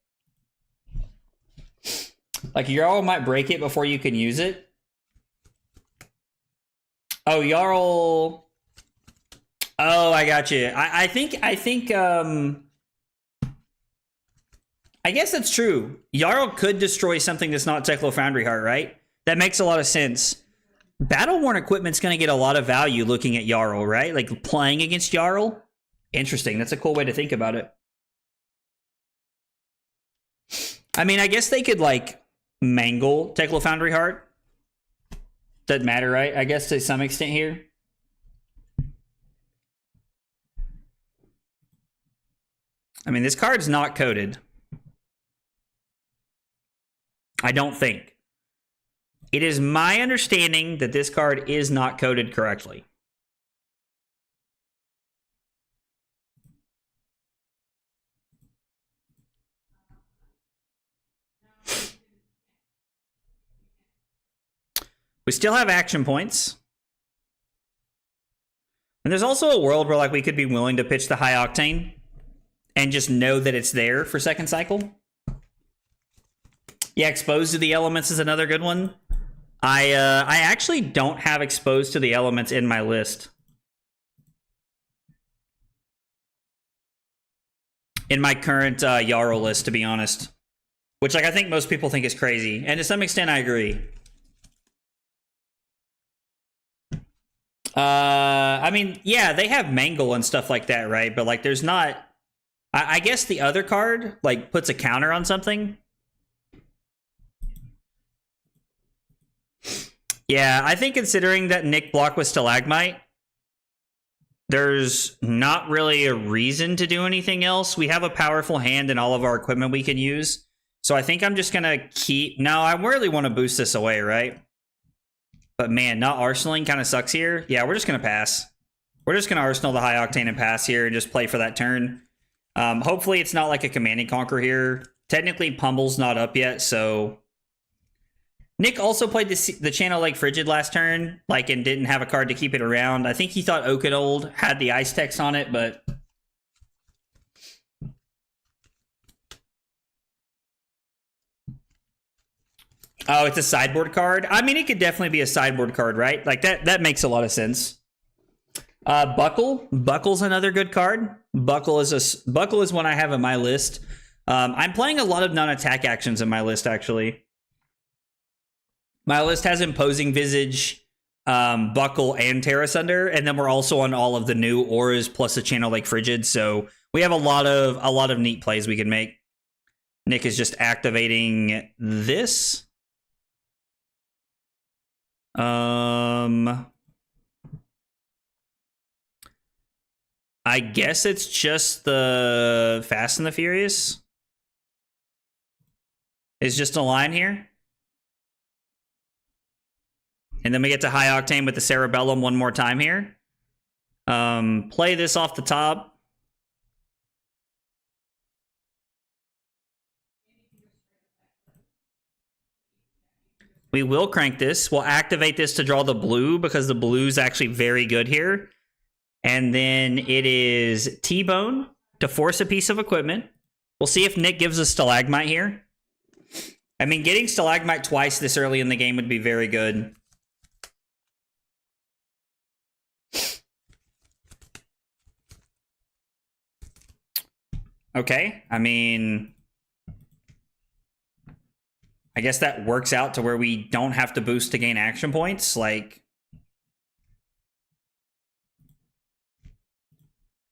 Like, Jarl might break it before you can use it. Oh, Jarl... Oh, I got you. I think, I guess that's true. Jarl could destroy something that's not Teclo Foundry Heart, right? That makes a lot of sense. Battle-worn equipment's going to get a lot of value looking at Jarl, right? Like, playing against Jarl? Interesting. That's a cool way to think about it. I mean, I guess they could, like, mangle Teclo Foundry Heart. Doesn't matter, right? I guess to some extent here. I mean, this card's not coded. I don't think. It is my understanding that this card is not coded correctly. We still have action points. And there's also a world where like we could be willing to pitch the high octane and just know that it's there for second cycle. Yeah, exposed to the elements is another good one. I actually don't have exposed to the elements in my list. In my current Yarrow list, to be honest. Which like I think most people think is crazy. And to some extent I agree. I mean, yeah, they have Mangle and stuff like that, right? But like there's not... I guess the other card like puts a counter on something. Yeah, I think considering that Nick blocked with Stalagmite, there's not really a reason to do anything else. We have a powerful hand and all of our equipment we can use. So I think I'm just going to keep... No, I really want to boost this away, right? But man, not arsenaling kind of sucks here. Yeah, we're just going to pass. We're just going to arsenal the high octane and pass here and just play for that turn. Hopefully it's not like a Command and Conquer here. Technically, Pummel's not up yet, so... Nick also played the Channel Lake Frigid last turn, like, and didn't have a card to keep it around. I think he thought Oakenold had the Ice Text on it, but... Oh, it's a sideboard card? I mean, it could definitely be a sideboard card, right? Like, that makes a lot of sense. Buckle. Buckle's another good card. Buckle is one I have in my list. I'm playing a lot of non-attack actions in my list, actually. My list has Imposing Visage, Buckle, and Terra Sunder, and then we're also on all of the new auras plus the Channel Lake Frigid, so we have a lot of neat plays we can make. Nick is just activating this. I guess it's just the Fast and the Furious. It's just a line here. And then we get to High Octane with the Cerebellum one more time here. Play this off the top. We will crank this. We'll activate this to draw the blue because the blue's actually very good here. And then it is T-Bone to force a piece of equipment. We'll see if Nick gives us Stalagmite here. I mean, getting Stalagmite twice this early in the game would be very good. Okay, I mean... I guess that works out to where we don't have to boost to gain action points, like...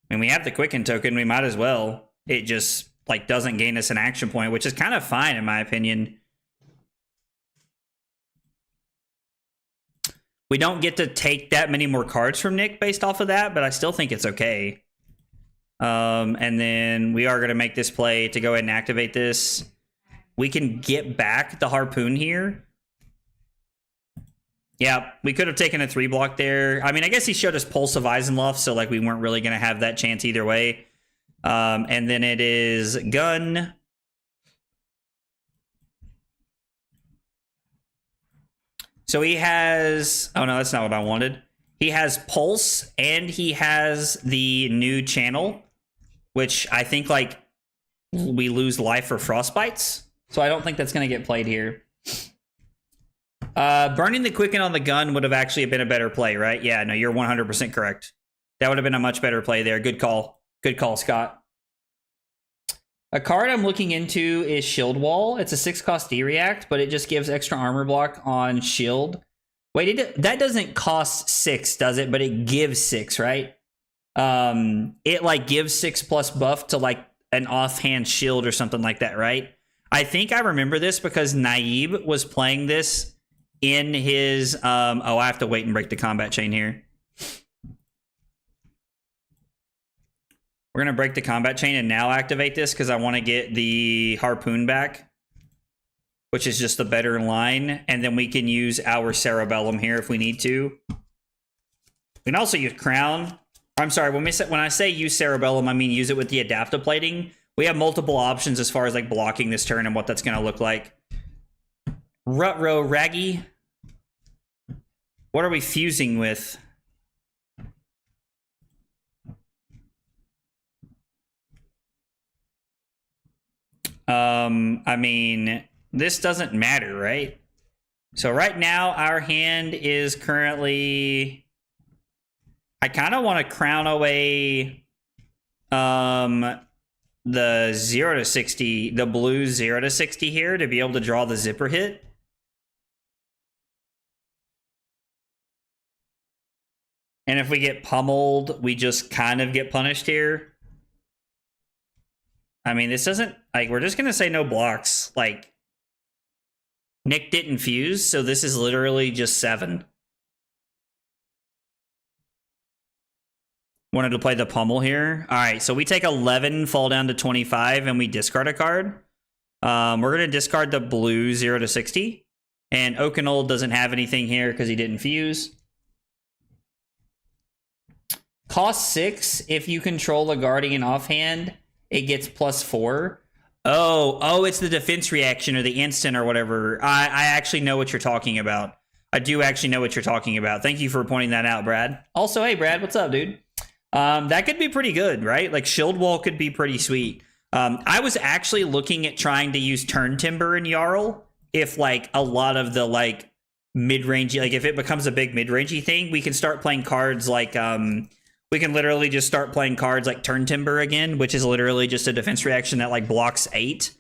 I mean, we have the Quicken token, we might as well. It just, like, doesn't gain us an action point, which is kind of fine, in my opinion. We don't get to take that many more cards from Nick based off of that, but I still think it's okay. And then we are going to make this play to go ahead and activate this. We can get back the Harpoon here. Yeah, we could have taken a 3-block there. I mean, I guess he showed us Pulse of Eisenloft, so like we weren't really going to have that chance either way. And then it is Gun. So he has... Oh, no, that's not what I wanted. He has Pulse, and he has the new channel, which I think, like, we lose life for Frostbites. So I don't think that's going to get played here. Burning the Quicken on the Gun would have actually been a better play, right? Yeah, no, you're 100% correct. That would have been a much better play there. Good call. Good call, Scott. A card I'm looking into is Shield Wall. It's a 6-cost D-React, but it just gives extra armor block on Shield. Wait, that doesn't cost 6, does it? But it gives 6, right? It, like, gives 6+ buff to, like, an offhand shield or something like that, right? I think I remember this because Naib was playing this in his... oh, I have to wait and break the combat chain here. We're going to break the combat chain and now activate this because I want to get the Harpoon back. which is just the better line. And then we can use our Cerebellum here if we need to. We can also use Crown. I'm sorry, when I say use Cerebellum, I mean use it with the adaptive plating. We have multiple options as far as like blocking this turn and what that's going to look like. Rutro Raggy. What are we fusing with? I mean, this doesn't matter, right? So right now, our hand is currently... I kind of want to crown away the 0 to 60, the blue 0 to 60 here to be able to draw the zipper hit. And if we get pummeled, we just kind of get punished here. I mean, this doesn't... Like, we're just going to say no blocks. Like, Nick didn't fuse, so this is literally just 7. Wanted to play the pummel here. All right, so we take 11, fall down to 25, and we discard a card. We're going to discard the blue 0 to 60. And Oakenold doesn't have anything here because he didn't fuse. Cost 6 if you control the Guardian offhand. It gets +4. Oh, it's the defense reaction or the instant or whatever. I actually know what you're talking about. I do actually know what you're talking about. Thank you for pointing that out, Brad. Also, hey, Brad, what's up, dude? That could be pretty good, right? Like, Shield Wall could be pretty sweet. I was actually looking at trying to use Turn Timber in Jarl if, like, a lot of the, like, mid-range... Like, if it becomes a big mid-rangey thing, we can start playing cards like... We can literally just start playing cards like Turn Timber again, which is literally just a defense reaction that like blocks 8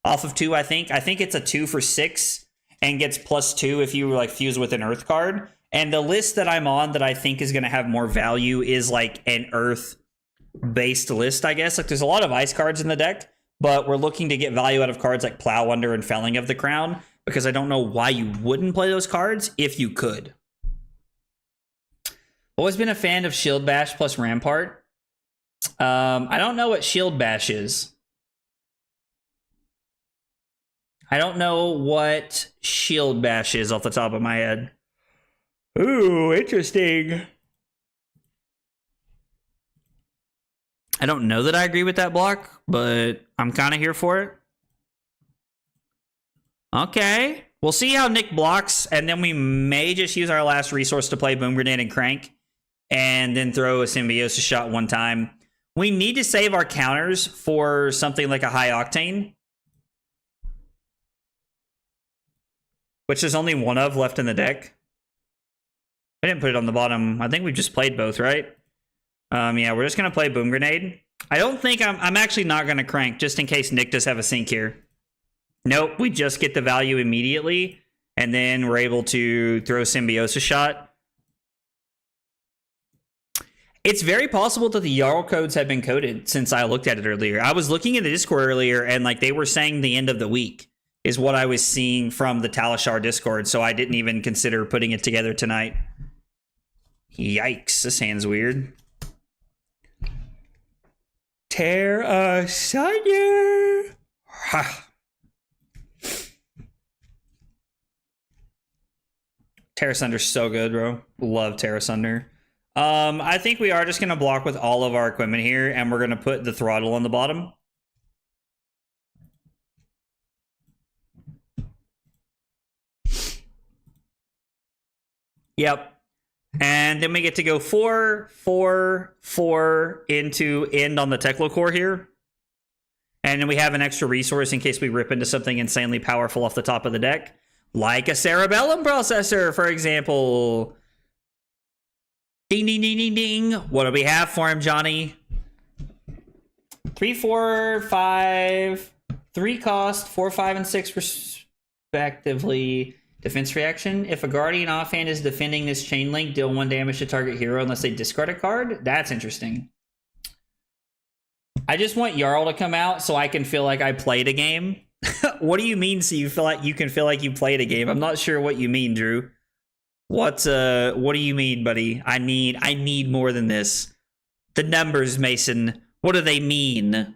off of 2, I think. I think it's a 2 for 6 and gets +2 if you like fuse with an Earth card. And the list that I'm on that I think is going to have more value is like an Earth-based list, I guess. Like there's a lot of Ice cards in the deck, but we're looking to get value out of cards like Plow Under and Felling of the Crown, because I don't know why you wouldn't play those cards if you could. Always been a fan of Shield Bash plus Rampart. I don't know what Shield Bash is. I don't know what Shield Bash is off the top of my head. Ooh, interesting. I don't know that I agree with that block, but I'm kind of here for it. Okay. We'll see how Nick blocks, and then we may just use our last resource to play Boom Grenade and Crank. And then throw a Symbiosis shot one time. We need to save our counters for something like a High Octane, which there's only one of left in the deck. I didn't put it on the bottom. I think we just played both, right? Yeah, we're just going to play Boom Grenade. I don't think I'm actually not going to Crank, just in case Nick does have a sink here. Nope, we just get the value immediately, and then we're able to throw Symbiosis shot. It's very possible that the Jarl codes have been coded since I looked at it earlier. I was looking in the Discord earlier, and like they were saying the end of the week is what I was seeing from the Talishar Discord, so I didn't even consider putting it together tonight. Yikes, this hand's weird. Tear asunder. Tear Asunder's so good, bro. Love Tear Asunder. I think we are just going to block with all of our equipment here, and we're going to put the throttle on the bottom. Yep. And then we get to go 4, 4, 4 into end on the Teklo core here. And then we have an extra resource in case we rip into something insanely powerful off the top of the deck. Like a Cerebellum processor, for example. Ding, ding, ding, ding, ding. What do we have for him, Johnny? 3, 4, 5. 3 cost, 4, 5, and 6 respectively. Defense reaction. If a Guardian offhand is defending this chain link, deal 1 damage to target hero unless they discard a card. That's interesting. I just want Jarl to come out so I can feel like I played a game. What do you mean so you feel like you can feel like you played a game? I'm not sure what you mean, Drew. What do you mean, buddy? I need more than this. The numbers, Mason. What do they mean?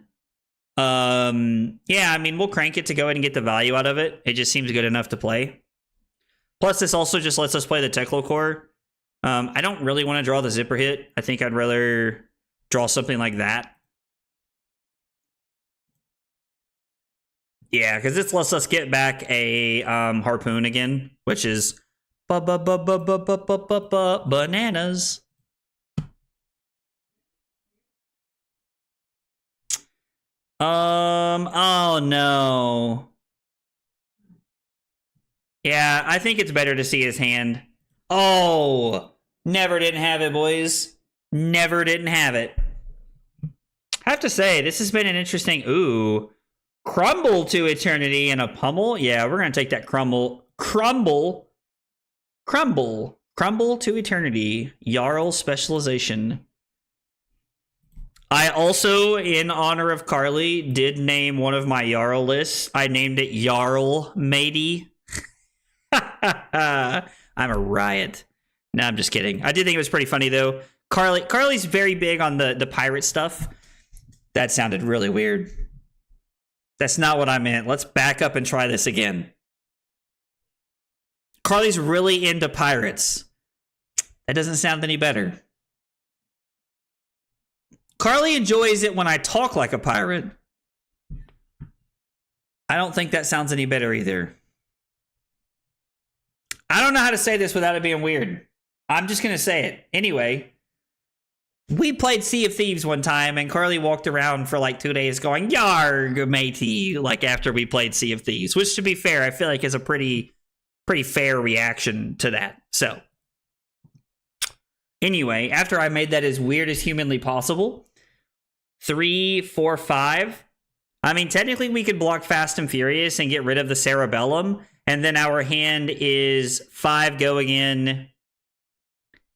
Yeah, I mean, we'll crank it to go ahead and get the value out of it. It just seems good enough to play. Plus, this also just lets us play the Teklo core. I don't really want to draw the zipper hit. I think I'd rather draw something like that. Yeah, because this lets us get back a harpoon again, which is bananas. Oh no. Yeah, I think it's better to see his hand. Oh, never didn't have it, boys. Never didn't have it. I have to say, this has been an interesting... Ooh. Crumble to eternity and a pummel? Yeah, we're going to take that crumble. Crumble to eternity. Jarl specialization. I also, in honor of Carly, did name one of my Jarl lists. I named it Jarl Matey. I'm a riot. No, I'm just kidding. I did think it was pretty funny, though. Carly's very big on the pirate stuff. That sounded really weird. That's not what I meant. Let's back up and try this again. Carly's really into pirates. That doesn't sound any better. Carly enjoys it when I talk like a pirate. I don't think that sounds any better either. I don't know how to say this without it being weird. I'm just going to say it. Anyway, we played Sea of Thieves one time, and Carly walked around for like 2 days going, "Yarg, matey," like after we played Sea of Thieves, which, to be fair, I feel like is a pretty fair reaction to that. So, anyway, after I made that as weird as humanly possible, 3, 4, 5. I mean, technically we could block Fast and Furious and get rid of the Cerebellum, and then our hand is 5 going in.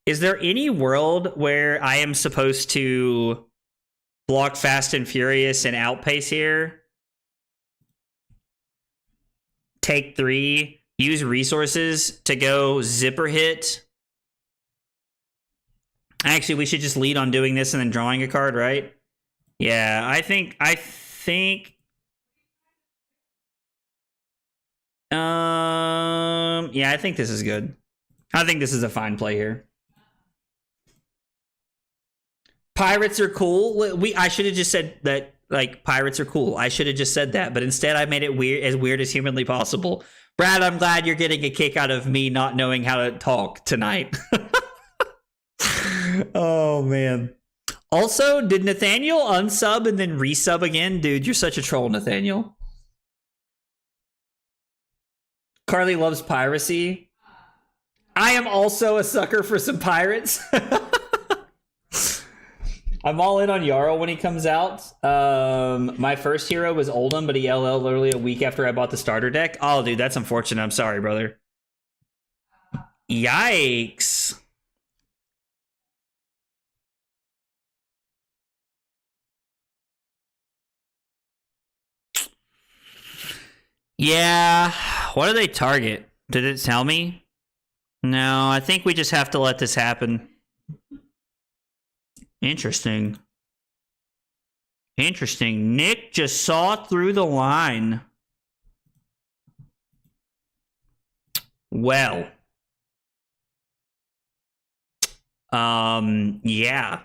Is there any world where I am supposed to block Fast and Furious and outpace here? Take 3, use resources to go zipper hit. Actually, we should just lead on doing this and then drawing a card, right? Yeah, I think yeah, I think this is good. I think this is a fine play here. Pirates are cool. I should have just said that, like, pirates are cool. I should have just said that, but instead I made it weird as humanly possible. Brad, I'm glad you're getting a kick out of me not knowing how to talk tonight. Oh, man. Also, did Nathaniel unsub and then resub again? Dude, you're such a troll, Nathaniel. Carly loves piracy. I am also a sucker for some pirates. I'm all in on Jarl when he comes out. My first hero was Oldham, but he LL literally a week after I bought the starter deck. Oh, dude, that's unfortunate. I'm sorry, brother. Yikes. Yeah, what do they target? Did it tell me? No, I think we just have to let this happen. Interesting. Interesting. Nick just saw through the line. Well. Yeah.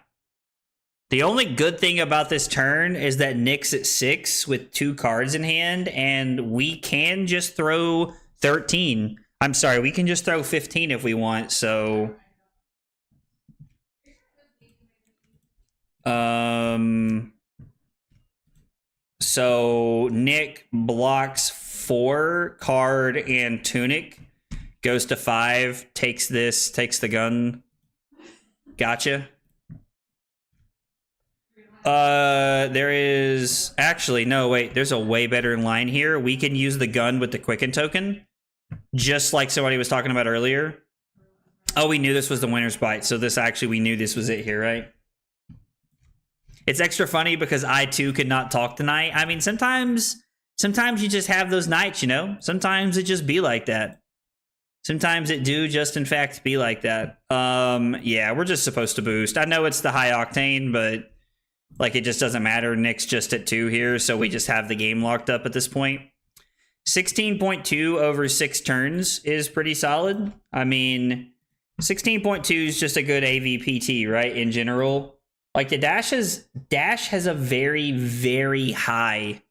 The only good thing about this turn is that Nick's at 6 with 2 cards in hand, and we can just throw 13. I'm sorry, we can just throw 15 if we want, so... So Nick blocks 4 card and Tunic, goes to 5, takes this, takes the gun. Gotcha. There is actually no wait. There's a way better line here. We can use the gun with the Quicken token, just like somebody was talking about earlier. Oh, we knew this was the winner's bite, so this actually we knew this was it here, right? It's extra funny because I too could not talk tonight. I mean, sometimes you just have those nights, you know. Sometimes it just be like that. Sometimes it do just in fact be like that. Yeah, we're just supposed to boost. I know it's the high octane, but Like, it just doesn't matter. Nick's just at 2 here, so we just have the game locked up at this point. 16.2 over 6 turns is pretty solid. I mean, 16.2 is just a good AVPT, right, in general. Like, the Dash has a very, very high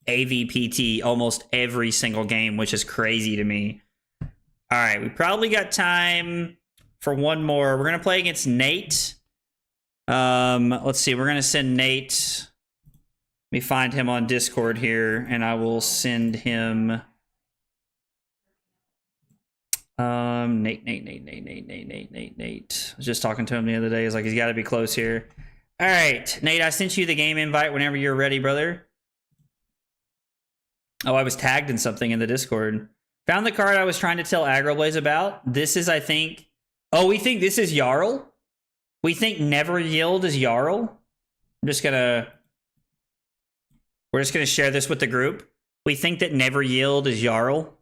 AVPT almost every single game, which is crazy to me. All right, we probably got time for one more. We're going to play against Nate. Let's see. We're going to send Nate. Let me find him on Discord here, and I will send him. Nate. I was just talking to him the other day. He's like, he's got to be close here. All right, Nate, I sent you the game invite whenever you're ready, brother. Oh, I was tagged in something in the Discord. Found the card I was trying to tell Agroblaze about. This is, I think... Oh, we think this is Jarl? We think Never Yield is Jarl? We're just gonna share this with the group. We think that Never Yield is Jarl.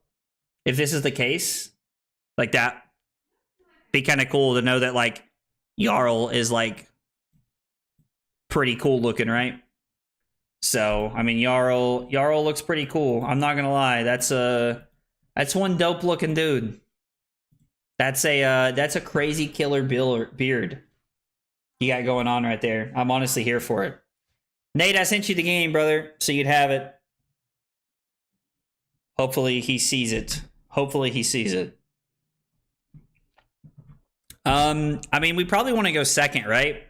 If this is the case, like, that be kind of cool to know that, like, Jarl is, like, pretty cool looking, right? So, I mean, Jarl looks pretty cool. I'm not gonna lie. That's one dope looking dude. That's a crazy killer beard you got going on right there. I'm honestly here for it. Nate, I sent you the game, brother, so you'd have it. Hopefully he sees it. I mean, we probably want to go second, right?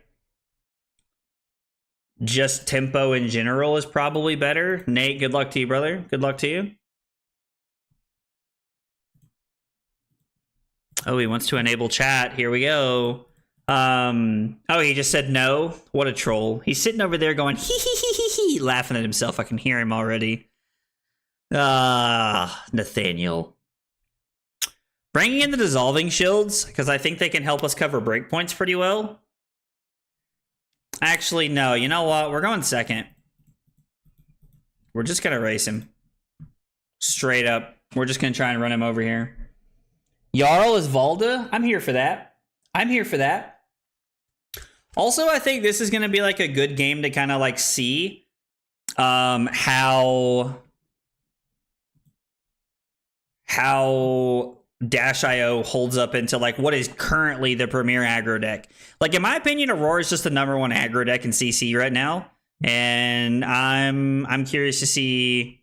Just tempo in general is probably better. Nate, good luck to you, brother. Good luck to you. Oh, he wants to enable chat. Here we go. Oh, he just said no. What a troll. He's sitting over there going hee hee hee hee hee, laughing at himself. I can hear him already. Nathaniel. Bringing in the dissolving shields, because I think they can help us cover breakpoints pretty well. Actually, no. You know what? We're going second. We're just going to race him. Straight up. We're just going to try and run him over here. Jarl is Valda. I'm here for that. Also, I think this is going to be like a good game to kind of like see how Dash.io holds up into like what is currently the premier aggro deck. Like, in my opinion, Aurora is just the #1 aggro deck in CC right now, and I'm curious to see.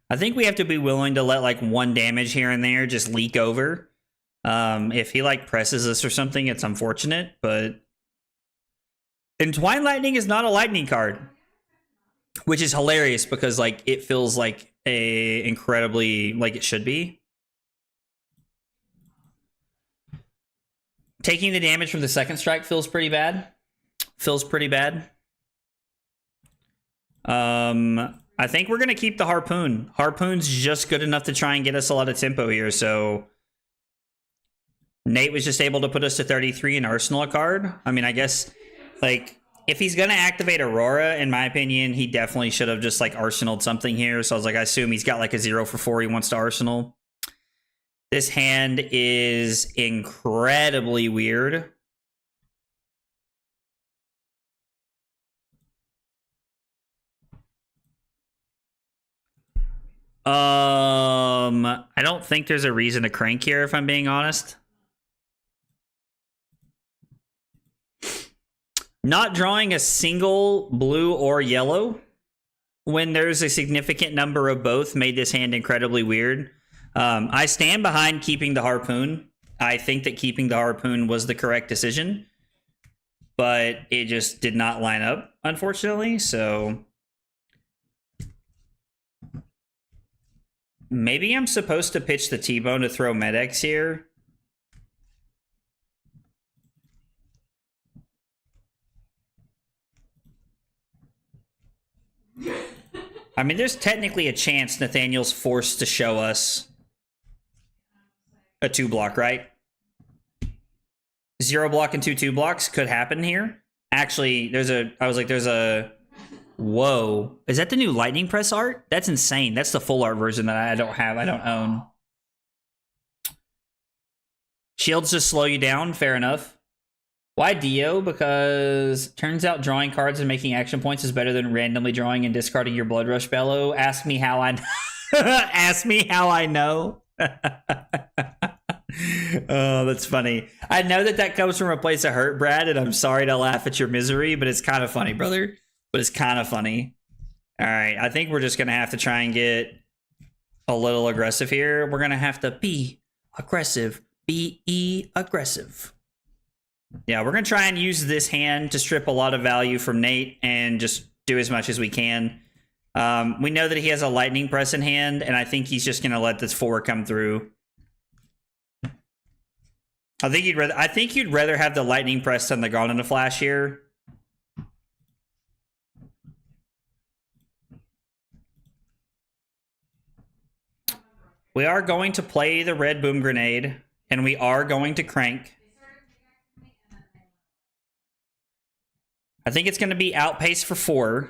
I think we have to be willing to let like 1 damage here and there just leak over. If he like presses us or something, it's unfortunate, but Entwine Lightning is not a lightning card, which is hilarious because like it feels like a incredibly like it should be. Taking the damage from the second strike feels pretty bad. I think we're going to keep the Harpoon. Harpoon's just good enough to try and get us a lot of tempo here, so Nate was just able to put us to 33 and Arsenal a card. I mean, I guess, like, if he's going to activate Aurora, in my opinion, he definitely should have just, like, Arsenaled something here. So I was like, I assume he's got, like, a 0 for 4 he wants to Arsenal. This hand is incredibly weird. I don't think there's a reason to crank here, if I'm being honest. Not drawing a single blue or yellow when there's a significant number of both made this hand incredibly weird. I stand behind keeping the Harpoon. I think that keeping the Harpoon was the correct decision, but it just did not line up, unfortunately, so maybe I'm supposed to pitch the T-Bone to throw Medex here. I mean, there's technically a chance Nathaniel's forced to show us a 2-block, right? 0 block and 2 blocks could happen here. Actually, there's a whoa. Is that the new Lightning Press art? That's insane. That's the full art version that I don't have. I don't own. Shields just slow you down. Fair enough. Why Dio? Because turns out drawing cards and making action points is better than randomly drawing and discarding your Blood Rush Bellow. Ask me how I ask me how I know. Oh, that's funny. I know that comes from a place of hurt, Brad, and I'm sorry to laugh at your misery, but it's kind of funny, brother. But it's kind of funny. All right, I think we're just going to have to try and get a little aggressive here. We're going to have to be aggressive. Be aggressive. Yeah, we're going to try and use this hand to strip a lot of value from Nate and just do as much as we can. We know that he has a lightning press in hand, and I think he's just going to let this 4 come through. I think you'd rather have the lightning press than the Gone in a Flash here. We are going to play the red boom grenade, and we are going to crank. I think it's going to be outpace for 4.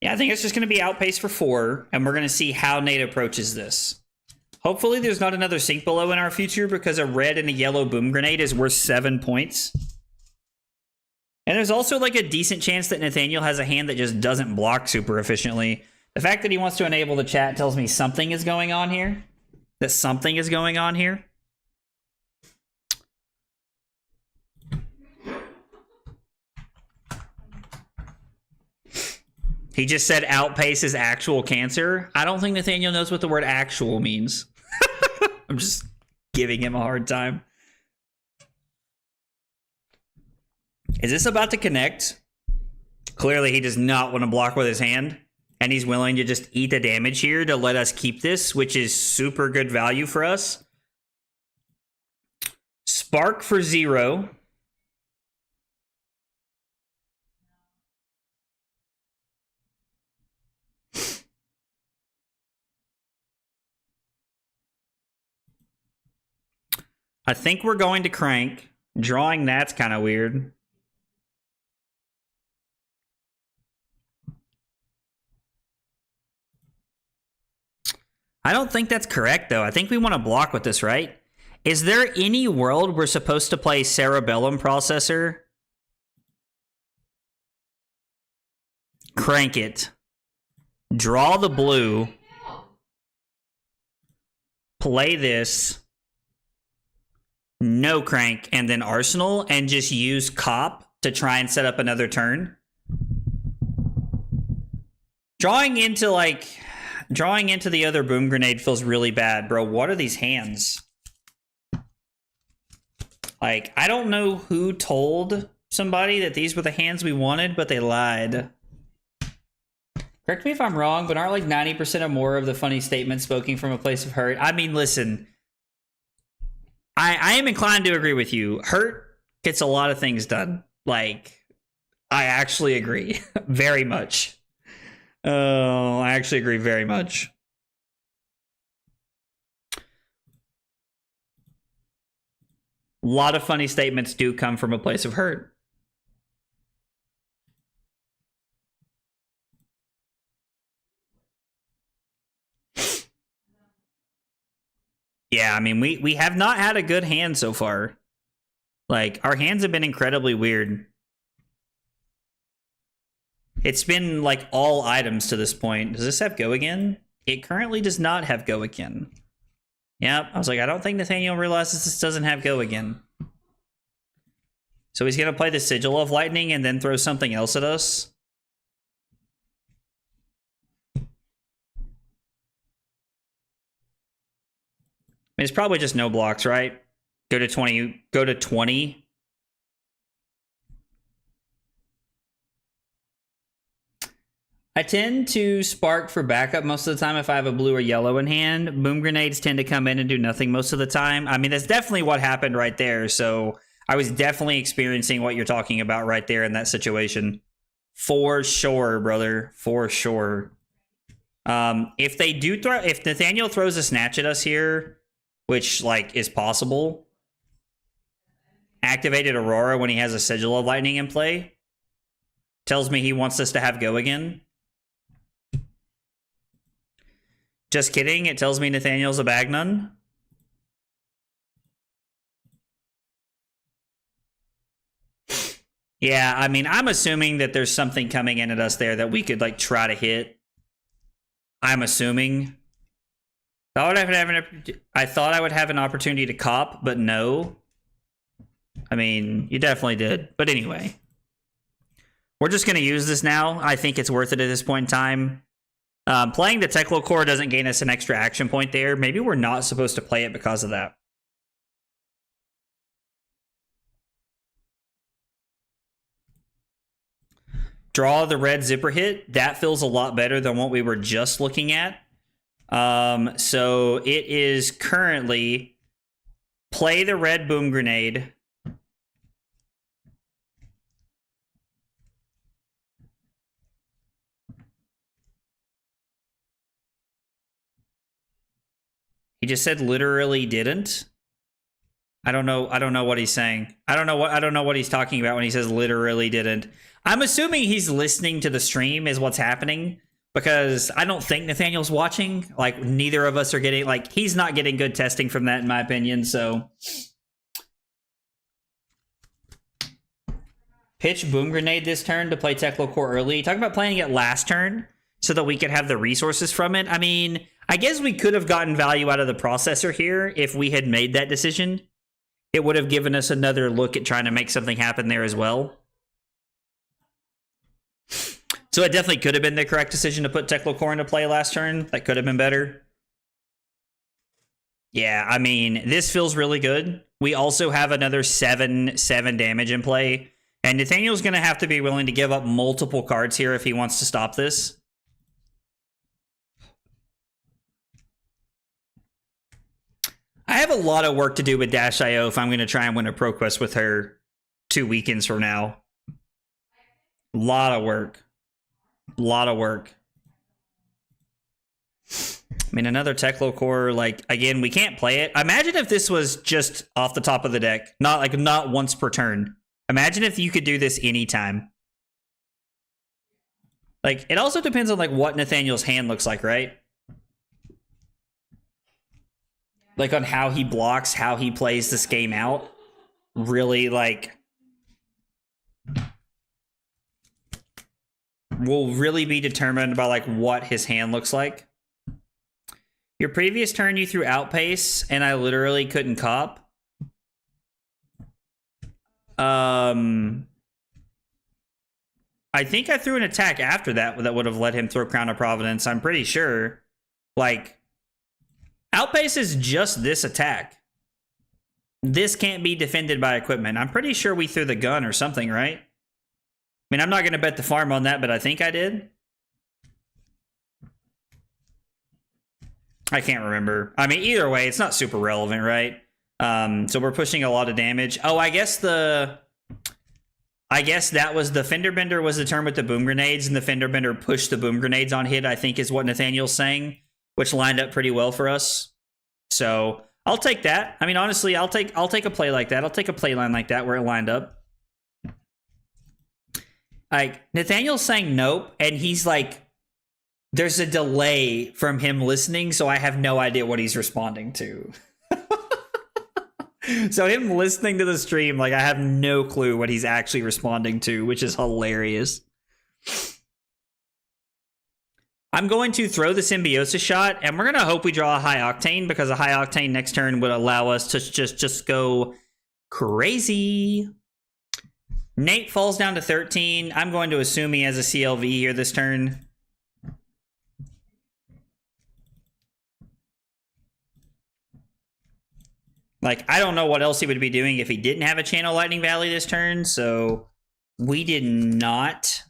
Yeah, I think it's just going to be outpace for 4, and we're going to see how Nate approaches this. Hopefully there's not another sink below in our future, because a red and a yellow boom grenade is worth 7 points. And there's also like a decent chance that Nathaniel has a hand that just doesn't block super efficiently. The fact that he wants to enable the chat tells me something is going on here. That something is going on here. He just said outpace is actual cancer. I don't think Nathaniel knows what the word actual means. I'm just giving him a hard time. Is this about to connect? Clearly he does not want to block with his hand, and he's willing to just eat the damage here to let us keep this, which is super good value for us. Spark for 0. I think we're going to crank. Drawing that's kind of weird. I don't think that's correct, though. I think we want to block with this, right? Is there any world we're supposed to play Cerebellum Processor? Crank it. Draw the blue. Play this. No crank, and then Arsenal, and just use Cop to try and set up another turn. Drawing into the other boom grenade feels really bad, bro. What are these hands? Like, I don't know who told somebody that these were the hands we wanted, but they lied. Correct me if I'm wrong, but aren't like 90% or more of the funny statements spoken from a place of hurt? I mean, listen. I am inclined to agree with you. Hurt gets a lot of things done. Like, I actually agree. Very much. Oh, I actually agree very much. A lot of funny statements do come from a place of hurt. Yeah, I mean, we have not had a good hand so far. Like, our hands have been incredibly weird. It's been, like, all items to this point. Does this have go again? It currently does not have go again. Yep, I was like, I don't think Nathaniel realizes this doesn't have go again. So he's going to play the Sigil of Lightning and then throw something else at us. I mean, it's probably just no blocks, right? Go to 20. Go to 20. I tend to spark for backup most of the time if I have a blue or yellow in hand. Boom grenades tend to come in and do nothing most of the time. I mean, that's definitely what happened right there. So I was definitely experiencing what you're talking about right there in that situation. For sure, brother. For sure. If they do throw... If Nathaniel throws a snatch at us here... Which, like, is possible. Activated Aurora when he has a Sigil of Lightning in play. Tells me he wants us to have go again. Just kidding. It tells me Nathaniel's a Bagnon. Yeah, I mean, I'm assuming that there's something coming in at us there that we could, like, try to hit. I'm assuming. I thought I would have an opportunity to cop, but no. I mean, you definitely did. But anyway. We're just going to use this now. I think it's worth it at this point in time. Playing the Teklo core doesn't gain us an extra action point there. Maybe we're not supposed to play it because of that. Draw the red zipper hit. That feels a lot better than what we were just looking at. So it is currently play the red boom grenade. He just said literally didn't. I don't know what he's saying. I don't know what he's talking about when he says literally didn't. I'm assuming he's listening to the stream is what's happening, because I don't think Nathaniel's watching. Like, neither of us are getting, like, he's not getting good testing from that, in my opinion. So pitch boom grenade this turn to play Teklo core early. Talk about playing it last turn so that we could have the resources from it. I mean, I guess we could have gotten value out of the processor here if we had made that decision. It would have given us another look at trying to make something happen there as well. So it definitely could have been the correct decision to put Teklo core into play last turn. That could have been better. Yeah, I mean, this feels really good. We also have another 7 damage in play. And Nathaniel's going to have to be willing to give up multiple cards here if he wants to stop this. I have a lot of work to do with Dash.io if I'm going to try and win a Pro Quest with her 2 weekends from now. Lot of work. Lot of work. I mean, another Teklo core, like, again, we can't play it. Imagine if this was just off the top of the deck. Not once per turn. Imagine if you could do this anytime. Like, it also depends on, like, what Nathaniel's hand looks like, right? Like, on how he blocks, how he plays this game out. Really, like, will really be determined by, like, what his hand looks like. Your previous turn, you threw outpace, and I literally couldn't cop. I think I threw an attack after that that would have let him throw Crown of Providence. I'm pretty sure. Like, outpace is just this attack. This can't be defended by equipment. I'm pretty sure we threw the gun or something, right? I mean, I'm not going to bet the farm on that, but I think I did. I can't remember. I mean, either way, it's not super relevant, right? So we're pushing a lot of damage. Oh, I guess that was the Fender Bender was the turn with the boom grenades, and the Fender Bender pushed the boom grenades on hit, I think is what Nathaniel's saying, which lined up pretty well for us. So I'll take that. I mean, honestly, I'll take a play like that. I'll take a play line like that where it lined up. Like, Nathaniel's saying nope, and he's like, there's a delay from him listening, so I have no idea what he's responding to. So him listening to the stream, like, I have no clue what he's actually responding to, which is hilarious. I'm going to throw the Symbiosis shot, and we're going to hope we draw a High Octane, because a High Octane next turn would allow us to just go crazy. Nate falls down to 13. I'm going to assume he has a CLV here this turn. Like, I don't know what else he would be doing if he didn't have a Channel Lightning Valley this turn, so we did not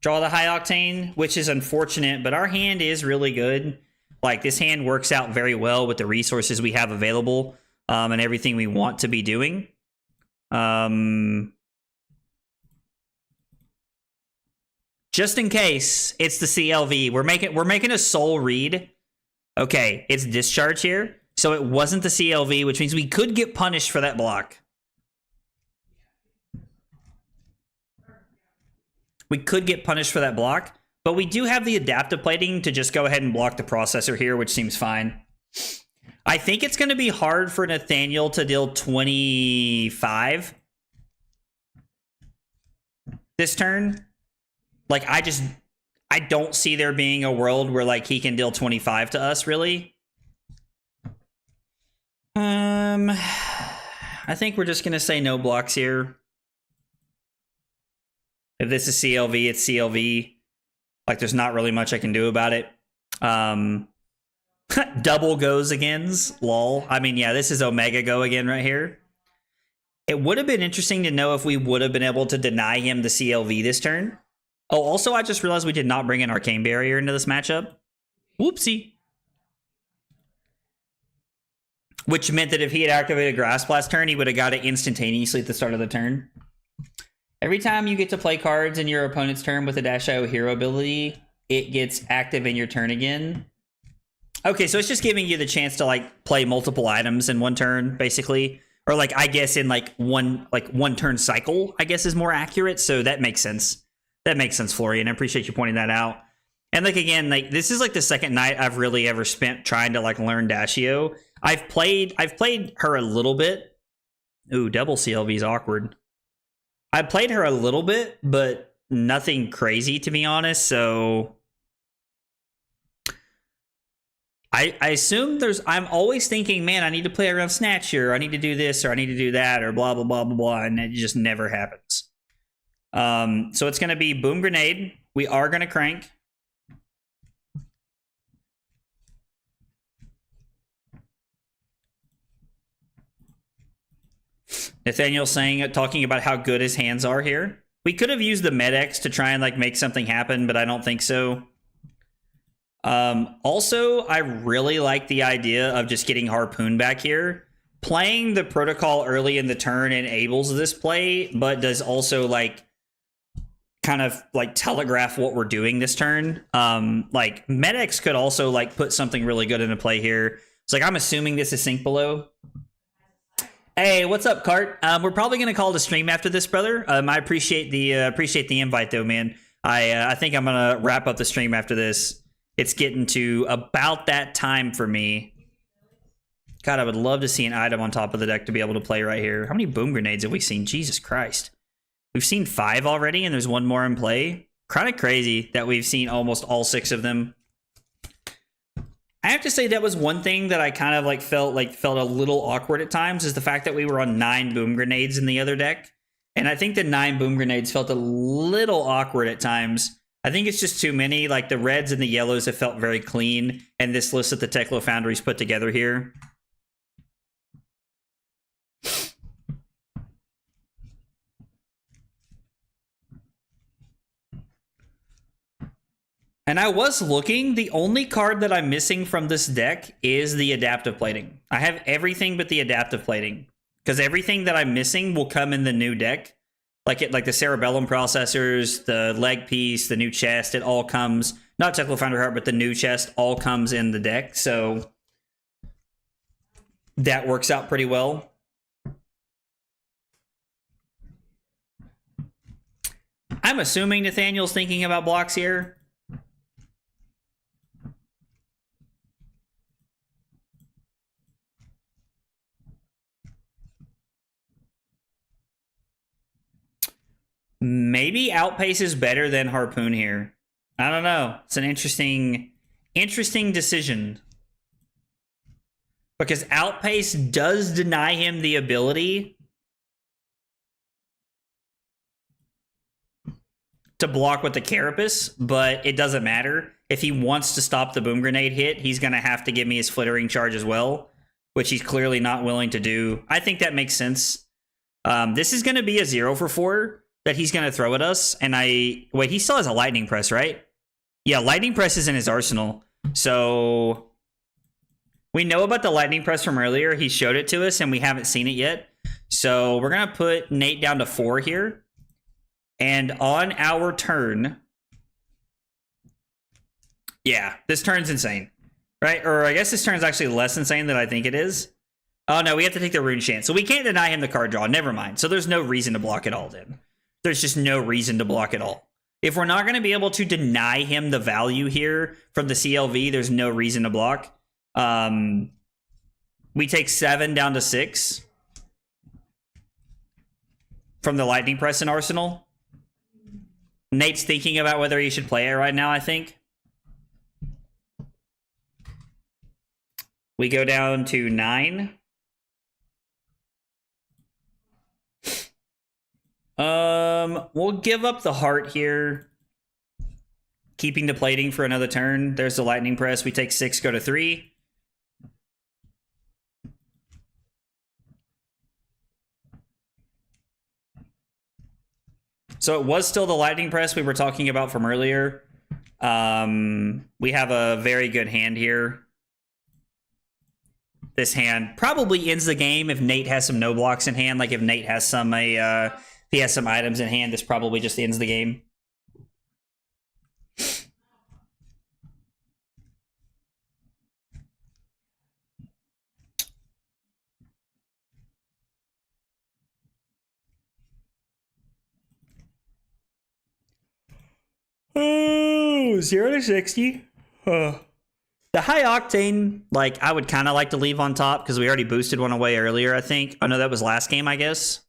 draw the High Octane, which is unfortunate, but our hand is really good. Like, this hand works out very well with the resources we have available, and everything we want to be doing. Just in case it's the CLV, we're making a soul read. Okay, it's discharge here. So it wasn't the CLV, which means we could get punished for that block. We could get punished for that block, But we do have the adaptive plating to just go ahead and block the processor here, which seems fine. I think it's going to be hard for Nathaniel to deal 25 this turn. Like, I don't see there being a world where, like, he can deal 25 to us, really. I think we're just going to say no blocks here. If this is CLV, it's CLV. Like, there's not really much I can do about it. Double goes agains, lol. I mean, yeah, this is Omega go again right here. It would have been interesting to know if we would have been able to deny him the CLV this turn. Oh, also, I just realized we did not bring an Arcane Barrier into this matchup. Whoopsie. Which meant that if he had activated Grass last turn, he would have got it instantaneously at the start of the turn. Every time you get to play cards in your opponent's turn with a Dash-IO hero ability, it gets active in your turn again. Okay, so it's just giving you the chance to, like, play multiple items in one turn, basically. Or, like, I guess in, like, one turn cycle, I guess is more accurate. So that makes sense. That makes sense, Florian. I appreciate you pointing that out. And, like, again, like, this is, like, the second night I've really ever spent trying to, like, learn Dash-IO. I've played her a little bit. Ooh, double CLV is awkward. I played her a little bit, but nothing crazy, to be honest. So I assume I'm always thinking, man, I need to play around Snatch here, or I need to do this, or I need to do that, or blah, blah, blah, blah, blah, and it just never happens. So it's going to be Boom Grenade. We are going to crank. Nathaniel talking about how good his hands are here. We could have used the Med-X to try and, like, make something happen, but I don't think so. Also, I really like the idea of just getting Harpoon back here. Playing the Protocol early in the turn enables this play, but does also, like, kind of, like, telegraph what we're doing this turn. Like, Med-X could also, like, put something really good into play here. It's like, I'm assuming this is Sync Below. Hey, what's up, Cart? We're probably gonna call it a stream after this, brother. I appreciate the invite, though, man. I think I'm gonna wrap up the stream after this. It's getting to about that time for me. God, I would love to see an item on top of the deck to be able to play right here. How many Boom Grenades have we seen? Jesus Christ. We've seen 5 already, and there's one more in play. Kind of crazy that we've seen almost all 6 of them. I have to say that was one thing that I kind of felt a little awkward at times, is the fact that we were on 9 Boom Grenades in the other deck. And I think the 9 Boom Grenades felt a little awkward at times. I think it's just too many. Like, the reds and the yellows have felt very clean, and this list that the Teklo Foundry's put together here. And I was looking, the only card that I'm missing from this deck is the adaptive plating. I have everything but the adaptive plating, because everything that I'm missing will come in the new deck. Like the Cerebellum processors, the leg piece, the new chest, it all comes, not Teklo Foundry Heart, but the new chest all comes in the deck. So that works out pretty well. I'm assuming Nathaniel's thinking about blocks here. Maybe Outpace is better than Harpoon here. I don't know. It's an interesting decision. Because Outpace does deny him the ability to block with the Carapace, but it doesn't matter. If he wants to stop the Boom Grenade hit, he's going to have to give me his Flittering Charge as well, which he's clearly not willing to do. I think that makes sense. This is going to be a 0 for 4 that he's going to throw at us. And wait, he still has a Lightning Press, right? Yeah, Lightning Press is in his arsenal. So we know about the Lightning Press from earlier. He showed it to us and we haven't seen it yet. So we're going to put Nate down to 4 here. And on our turn, yeah, this turn's insane, right? Or I guess this turn's actually less insane than I think it is. Oh no, we have to take the Rune Chant. So we can't deny him the card draw. Never mind. So there's no reason to block it all then. There's just no reason to block it all. If we're not going to be able to deny him the value here from the CLV, there's no reason to block. We take 7 down to 6 from the Lightning Press in Arsenal. Nate's thinking about whether he should play it right now, I think. We go down to 9. We'll give up the heart here. Keeping the plating for another turn. There's the Lightning Press. We take 6, go to 3. So it was still the Lightning Press we were talking about from earlier. We have a very good hand here. This hand probably ends the game if Nate has some no blocks in hand. Like if Nate has some he has some items in hand, this probably just ends the game. Oh, 0 to 60. The high octane, like, I would kind of like to leave on top because we already boosted one away earlier, I think. Oh, no, that was last game, I guess.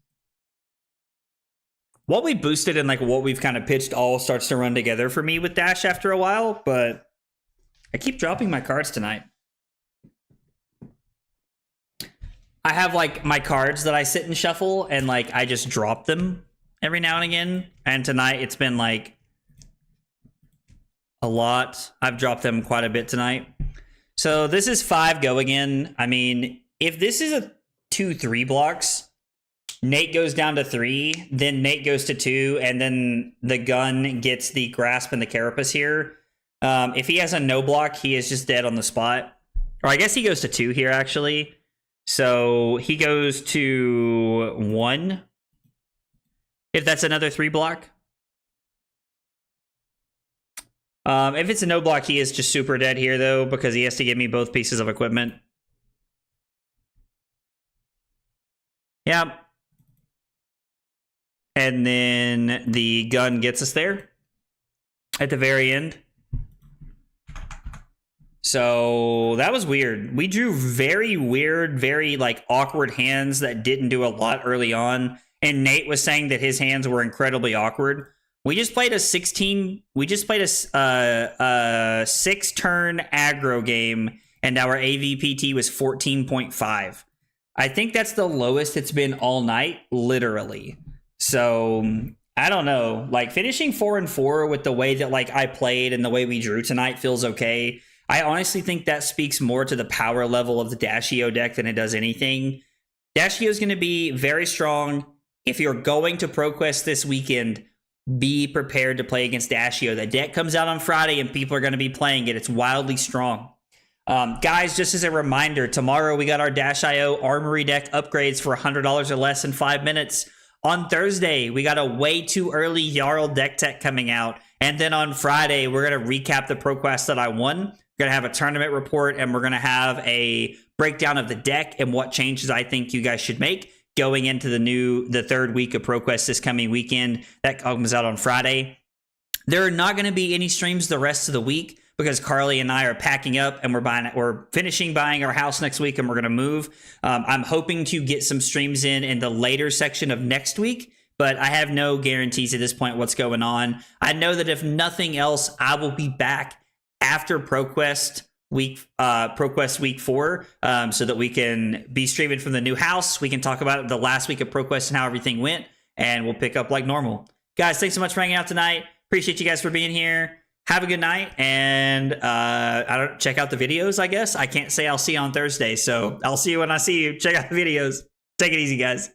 What we boosted and, like, what we've kind of pitched all starts to run together for me with Dash after a while, but I keep dropping my cards tonight. I have, like, my cards that I sit and shuffle, and, like, I just drop them every now and again. And tonight, it's been, like, a lot. I've dropped them quite a bit tonight. So this is 5 go again. I mean, if this is a 2-3 blocks, Nate goes down to 3, then Nate goes to 2, and then the gun gets the grasp and the carapace here. If he has a no block, he is just dead on the spot. Or I guess he goes to 2 here, actually. So he goes to 1. If that's another 3 block. If it's a no block, he is just super dead here, though, because he has to give me both pieces of equipment. Yeah. And then the gun gets us there at the very end. So that was weird. We drew very weird, very like awkward hands that didn't do a lot early on. And Nate was saying that his hands were incredibly awkward. We just played a 6-turn aggro game, and our AVPT was 14.5. I think that's the lowest it's been all night, literally. So I don't know. Like finishing 4-4 with the way that like I played and the way we drew tonight feels okay. I honestly think that speaks more to the power level of the Dashio deck than it does anything. Dashio is going to be very strong. If you're going to ProQuest this weekend, be prepared to play against Dashio. The deck comes out on Friday and people are going to be playing it. It's wildly strong. Guys, just as a reminder, tomorrow we got our Dash.io Armory deck upgrades for $100 or less in 5 minutes. On Thursday, we got a way too early Jarl deck tech coming out. And then on Friday, we're going to recap the ProQuest that I won. We're going to have a tournament report, and we're going to have a breakdown of the deck and what changes I think you guys should make going into the third week of ProQuest this coming weekend. That comes out on Friday. There are not going to be any streams the rest of the week because Carly and I are packing up and we're finishing buying our house next week and we're going to move. I'm hoping to get some streams in the later section of next week, but I have no guarantees at this point what's going on. I know that if nothing else, I will be back after ProQuest week 4, so that we can be streaming from the new house. We can talk about the last week of ProQuest and how everything went, and we'll pick up like normal. Guys, thanks so much for hanging out tonight. Appreciate you guys for being here. Have a good night, and check out the videos, I guess. I can't say I'll see you on Thursday, so I'll see you when I see you. Check out the videos. Take it easy, guys.